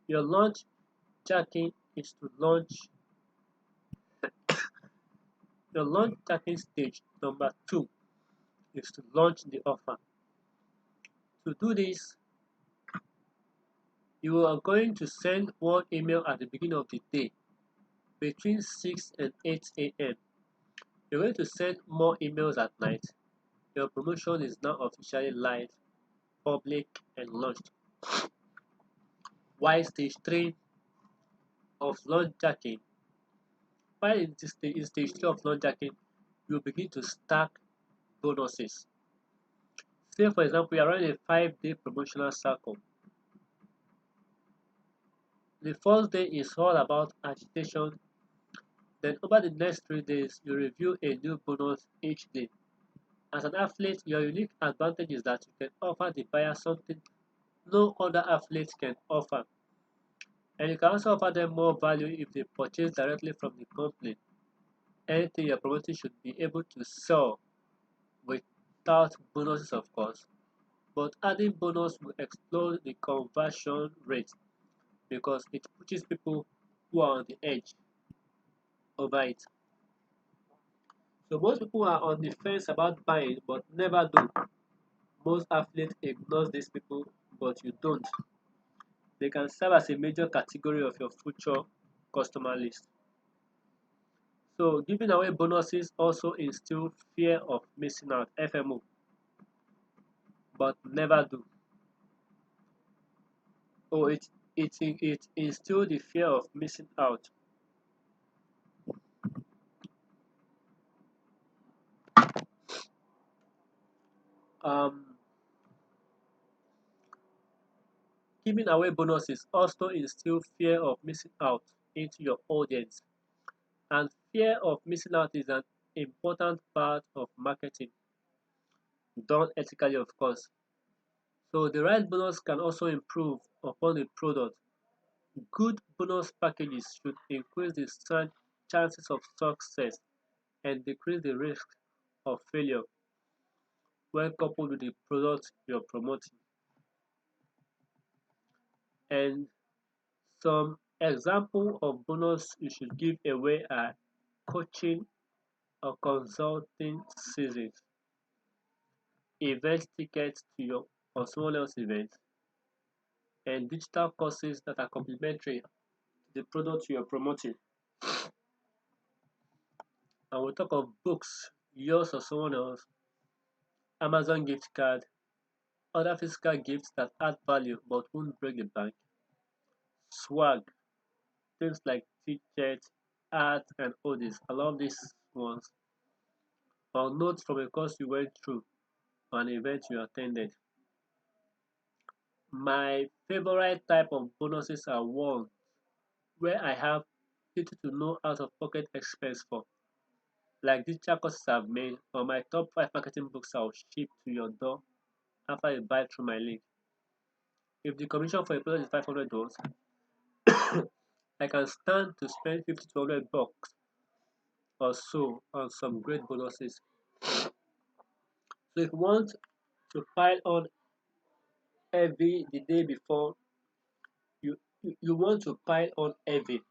your launch jacking is to launch your launch jacking stage number 2 is to launch the offer. To do this, you are going to send one email at the beginning of the day between 6 and 8 a.m. You're going to send more emails at night. Your promotion is now officially live, public, and launched. While stage 3 of launch jacking, while in stage 3 of launch jacking, you begin to stack bonuses. Say for example, you are running a 5-day promotional cycle. The first day is all about agitation. Then over the next 3 days, you review a new bonus each day. As an athlete, your unique advantage is that you can offer the buyer something no other athlete can offer. And you can also offer them more value if they purchase directly from the company. Anything you're promoting should be able to sell without bonuses, of course. But adding bonus will explode the conversion rate because it pushes people who are on the edge over it. So most people are on the fence about buying but never do. Most affiliates ignore these people, but you don't. They can serve as a major category of your future customer list. So giving away bonuses also instill fear of missing out, FMO, but never do. Oh, it instills the fear of missing out. Um, Giving away bonuses also instill fear of missing out into your audience, and fear of missing out is an important part of marketing, done ethically, of course. So the right bonus can also improve upon the product. Good bonus packages should increase the chances of success and decrease the risk of failure when coupled with the product you're promoting. And some example of bonus you should give away are coaching or consulting seasons, event tickets to your or someone else's event, and digital courses that are complementary to the product you are promoting. And we'll talk of books, yours or someone else, Amazon gift card, other physical gifts that add value but won't break the bank, swag, things like t-shirts, art, and hoodies. I love these ones. Or notes from a course you went through or an event you attended. My favorite type of bonuses are ones where I have little to no out of pocket expense for, like digital courses I've made or my top 5 marketing books I'll ship to your door after you buy through my link. If the commission for a product is $500, I can stand to spend 50 to 100 bucks or so on some great bonuses. So if you want to pile on heavy the day before, you want to pile on heavy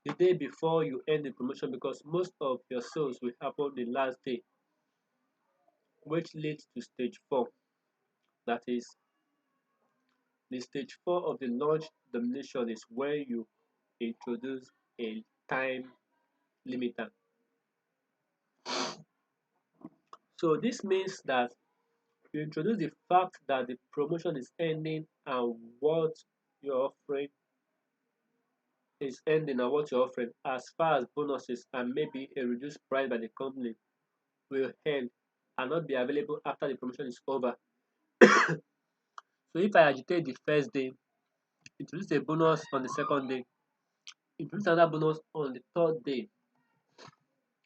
the day before you end the promotion because most of your sales will happen the last day, which leads to stage 4. That is, the stage 4 of the launch domination is when you introduce a time limiter. So this means that you introduce the fact that the promotion is ending and what you're offering is ending and what you're offering as far as bonuses and maybe a reduced price by the company will end and not be available after the promotion is over. So if I agitate the first day, introduce a bonus on the second day, introduce another bonus on the third day,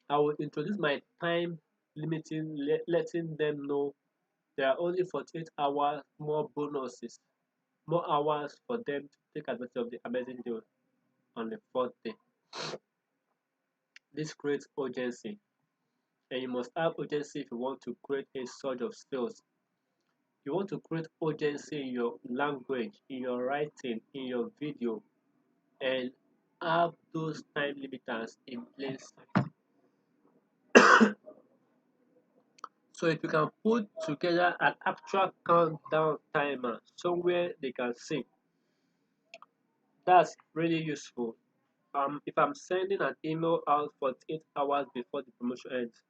I will introduce my time limiting, letting them know there are only 48 hours more bonuses, more hours for them to take advantage of the amazing deal on the fourth day. This creates urgency, and you must have urgency if you want to create a surge of sales. You want to create urgency in your language, in your writing, in your video, and have those time limiters in place. So if you can put together an actual countdown timer somewhere they can see, that's really useful. If I'm sending an email out 48 hours before the promotion ends,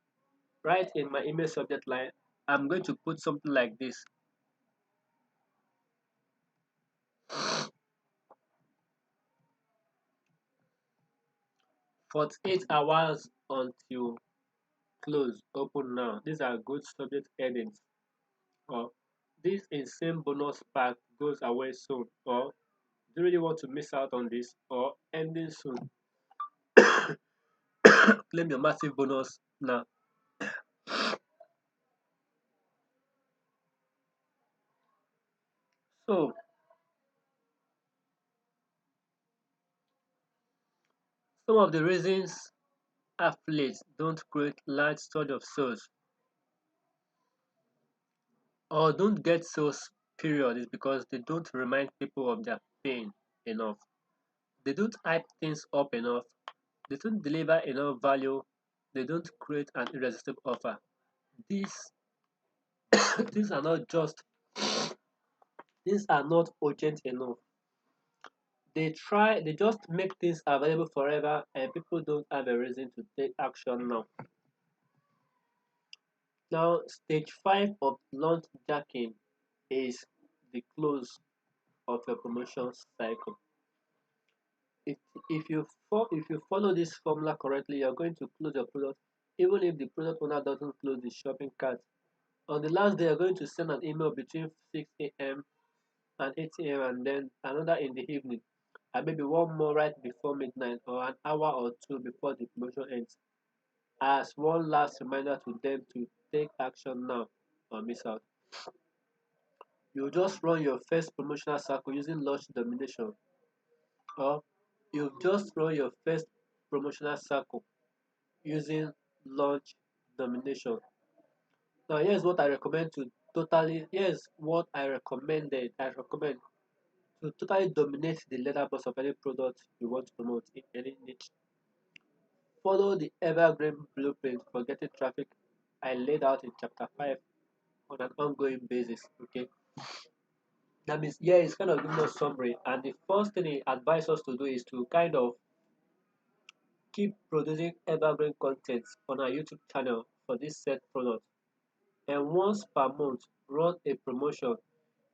right in my email subject line, I'm going to put something like this: 48 hours until close, open now. These are good subject headings. Or this insane bonus pack goes away soon. Or do you really want to miss out on this? Or ending soon. Claim your massive bonus now. So Some of the reasons affiliates don't create large surge of sales or don't get sales period is because they don't remind people of their pain enough. They don't hype things up enough. They don't deliver enough value. They don't create an irresistible offer. These these are not just these are not urgent enough. They just make things available forever and people don't have a reason to take action now. Now stage 5 of launch jacking is the close of your promotion cycle. If if you follow this formula correctly, you're going to close your product even if the product owner doesn't close the shopping cart. On the last day, you're going to send an email between 6 a.m. and 8 a.m. and then another in the evening, and maybe one more right before midnight or an hour or two before the promotion ends, as one last reminder to them to take action now or miss out. You just run your first promotional cycle using launch domination, or you've just run your first promotional cycle using launch domination. Now, here's what I recommend to totally dominate the letterbox of any product you want to promote in any niche. Follow the Evergreen blueprint for getting traffic I laid out in chapter 5 on an ongoing basis. Okay, that means yeah, it's kind of giving us summary, and the first thing he advises us to do is to kind of keep producing evergreen content on our YouTube channel for this set product, and once per month run a promotion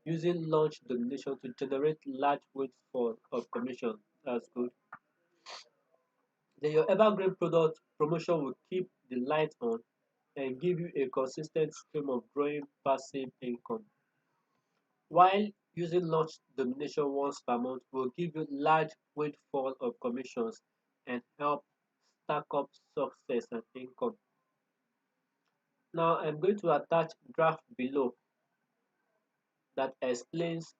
using launch domination to generate large windfall of commission. That's good. Then your evergreen product promotion will keep the light on and give you a consistent stream of growing passive income. While using launch domination once per month will give you large windfall of commissions and help stack up success and income. Now I'm going to attach graph below that explains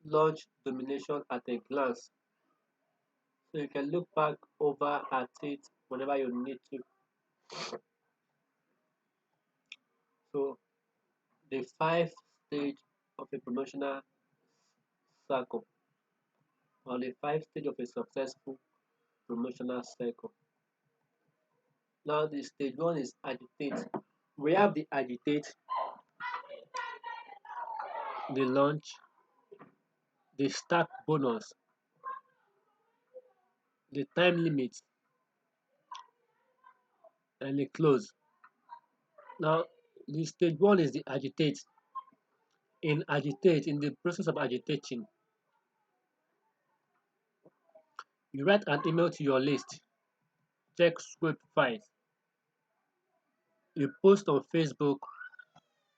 launch domination at a glance. So you can look back over at it whenever you need to. So the 5 stage of a promotional cycle or the 5 stage of a successful promotional cycle. Now the stage 1 is agitate. We have the agitate, the launch, the stack bonus, the time limit, and the close. Now the stage 1 is the agitate. In the process of agitating, you write an email to your list, check script files, you post on Facebook,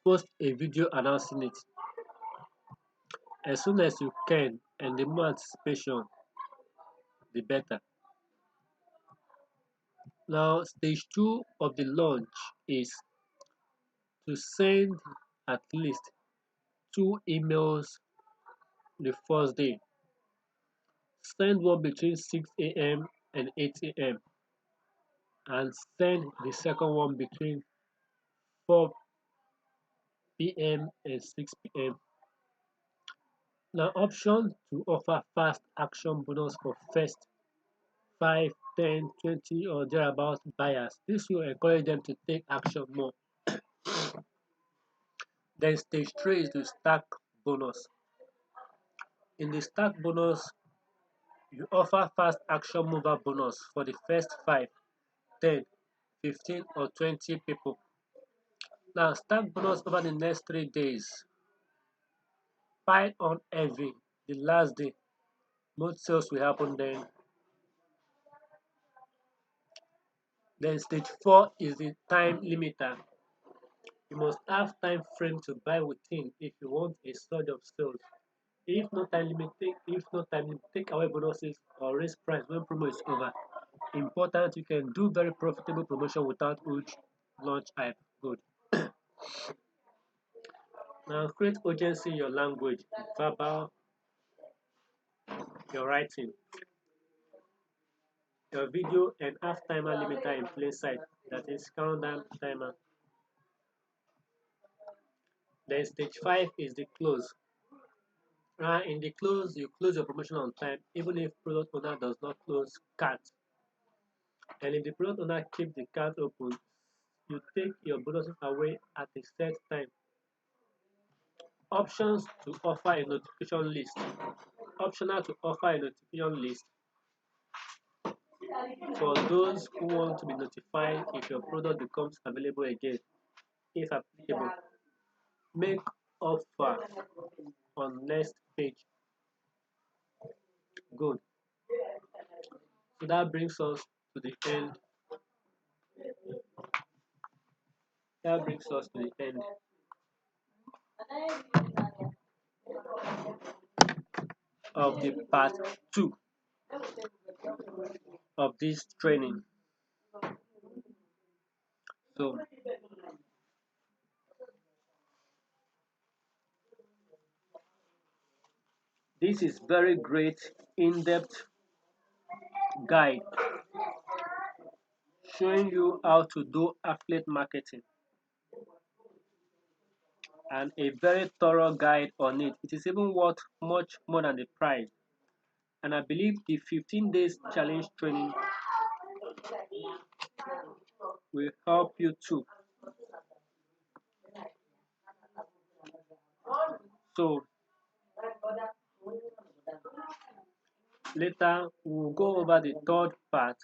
post a video announcing it as soon as you can, and the more anticipation, the better. Now, stage 2 of the launch is to send at least 2 emails the first day. Send one between 6 a.m. and 8 a.m. and send the second one between 4 p.m. and 6 p.m. Now, option to offer fast action bonus for first 5, 10, 20, or thereabout buyers. This will encourage them to take action more. Then stage 3 is the stack bonus. In the stack bonus, you offer fast action mover bonus for the first 5, 10, 15, or 20 people. Now stack bonus over the next 3 days. Pile on heavy the last day. Most sales will happen then. Then stage 4 is the time limiter. You must have time frame to buy within if you want a surge of sales. If no time limit, take away bonuses or raise price when promo is over. Important, you can do very profitable promotion without huge launch hype. Good. Now create urgency in your language, verbal, your writing. your video and have timer limiter in plain sight, that is countdown timer. Then stage 5 is the close. In the close, you close your promotion on time, even if product owner does not close cart. And if the product owner keeps the cart open, you take your bonuses away at a set time. Options to offer a notification list. Optional to offer a notification list for those who want to be notified if your product becomes available again, if applicable. Make offer on next page. Good. So that brings us to the end. That brings us to the end of the part 2 of this training. So this is very great in-depth guide showing you how to do affiliate marketing, and a very thorough guide on it. It is even worth much more than the price. And I believe the 15 days challenge training will help you too. So later we'll go over the third part.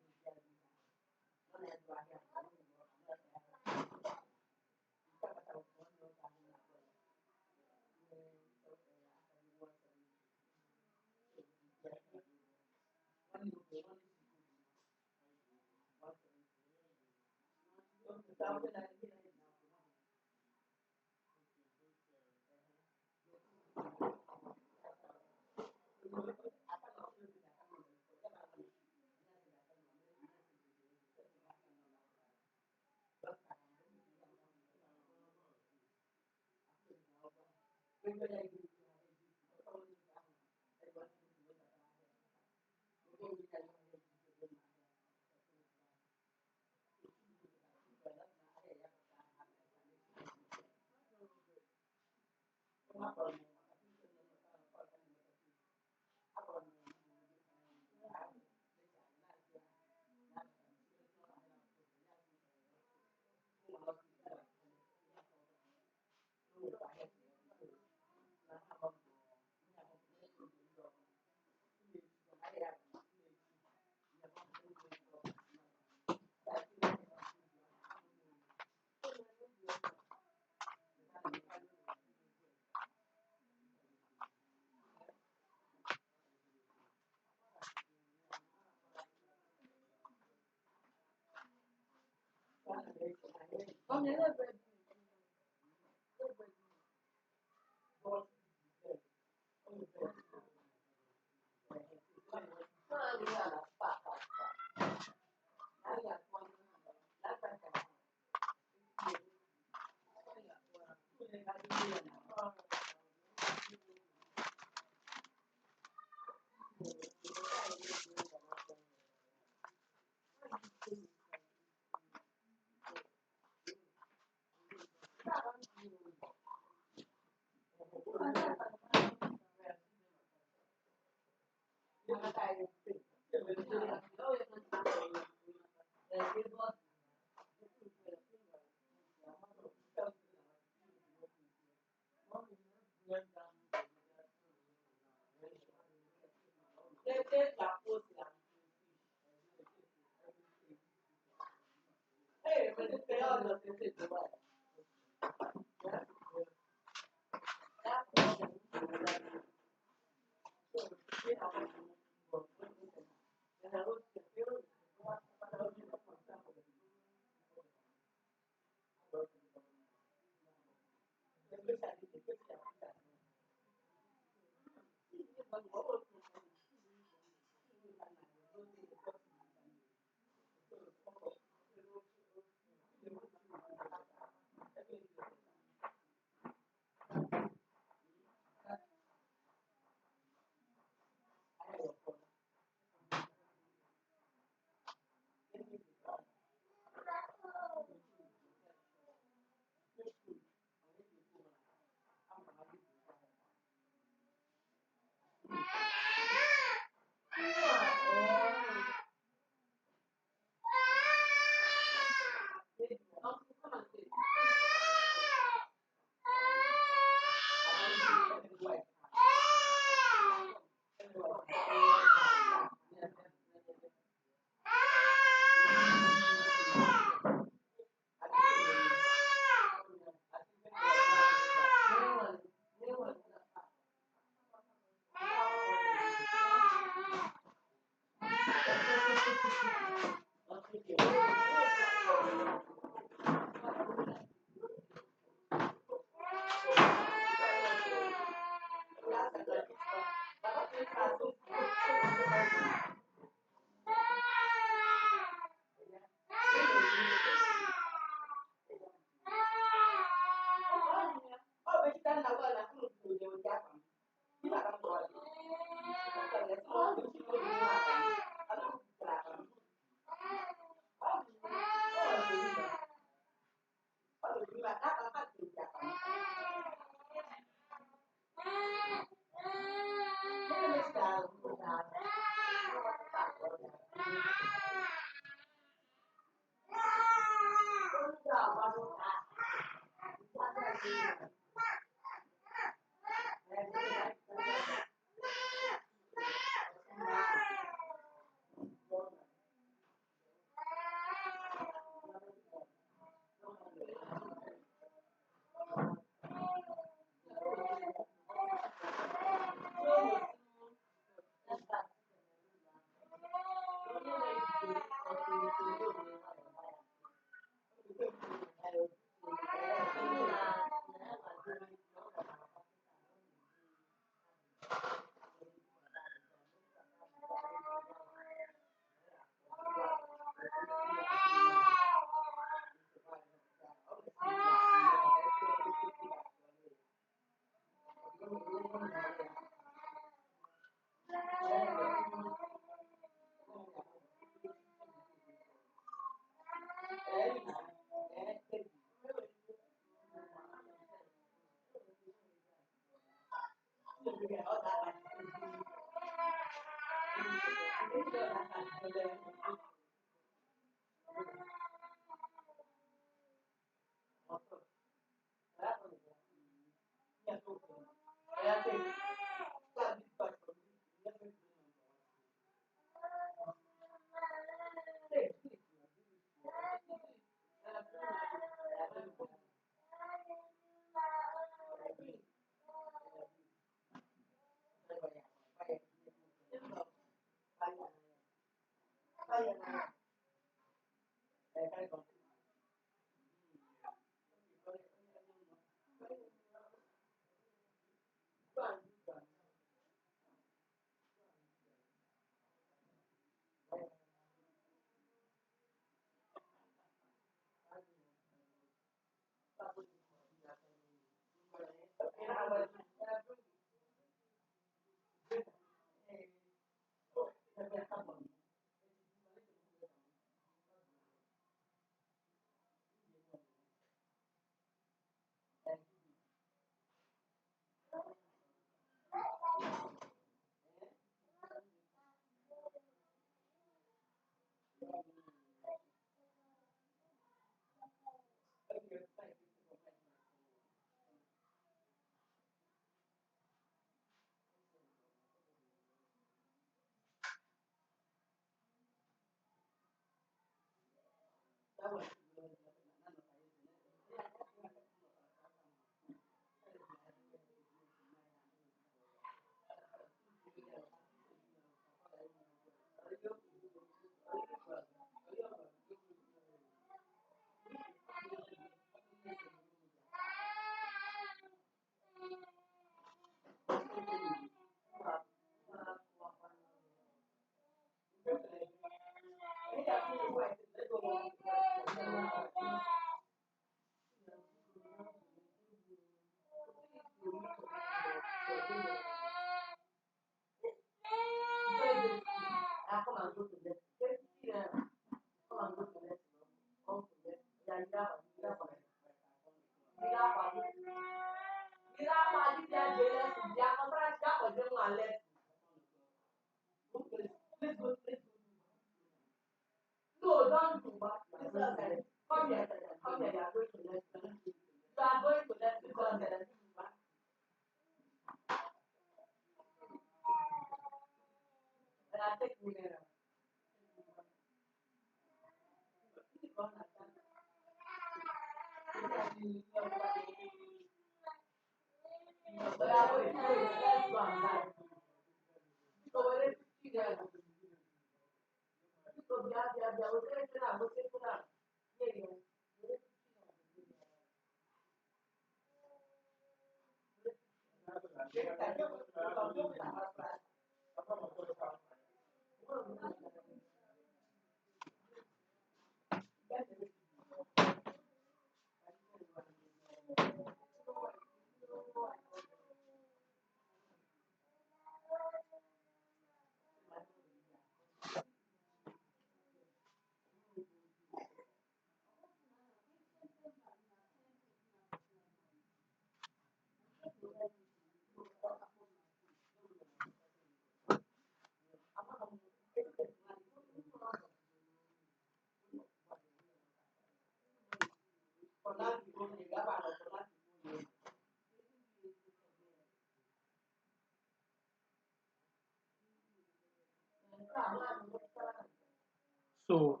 So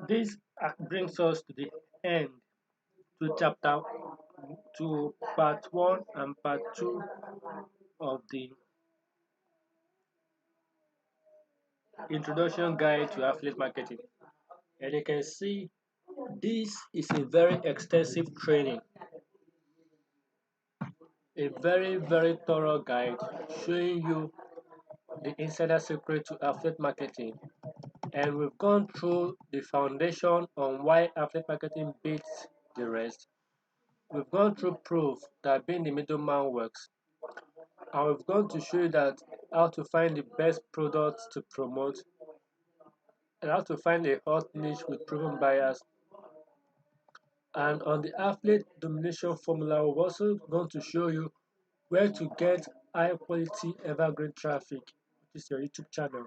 this brings us to the end, to chapter, to part one and part two of the introduction guide to affiliate marketing. And you can see this is a very extensive training, a very thorough guide showing you the insider secret to affiliate marketing. And we've gone through the foundation on why affiliate marketing beats the rest. We've gone through proof that being the middleman works. And we've gone to show you that how to find the best products to promote and how to find a hot niche with proven buyers. And on the affiliate domination formula, we've also going to show you where to get high quality evergreen traffic, which is your YouTube channel,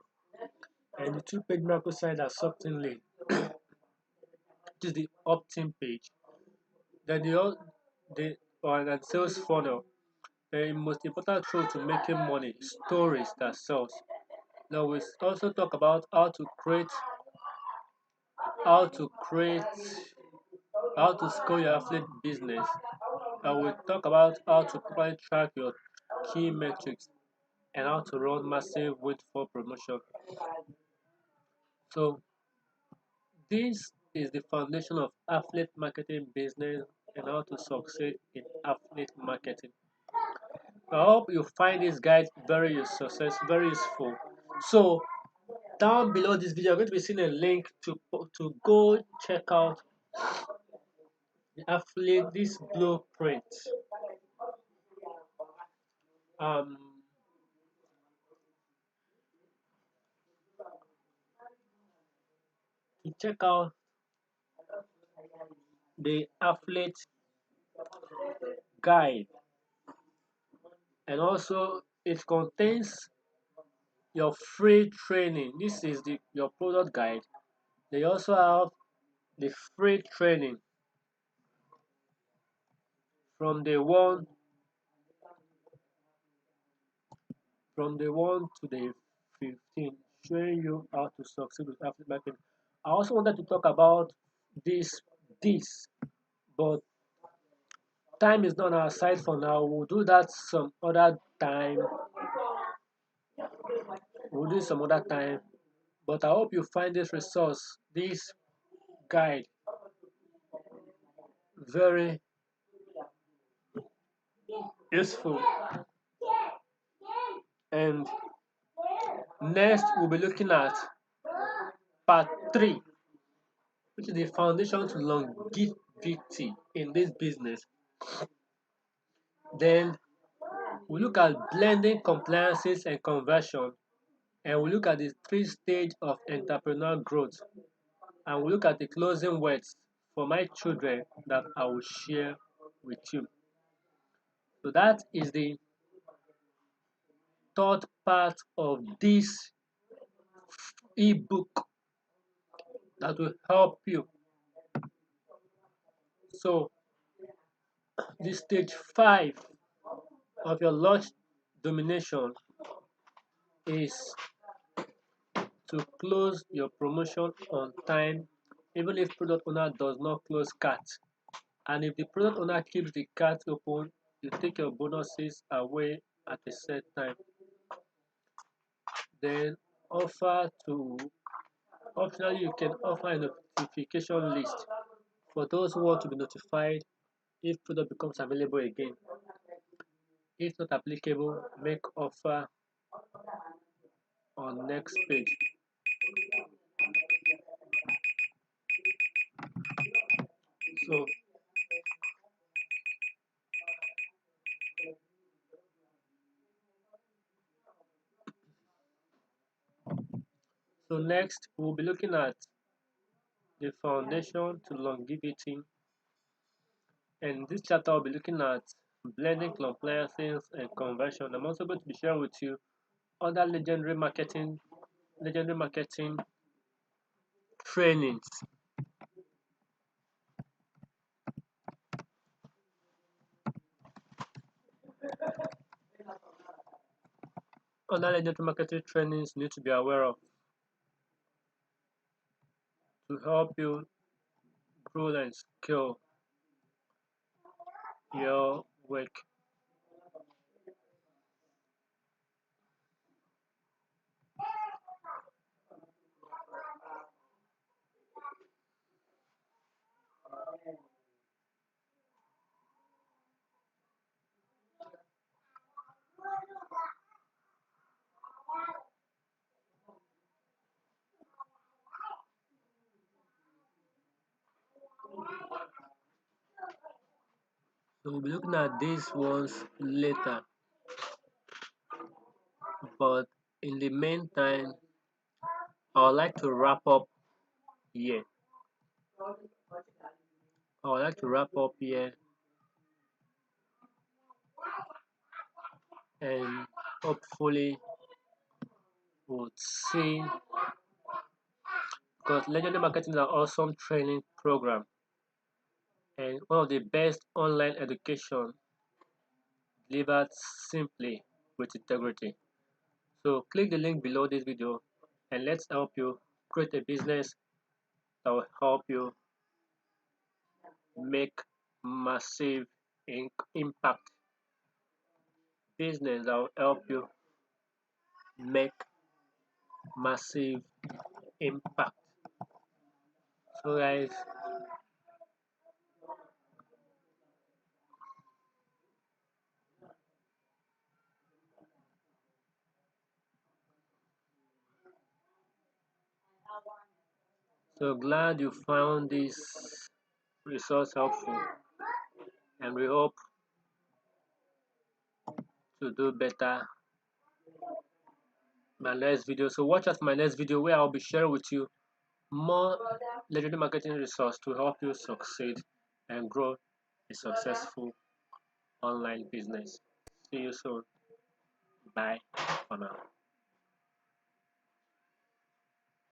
and the two-page micro site that's something link, which is the opt-in page. Then the and sales funnel, the most important tool to making money, stories that sells. Now we also talk about how to create, how to scale your affiliate business, and we talk about how to properly track your key metrics and how to run massive wait for promotion. So this is the foundation of affiliate marketing business and how to succeed in affiliate marketing. I hope you find this guide very useful. So down below this video, you're going to be seeing a link to go check out the affiliate this blueprint. Um, to check out the affiliate guide, and also it contains your free training. This is your product guide. They also have the free training from the one to the 15, showing you how to succeed with affiliate marketing. I also wanted to talk about this this, but time is not on our side for now. We'll do that some other time. We'll do some other time. But I hope you find this resource, this guide, very useful. And next, we'll be looking at part 3, which is the foundation to longevity in this business. Then we'll look at blending compliances and conversion. and we look at the three stages of entrepreneurial growth, and we look at the closing words for my children that I will share with you. So that is the third part of this ebook that will help you. So the stage 5 of your launch domination is to close your promotion on time, even if product owner does not close cart. And if the product owner keeps the cart open, you take your bonuses away at a set time. Then offer to optionally you can offer a notification list for those who want to be notified if product becomes available again. If not applicable, make offer on next page. So next we'll be looking at the foundation to longevity, and this chapter I'll be looking at blending compliances and conversion. I'm also going to be sharing with you other legendary marketing trainings. Other legendary marketing trainings you need to be aware of to help you grow and scale your work. So we'll be looking at these ones later, but in the meantime, I would like to wrap up here. I would like to wrap up here and hopefully we'll see, because legendary marketing is an awesome training program and one of the best online education delivered simply with integrity. So click the link below this video and let's help you create a business that will help you make massive impact. Business that will help you make massive impact. So guys, so glad you found this resource helpful, and we hope to do better my next video. So watch out for my next video where I'll be sharing with you more legendary marketing resource to help you succeed and grow a successful online business. See you soon. Bye for now.